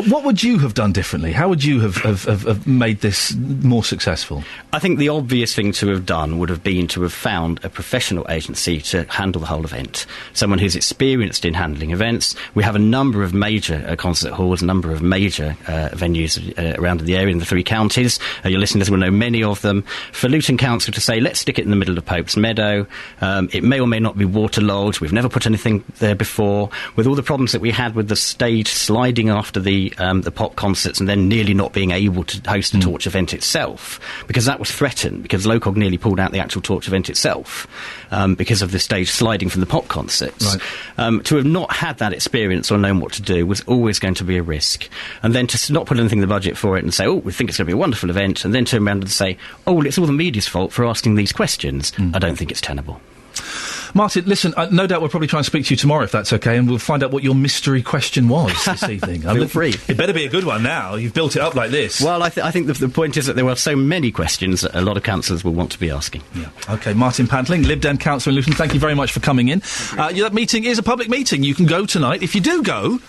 [SPEAKER 1] What would you have done differently? How would you have made this more successful?
[SPEAKER 6] I think the obvious thing to have done would have been to have found a professional agency to handle the whole event. Someone who's experienced in handling events. We have a number of major concert halls, a number of major venues around the area in the 3 counties. Your listeners will know many of them. For Luton Council to say, let's stick it in the middle of Pope's Meadow. It may or may not be waterlogged. We've never put anything there before. With all the problems that we had with the stage sliding after the pop concerts and then nearly not being able to host the Torch event itself, because that was threatened, because LOCOG nearly pulled out the actual Torch event itself because of the stage sliding from the pop concerts. Right. To have not had that experience or known what to do was always going to be a risk. And then to not put anything in the budget for it and say, we think it's going to be a wonderful event, and then turn around and say, it's all the media's fault for asking these questions, I don't think it's tenable.
[SPEAKER 1] Martin, listen, no doubt we'll probably try and speak to you tomorrow if that's okay, and we'll find out what your mystery question was this evening.
[SPEAKER 6] Feel free.
[SPEAKER 1] It better be a good one now. You've built it up like this.
[SPEAKER 6] Well, I think the point is that there were so many questions that a lot of councillors will want to be asking.
[SPEAKER 1] Yeah. OK, Martin Pantling, Lib Dem councillor in Luton, thank you very much for coming in. That meeting is a public meeting. You can go tonight. If you do go,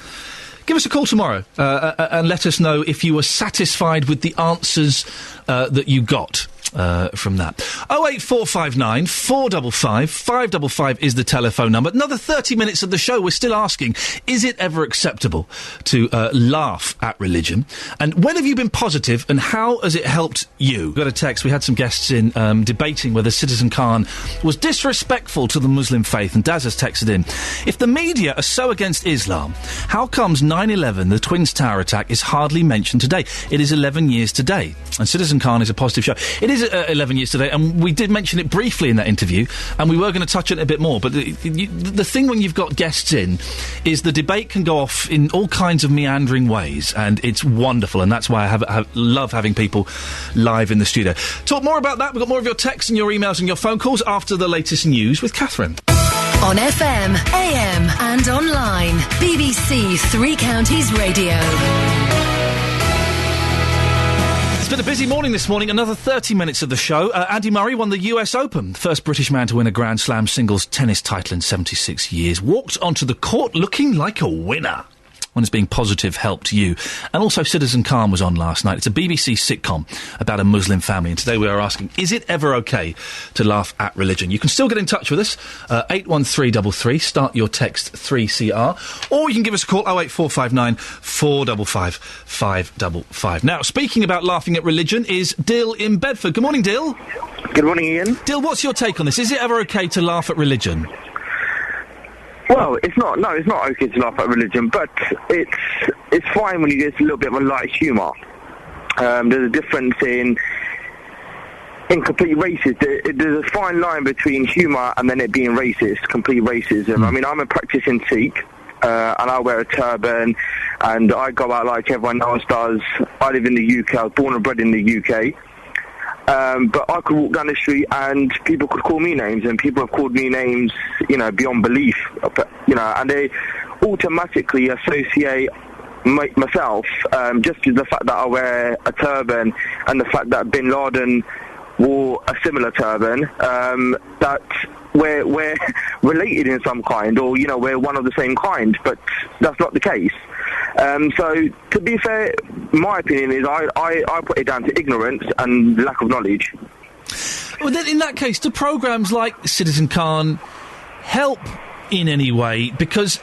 [SPEAKER 1] give us a call tomorrow and let us know if you were satisfied with the answers that you got. from that. 08459 455 555 is the telephone number. Another 30 minutes of the show. We're still asking, is it ever acceptable to laugh at religion? And when have you been positive, and how has it helped you? We got a text. We had some guests in debating whether Citizen Khan was disrespectful to the Muslim faith, and Daz has texted in, if the media are so against Islam, how comes 9/11, the Twins Tower attack, is hardly mentioned today? It is 11 years today, and Citizen Khan is a positive show. It is 11 years today, and we did mention it briefly in that interview, and we were going to touch on it a bit more, but the thing when you've got guests in is the debate can go off in all kinds of meandering ways, and it's wonderful, and that's why I love having people live in the studio. Talk more about that. We've got more of your texts and your emails and your phone calls after the latest news with Catherine.
[SPEAKER 2] On FM, AM and online. BBC Three Counties Radio.
[SPEAKER 1] It's been a busy morning this morning. Another 30 minutes of the show. Andy Murray won the US Open. First British man to win a Grand Slam singles tennis title in 76 years. Walked onto the court looking like a winner. When has being positive helped you? And also Citizen Khan was on last night. It's a BBC sitcom about a Muslim family, and today we are asking, is it ever okay to laugh at religion? You can still get in touch with us, 81333, start your text 3CR, or you can give us a call, 08459 455 555. Now, speaking about laughing at religion is Dill in Bedford. Good morning, Dill.
[SPEAKER 7] Good morning, Ian.
[SPEAKER 1] Dill, what's your take on this? Is it ever okay to laugh at religion?
[SPEAKER 7] Well, it's not. No, it's not okay to laugh at religion, but it's fine when you get a little bit of a light humour. There's a difference in complete racism. There's a fine line between humour and then it being racist, complete racism. I mean, I'm a practicing Sikh, and I wear a turban, and I go out like everyone else does. I live in the UK. I was born and bred in the UK. But I could walk down the street and people could call me names, and people have called me names, beyond belief, and they automatically associate myself, just with the fact that I wear a turban and the fact that Bin Laden wore a similar turban, that we're related in some kind, or, we're one of the same kind, but that's not the case. So, to be fair, my opinion is I put it down to ignorance and lack of knowledge.
[SPEAKER 1] Well, then, in that case, do programmes like Citizen Khan help in any way? Because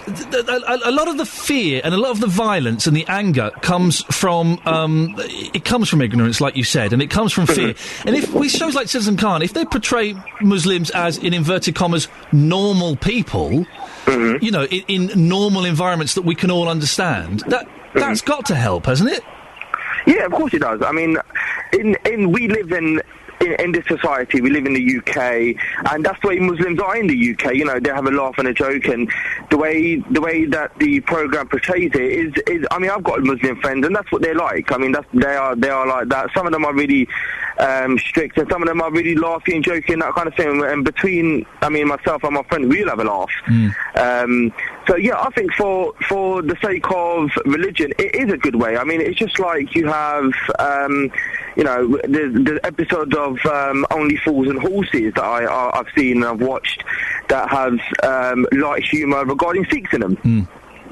[SPEAKER 1] a lot of the fear and a lot of the violence and the anger comes from ignorance, like you said, and it comes from fear. And if with shows like Citizen Khan, if they portray Muslims as, in inverted commas, normal people, in normal environments that we can all understand, that's got to help, hasn't it?
[SPEAKER 7] Yeah, of course it does. I mean, we live in this society, we live in the UK, and that's the way Muslims are in the UK. They have a laugh and a joke, and the way that the programme portrays it is. I mean, I've got Muslim friends, and that's what they're like. I mean, they are like that. Some of them are really strict, and some of them are really laughing and joking, that kind of thing. And between, myself and my friend, we'll have a laugh. So yeah, I think for the sake of religion, it is a good way. I mean, it's just like you have, the episode of Only Fools and Horses that I've seen and I've watched that has light humour regarding Sikhs in them.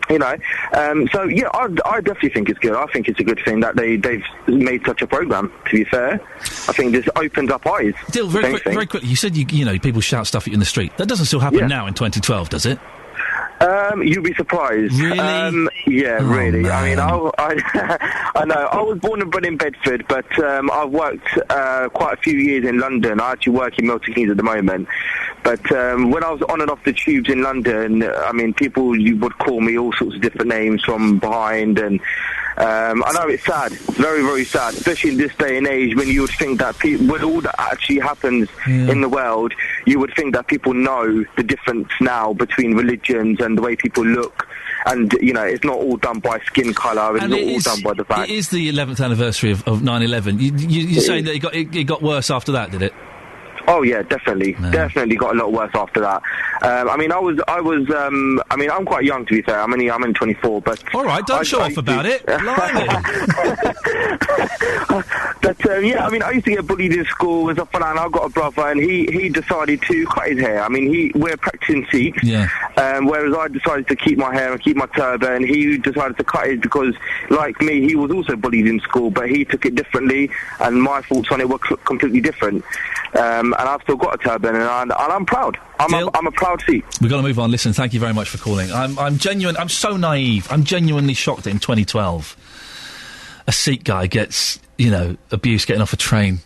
[SPEAKER 7] So yeah, I definitely think it's good. I think it's a good thing that they've made such a programme, to be fair. I think this opens up eyes.
[SPEAKER 1] Dill, very quickly, you said people shout stuff at you in the street. That doesn't still happen now in 2012, does it?
[SPEAKER 7] You'd be surprised.
[SPEAKER 1] Really?
[SPEAKER 7] Yeah, really.
[SPEAKER 1] Man.
[SPEAKER 7] I mean, I know. I was born and bred in Bedford, but I've worked quite a few years in London. I actually work in Milton Keynes at the moment. But when I was on and off the tubes in London, I mean, people would call me all sorts of different names from behind, and I know it's sad, very, very sad, especially in this day and age when you would think that with all that actually happens in the world, you would think that people know the difference now between religions and the way people look. And, it's not all done by skin colour, it's not all done by the fact.
[SPEAKER 1] It is the 11th anniversary of 9/11. You're saying that it got worse after that, did it?
[SPEAKER 7] Oh yeah, definitely got a lot worse after that. I'm quite young, to be fair. I'm only 24, but
[SPEAKER 1] all right, don't show off about it.
[SPEAKER 7] But yeah, I mean, I used to get bullied in school and stuff like that, and I've got a brother, and he decided to cut his hair. I mean, we're practicing Sikhs, whereas I decided to keep my hair and keep my turban, and he decided to cut it because, like me, he was also bullied in school, but he took it differently, and my thoughts on it were completely different. And I've still got a turban, and I'm proud. I'm a proud Sikh.
[SPEAKER 1] We've got to move on. Listen, thank you very much for calling. I'm genuine. I'm so naive. I'm genuinely shocked that in 2012 a Sikh guy gets, abused getting off a train.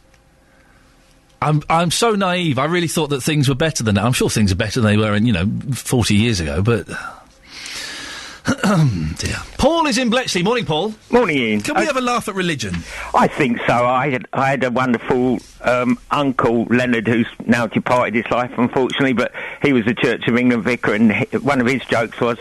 [SPEAKER 1] I'm so naive. I really thought that things were better than that. I'm sure things are better than they were in, 40 years ago, but... dear. Paul is in Bletchley. Morning, Paul.
[SPEAKER 20] Morning, Ian.
[SPEAKER 1] Can we have a laugh at religion?
[SPEAKER 20] I think so. I had a wonderful uncle, Leonard, who's now departed his life, unfortunately, but he was a Church of England vicar, and one of his jokes was,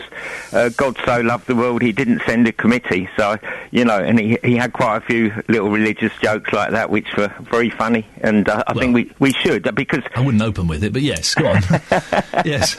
[SPEAKER 20] God so loved the world, he didn't send a committee. So, and he had quite a few little religious jokes like that, which were very funny, and I think we should, because... I
[SPEAKER 1] wouldn't open with it, but yes, go on. Yes.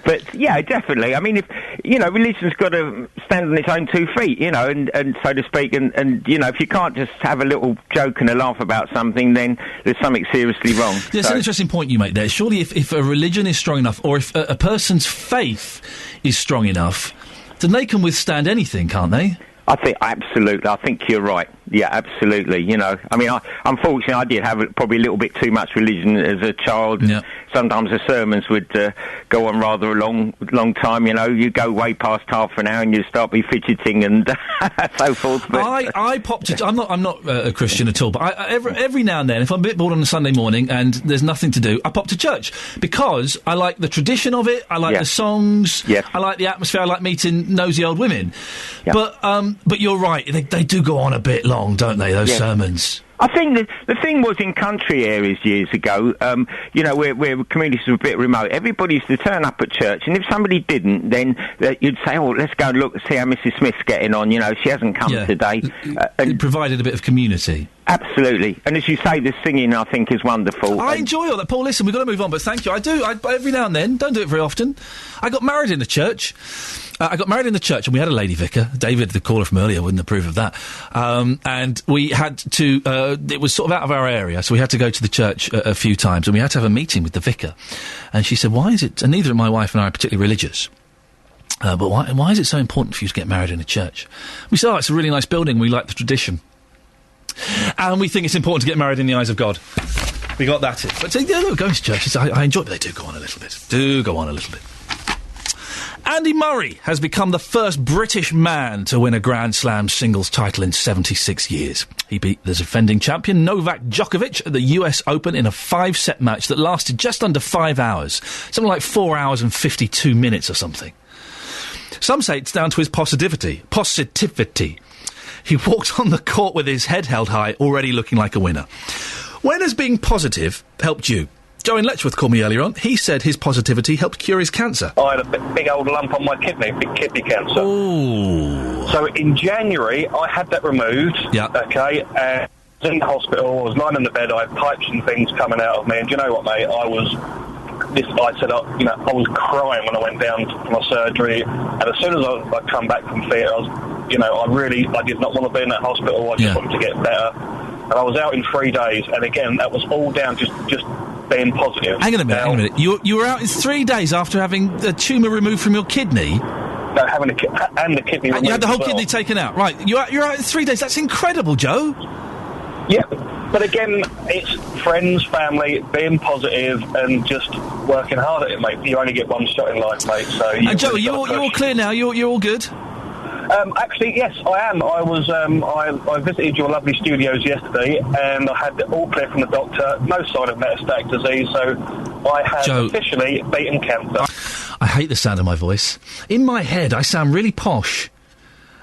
[SPEAKER 20] But, yeah, definitely. I mean, if, religion's got to stand on its own 2 feet, and so to speak, and if you can't just have a little joke and a laugh about something, then there's something seriously wrong.
[SPEAKER 1] There's an interesting point you make there. Surely if a religion is strong enough, or if a person's faith is strong enough, then they can withstand anything, can't they?
[SPEAKER 20] I think, absolutely. I think you're right. Yeah, absolutely. I mean, unfortunately, I did have probably a little bit too much religion as a child. Yeah. Sometimes the sermons would go on rather a long time. You go way past half an hour and you start be fidgeting and so forth. But,
[SPEAKER 1] I popped to... I'm not a Christian at all, but every now and then, if I'm a bit bored on a Sunday morning and there's nothing to do, I pop to church because I like the tradition of it. I like the songs. Yes. I like the atmosphere. I like meeting nosy old women. Yeah. But you're right. They do go on a bit long, don't they, those sermons?
[SPEAKER 20] I think the thing was in country areas years ago, where communities were a bit remote, everybody used to turn up at church, and if somebody didn't, then you'd say, let's go and look and see how Mrs. Smith's getting on, she hasn't come today.
[SPEAKER 1] It provided a bit of community.
[SPEAKER 20] Absolutely. And as you say, the singing, I think, is wonderful.
[SPEAKER 1] I enjoy all that. Paul, listen, we've got to move on, but thank you. I do. Every now and then, don't do it very often. I got married in the church. And we had a lady vicar. David, the caller from earlier, wouldn't approve of that. And we had to... it was sort of out of our area, so we had to go to the church a few times, and we had to have a meeting with the vicar. And she said, why is it... And neither my wife and I are particularly religious. But why is it so important for you to get married in a church? We said, it's a really nice building. We like the tradition. And we think it's important to get married in the eyes of God. We got that in. But going to churches, I enjoy it, but they do go on a little bit. Andy Murray has become the first British man to win a Grand Slam singles title in 76 years. He beat the defending champion Novak Djokovic at the US Open in a 5-set match that lasted just under 5 hours. Something like 4 hours and 52 minutes or something. Some say it's down to his positivity. He walked on the court with his head held high, already looking like a winner. When has being positive helped you? Joe in Letchworth called me earlier on. He said his positivity helped cure his cancer.
[SPEAKER 21] I had a big old lump on my kidney, big kidney cancer.
[SPEAKER 1] Ooh.
[SPEAKER 21] So in January, I had that removed.
[SPEAKER 1] Yeah.
[SPEAKER 21] Okay, and I was in the hospital, I was lying in the bed, I had pipes and things coming out of me, and do you know what, mate? I was crying when I went down for my surgery, and as soon as I come back from theatre, I did not want to be in that hospital. I just wanted to get better. And I was out in 3 days, and again, that was all down just being positive.
[SPEAKER 1] Hang on a minute. You were out in 3 days after having a tumour removed from your kidney?
[SPEAKER 21] No, having and the kidney removed.
[SPEAKER 1] And you had the whole kidney taken out, right? You're out in 3 days. That's incredible, Joe.
[SPEAKER 21] Yeah, but again, it's friends, family, being positive, and just working hard at it, mate. You only get one shot in life, mate. So. And
[SPEAKER 1] Joe, you're all clear now. You're all good.
[SPEAKER 21] Actually, yes, I am. I was. I visited your lovely studios yesterday, and I had all clear from the doctor. No sign of metastatic disease, so I have officially beaten cancer.
[SPEAKER 1] I hate the sound of my voice. In my head, I sound really posh.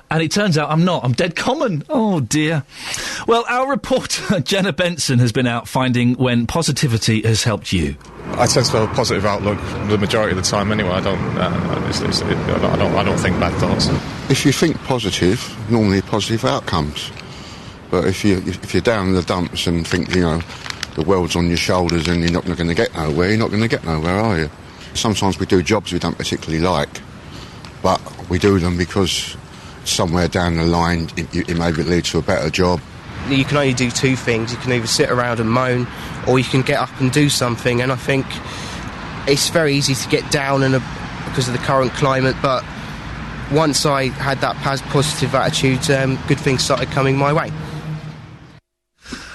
[SPEAKER 1] And it turns out I'm not. I'm dead common. Oh, dear. Well, our reporter, Jenna Benson, has been out finding when positivity has helped you.
[SPEAKER 12] I tend to have a positive outlook the majority of the time anyway. I don't think bad thoughts.
[SPEAKER 10] If you think positive, normally positive outcomes. But if you're down in the dumps and think, the world's on your shoulders and you're not going to get nowhere, you're not going to get nowhere, are you? Sometimes we do jobs we don't particularly like, but we do them because somewhere down the line it maybe leads to a better job,
[SPEAKER 16] you can only do two things. You can either sit around and moan, or you can get up and do something. And I think it's very easy to get down because of the current climate, but once I had that positive attitude, good things started coming my way.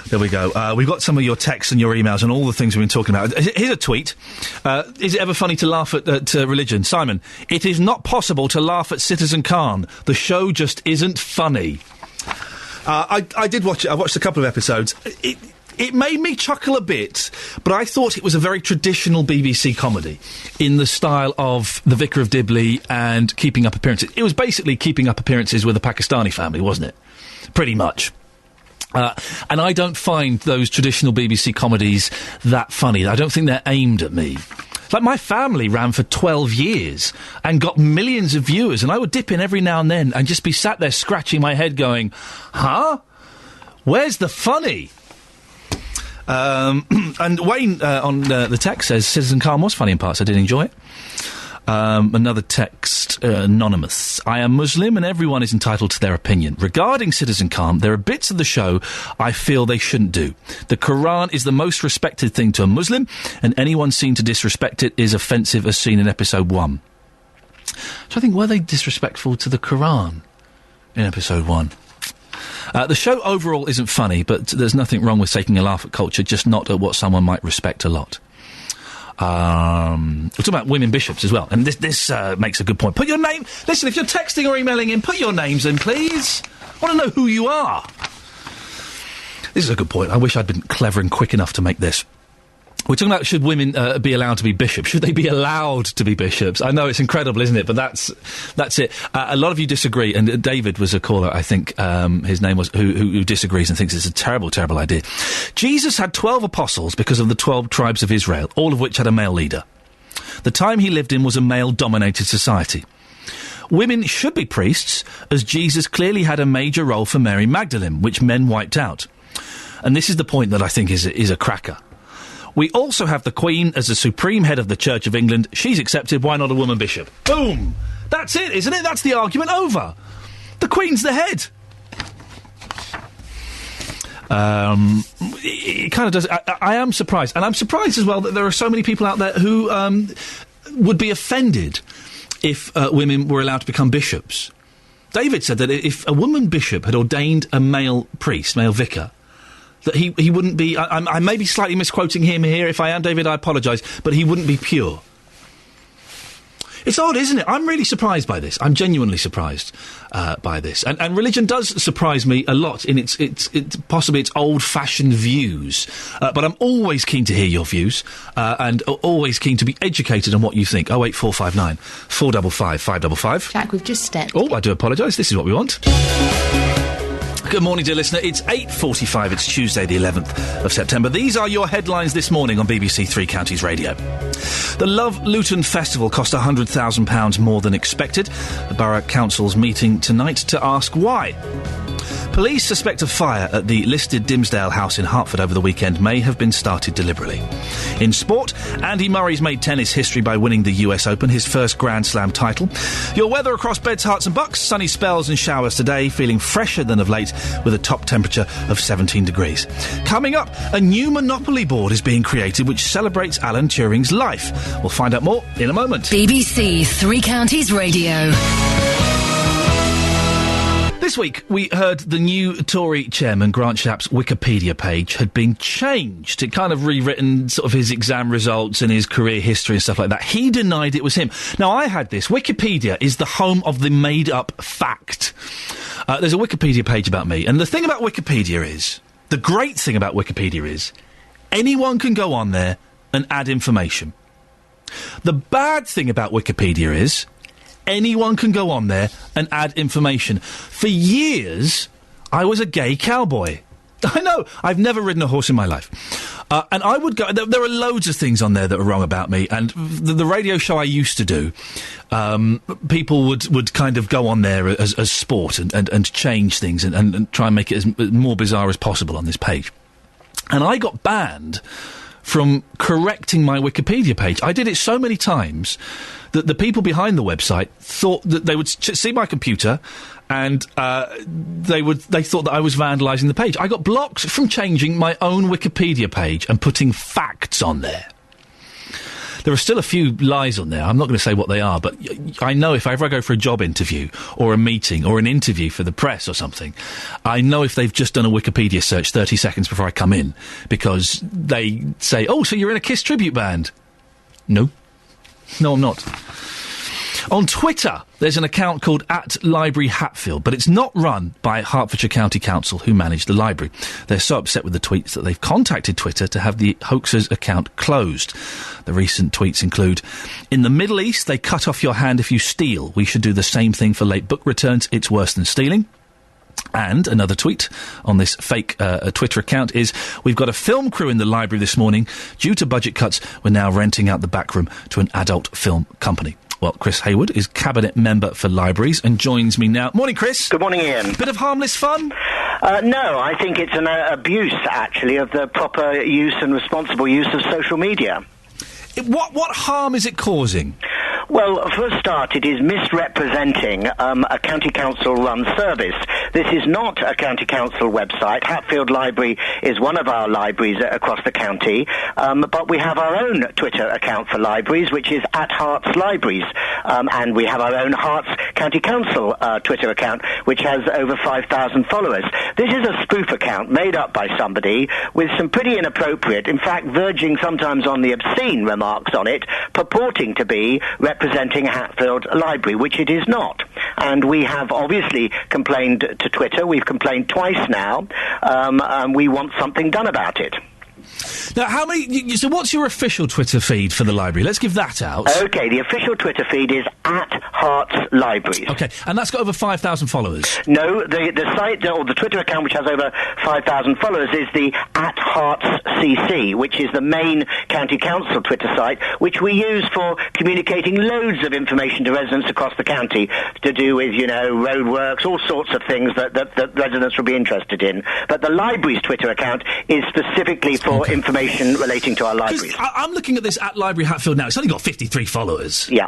[SPEAKER 1] There we go. We've got some of your texts and your emails and all the things we've been talking about. Here's a tweet. Is it ever funny to laugh at religion? Simon, it is not possible to laugh at Citizen Khan. The show just isn't funny. I did watch it. I watched a couple of episodes. It made me chuckle a bit, but I thought it was a very traditional BBC comedy in the style of The Vicar of Dibley and Keeping Up Appearances. It was basically Keeping Up Appearances with a Pakistani family, wasn't it? Pretty much. And I don't find those traditional BBC comedies that funny. I don't think they're aimed at me. Like, my family ran for 12 years and got millions of viewers, and I would dip in every now and then and just be sat there scratching my head going, huh? Where's the funny? And Wayne on the text says Citizen Khan was funny in parts. I did enjoy it. Another text, anonymous. I am Muslim and everyone is entitled to their opinion. Regarding Citizen Khan, there are bits of the show I feel they shouldn't do. The Quran is the most respected thing to a Muslim, and anyone seen to disrespect it is offensive, as seen in episode 1. So I think, were they disrespectful to the Quran in episode 1? The show overall isn't funny, but there's nothing wrong with taking a laugh at culture, just not at what someone might respect a lot. We're talking about women bishops as well, and this makes a good point. Put your name... Listen, if you're texting or emailing in, put your names in, please. I want to know who you are. This is a good point. I wish I'd been clever and quick enough to make this. We're talking about, should women be allowed to be bishops? Should they be allowed to be bishops? I know it's incredible, isn't it? But that's it. A lot of you disagree, and David was a caller, I think, his name was, who disagrees and thinks it's a terrible, terrible idea. Jesus had 12 apostles because of the 12 tribes of Israel, all of which had a male leader. The time he lived in was a male-dominated society. Women should be priests, as Jesus clearly had a major role for Mary Magdalene, which men wiped out. And this is the point that I think is a cracker. We also have the Queen as the supreme head of the Church of England. She's accepted. Why not a woman bishop? Boom! That's it, isn't it? That's the argument over. The Queen's the head. It kind of does. I am surprised. And I'm surprised as well that there are so many people out there who would be offended if women were allowed to become bishops. David said that if a woman bishop had ordained a male priest, male vicar, that he wouldn't be... I may be slightly misquoting him here. If I am, David, I apologise. But he wouldn't be pure. It's odd, isn't it? I'm really surprised by this. I'm genuinely surprised by this. And religion does surprise me a lot in its possibly its old-fashioned views. But I'm always keen to hear your views and always keen to be educated on what you think. 08459 455 555.
[SPEAKER 8] Jack, we've just stepped.
[SPEAKER 1] Oh, I do apologise. This is what we want. Good morning, dear listener. It's 8:45. It's Tuesday, the 11th of September. These are your headlines this morning on BBC Three Counties Radio. The Love Luton Festival cost £100,000 more than expected. The Borough Council's meeting tonight to ask why. Police suspect a fire at the listed Dimsdale house in Hertford over the weekend may have been started deliberately. In sport, Andy Murray's made tennis history by winning the US Open, his first Grand Slam title. Your weather across Beds, Herts and Bucks, sunny spells and showers today, feeling fresher than of late with a top temperature of 17 degrees. Coming up, a new Monopoly board is being created which celebrates Alan Turing's life. We'll find out more in a moment.
[SPEAKER 2] BBC Three Counties Radio.
[SPEAKER 1] This week, we heard the new Tory chairman, Grant Shapps' Wikipedia page had been changed. It kind of rewritten sort of his exam results and his career history and stuff like that. He denied it was him. Now, I had this. Wikipedia is the home of the made-up fact. There's a Wikipedia page about me. And the thing about Wikipedia is, the great thing about Wikipedia is, anyone can go on there and add information. The bad thing about Wikipedia is, anyone can go on there and add information. For years, I was a gay cowboy. I know, I've never ridden a horse in my life. And I would go... There are loads of things on there that are wrong about me, and the radio show I used to do, people would kind of go on there as sport and change things and try and make it as more bizarre as possible on this page. And I got banned from correcting my Wikipedia page. I did it so many times that the people behind the website thought that they would see my computer and they thought that I was vandalising the page. I got blocked from changing my own Wikipedia page and putting facts on there. There are still a few lies on there. I'm not going to say what they are, but I know if ever I go for a job interview or a meeting or an interview for the press or something, I know if they've just done a Wikipedia search 30 seconds before I come in, because they say, oh, so you're in a KISS tribute band? No, I'm not. On Twitter, there's an account called @LibraryHatfield, but it's not run by Hertfordshire County Council, who manage the library. They're so upset with the tweets that they've contacted Twitter to have the hoaxer's account closed. The recent tweets include, in the Middle East, they cut off your hand if you steal. We should do the same thing for late book returns. It's worse than stealing. And another tweet on this fake Twitter account is, we've got a film crew in the library this morning. Due to budget cuts, we're now renting out the back room to an adult film company. Well, Chris Hayward is Cabinet Member for Libraries and joins me now. Morning, Chris.
[SPEAKER 8] Good morning, Ian.
[SPEAKER 1] Bit of harmless fun?
[SPEAKER 8] No, I think it's an abuse, actually, of the proper use and responsible use of social media.
[SPEAKER 1] What harm is it causing?
[SPEAKER 8] Well, for a start, it is misrepresenting a county council-run service. This is not a county council website. Hatfield Library is one of our libraries across the county, but we have our own Twitter account for libraries, which is @HeartsLibraries, and we have our own Hearts County Council Twitter account, which has over 5,000 followers. This is a spoof account made up by somebody with some pretty inappropriate, in fact, verging sometimes on the obscene remarks on it, purporting to be representing Hatfield Library, which it is not. And we have obviously complained to Twitter. We've complained twice now. And we want something done about it.
[SPEAKER 1] Now, so what's your official Twitter feed for the library? Let's give that out.
[SPEAKER 8] OK, the official Twitter feed is @HeartsLibraries.
[SPEAKER 1] OK, and that's got over 5,000 followers?
[SPEAKER 8] No, the site, or the Twitter account, which has over 5,000 followers, is the @HeartsCC, which is the main county council Twitter site, which we use for communicating loads of information to residents across the county to do with, roadworks, all sorts of things that residents will be interested in. But the library's Twitter account is specifically for information relating to our libraries.
[SPEAKER 1] I'm looking at this @Library Hatfield now. It's only got 53 followers.
[SPEAKER 8] Yeah.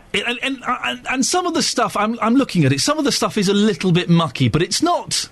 [SPEAKER 1] And some of the stuff, I'm looking at it, some of the stuff is a little bit mucky, but it's not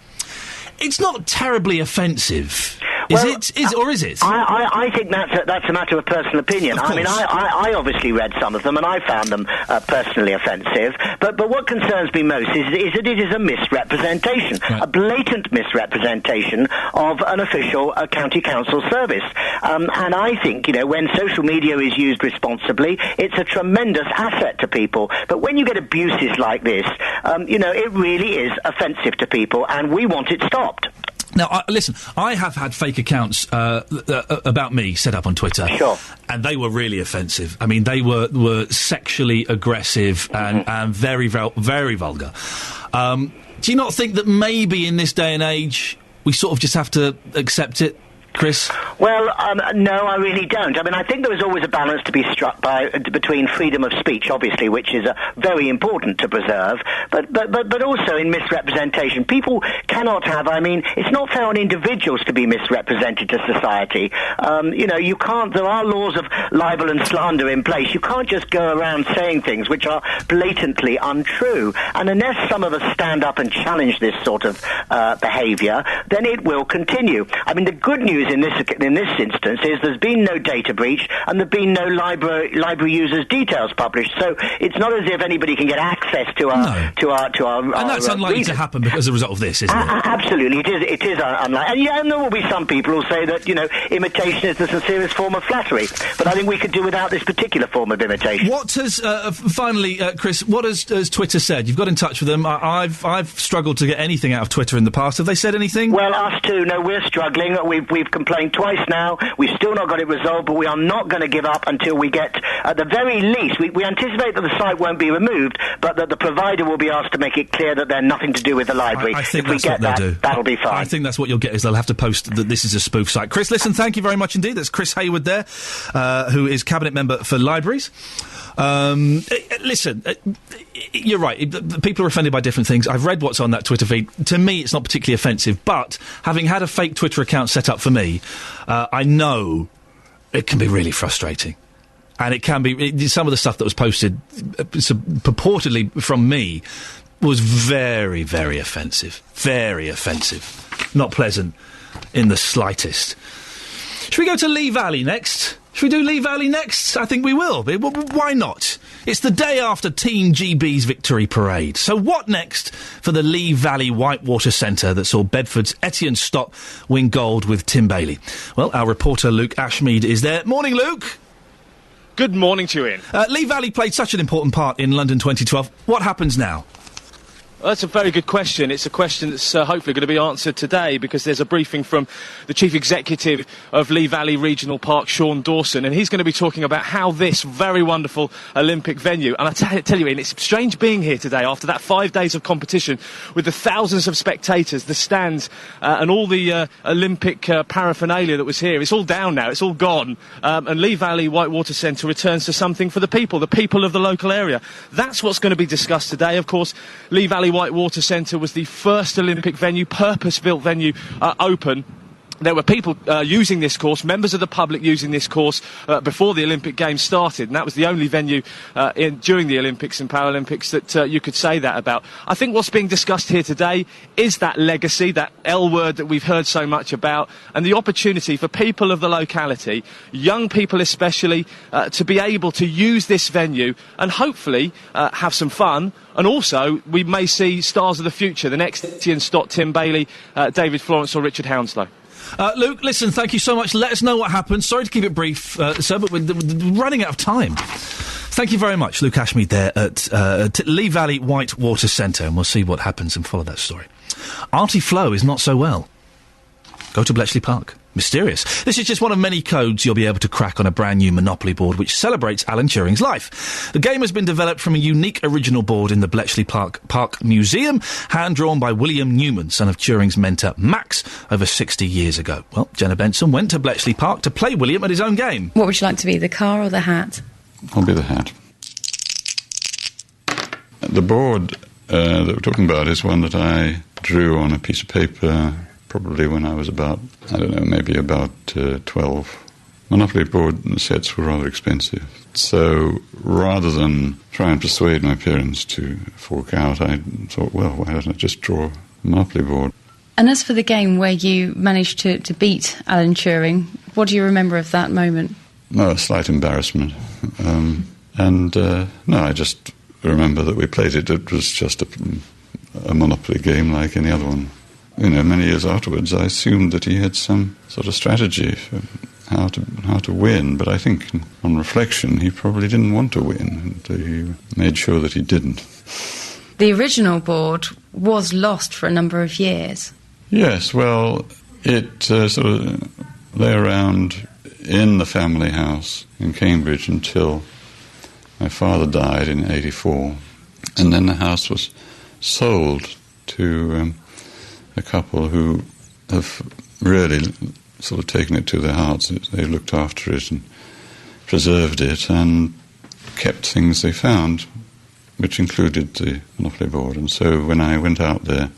[SPEAKER 1] terribly offensive. Is it?
[SPEAKER 8] I think that's a matter of personal opinion.
[SPEAKER 1] Of course.
[SPEAKER 8] I mean, I obviously read some of them, and I found them personally offensive. But what concerns me most is that it is a misrepresentation, a blatant misrepresentation of an official county council service. And I think, when social media is used responsibly, it's a tremendous asset to people. But when you get abuses like this, it really is offensive to people, and we want it stopped.
[SPEAKER 1] Now, listen, I have had fake accounts about me set up on Twitter.
[SPEAKER 8] Sure.
[SPEAKER 1] And they were really offensive. I mean, they were sexually aggressive and very, very vulgar. Do you not think that maybe in this day and age we sort of just have to accept it, Chris?
[SPEAKER 8] Well, no, I really don't. I mean, I think there is always a balance to be struck between freedom of speech, obviously, which is very important to preserve, but also in misrepresentation. People cannot have, it's not fair on individuals to be misrepresented to society. You can't, there are laws of libel and slander in place. You can't just go around saying things which are blatantly untrue. And unless some of us stand up and challenge this sort of behaviour, then it will continue. I mean, the good news in this instance is there's been no data breach and there've been no library users' details published. So it's not as if anybody can get access to our
[SPEAKER 1] and that's unlikely to happen as a result of this, isn't it?
[SPEAKER 8] Absolutely, it is unlikely. And there will be some people who say that imitation is the sincerest form of flattery. But I think we could do without this particular form of imitation.
[SPEAKER 1] What has finally, Chris? What has Twitter said? You've got in touch with them. I've struggled to get anything out of Twitter in the past. Have they said anything?
[SPEAKER 8] Well, us too. No, we're struggling. We've complained twice now. We've still not got it resolved, but we are not going to give up until we get, at the very least, we anticipate that the site won't be removed, but that the provider will be asked to make it clear that they're nothing to do with the library.
[SPEAKER 1] I think that's what they'll do.
[SPEAKER 8] That'll be fine.
[SPEAKER 1] I think that's what you'll get, is they'll have to post that this is a spoof site. Chris, listen, thank you very much indeed. That's Chris Hayward there, who is Cabinet Member for Libraries. Listen, you're right. People are offended by different things. I've read what's on that Twitter feed. To me, it's not particularly offensive, but having had a fake Twitter account set up for me, I know it can be really frustrating. And it can be... some of the stuff that was posted purportedly from me was very, very offensive. Very offensive. Not pleasant in the slightest. Should we go to Lee Valley next? Should we do Lee Valley next? I think we will. Why not? It's the day after Team GB's victory parade. So what next for the Lee Valley Whitewater Centre that saw Bedford's Etienne Stott win gold with Tim Bailey? Well, our reporter Luke Ashmead is there. Morning, Luke.
[SPEAKER 9] Good morning to you, Ian.
[SPEAKER 1] Lee Valley played such an important part in London 2012. What happens now?
[SPEAKER 9] Well, that's a very good question. It's a question that's hopefully going to be answered today, because there's a briefing from the Chief Executive of Lee Valley Regional Park, Sean Dawson, and he's going to be talking about how this very wonderful Olympic venue, and I tell you, Ian, it's strange being here today after that 5 days of competition with the thousands of spectators, the stands, and all the Olympic paraphernalia that was here. It's all down now, it's all gone, and Lee Valley Whitewater Centre returns to something for the people of the local area. That's what's going to be discussed today. Of course, Lee Valley Whitewater Centre was the first Olympic venue, purpose-built venue, open. There were people using this course, members of the public using this course before the Olympic Games started, and that was the only venue during the Olympics and Paralympics that you could say that about. I think what's being discussed here today is that legacy, that L word that we've heard so much about, and the opportunity for people of the locality, young people especially, to be able to use this venue and hopefully have some fun. And also, we may see stars of the future, the next Etienne Stott, Tim Bailey, David Florence or Richard Hounslow.
[SPEAKER 1] Luke, listen, thank you so much. Let us know what happens. Sorry to keep it brief, sir, but we're running out of time. Thank you very much, Luke Ashmead there at Lee Valley Whitewater Centre, and we'll see what happens and follow that story. Artie Flo is not so well. Go to Bletchley Park. Mysterious. This is just one of many codes you'll be able to crack on a brand new Monopoly board which celebrates Alan Turing's life. The game has been developed from a unique original board in the Bletchley Park Museum, hand-drawn by William Newman, son of Turing's mentor Max, over 60 years ago. Well, Jenna Benson went to Bletchley Park to play William at his own game.
[SPEAKER 11] What would you like to be, the car or the hat?
[SPEAKER 22] I'll be the hat. The board that we're talking about is one that I drew on a piece of paper probably when I was about, maybe about 12. Monopoly board sets were rather expensive. So rather than try and persuade my parents to fork out, I thought, well, why don't I just draw a Monopoly board?
[SPEAKER 11] And as for the game where you managed to beat Alan Turing, what do you remember of that moment?
[SPEAKER 22] No, a slight embarrassment. No, I just remember that we played it. It was just a Monopoly game like any other one. You know, many years afterwards, I assumed that he had some sort of strategy for how to win, but I think, on reflection, he probably didn't want to win, and he made sure that he didn't.
[SPEAKER 11] The original board was lost for a number of years.
[SPEAKER 22] Yes, well, it sort of lay around in the family house in Cambridge until my father died in 1984, and then the house was sold to a couple who have really sort of taken it to their hearts. They looked after it and preserved it and kept things they found, which included the Monopoly board. And so when I went out there,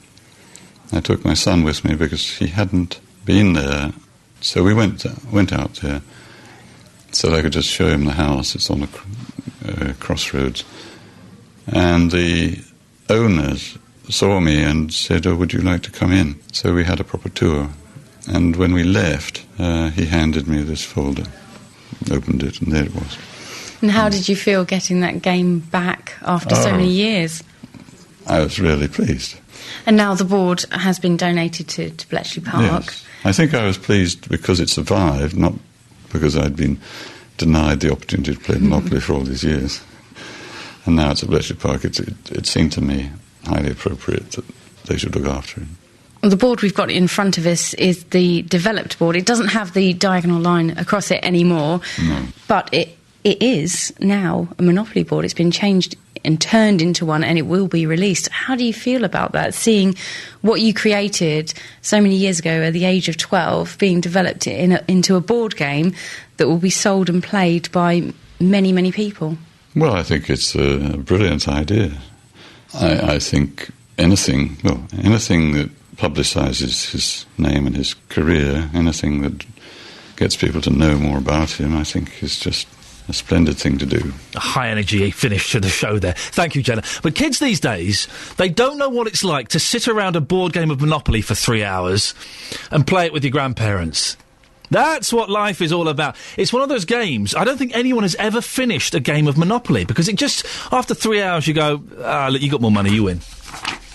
[SPEAKER 22] I took my son with me because he hadn't been there. So we went out there so that I could just show him the house. It's on a crossroads. And the owners saw me and said, "Oh, would you like to come in?" So we had a proper tour. And when we left, he handed me this folder, opened it, and there it was.
[SPEAKER 11] And how did you feel getting that game back after so many years?
[SPEAKER 22] I was really pleased.
[SPEAKER 11] And now the board has been donated to Bletchley Park.
[SPEAKER 22] Yes. I think I was pleased because it survived, not because I'd been denied the opportunity to play Monopoly for all these years. And now it's at Bletchley Park. It seemed to me highly appropriate that they should look after it.
[SPEAKER 11] Well, the board we've got in front of us is the developed board. It doesn't have the diagonal line across it anymore, but it is now a Monopoly board. It's been changed and turned into one, and it will be released. How do you feel about that, seeing what you created so many years ago at the age of 12 being developed into a board game that will be sold and played by many, many people?
[SPEAKER 22] Well, I think it's a brilliant idea. I think anything that publicises his name and his career, anything that gets people to know more about him, I think is just a splendid thing to do.
[SPEAKER 1] A high-energy finish to the show there. Thank you, Jenna. But kids these days, they don't know what it's like to sit around a board game of Monopoly for 3 hours and play it with your grandparents. That's what life is all about. It's one of those games. I don't think anyone has ever finished a game of Monopoly, because it just, after 3 hours, you go, look, you got more money, you win.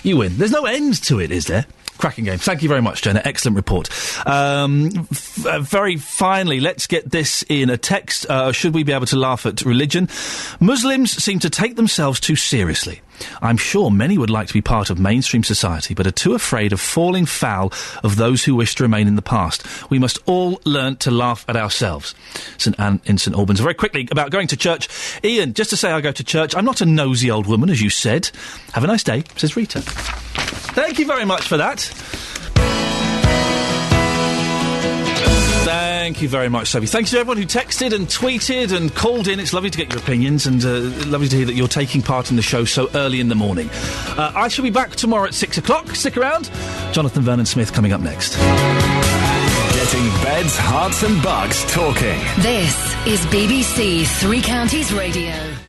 [SPEAKER 1] You win. There's no end to it, is there? Cracking game. Thank you very much, Jenna. Excellent report. Very finally, let's get this in a text. Should we be able to laugh at religion? Muslims seem to take themselves too seriously. I'm sure many would like to be part of mainstream society, but are too afraid of falling foul of those who wish to remain in the past. We must all learn to laugh at ourselves. St Anne in St Albans. Very quickly, about going to church. Ian, just to say I go to church. I'm not a nosy old woman, as you said. Have a nice day, says Rita. Thank you very much for that. Thank you very much, Sophie. Thanks to everyone who texted and tweeted and called in. It's lovely to get your opinions, and lovely to hear that you're taking part in the show so early in the morning. I shall be back tomorrow at 6 o'clock. Stick around. Jonathan Vernon-Smith coming up next.
[SPEAKER 4] Getting beds, hearts and bugs talking.
[SPEAKER 2] This is BBC Three Counties Radio.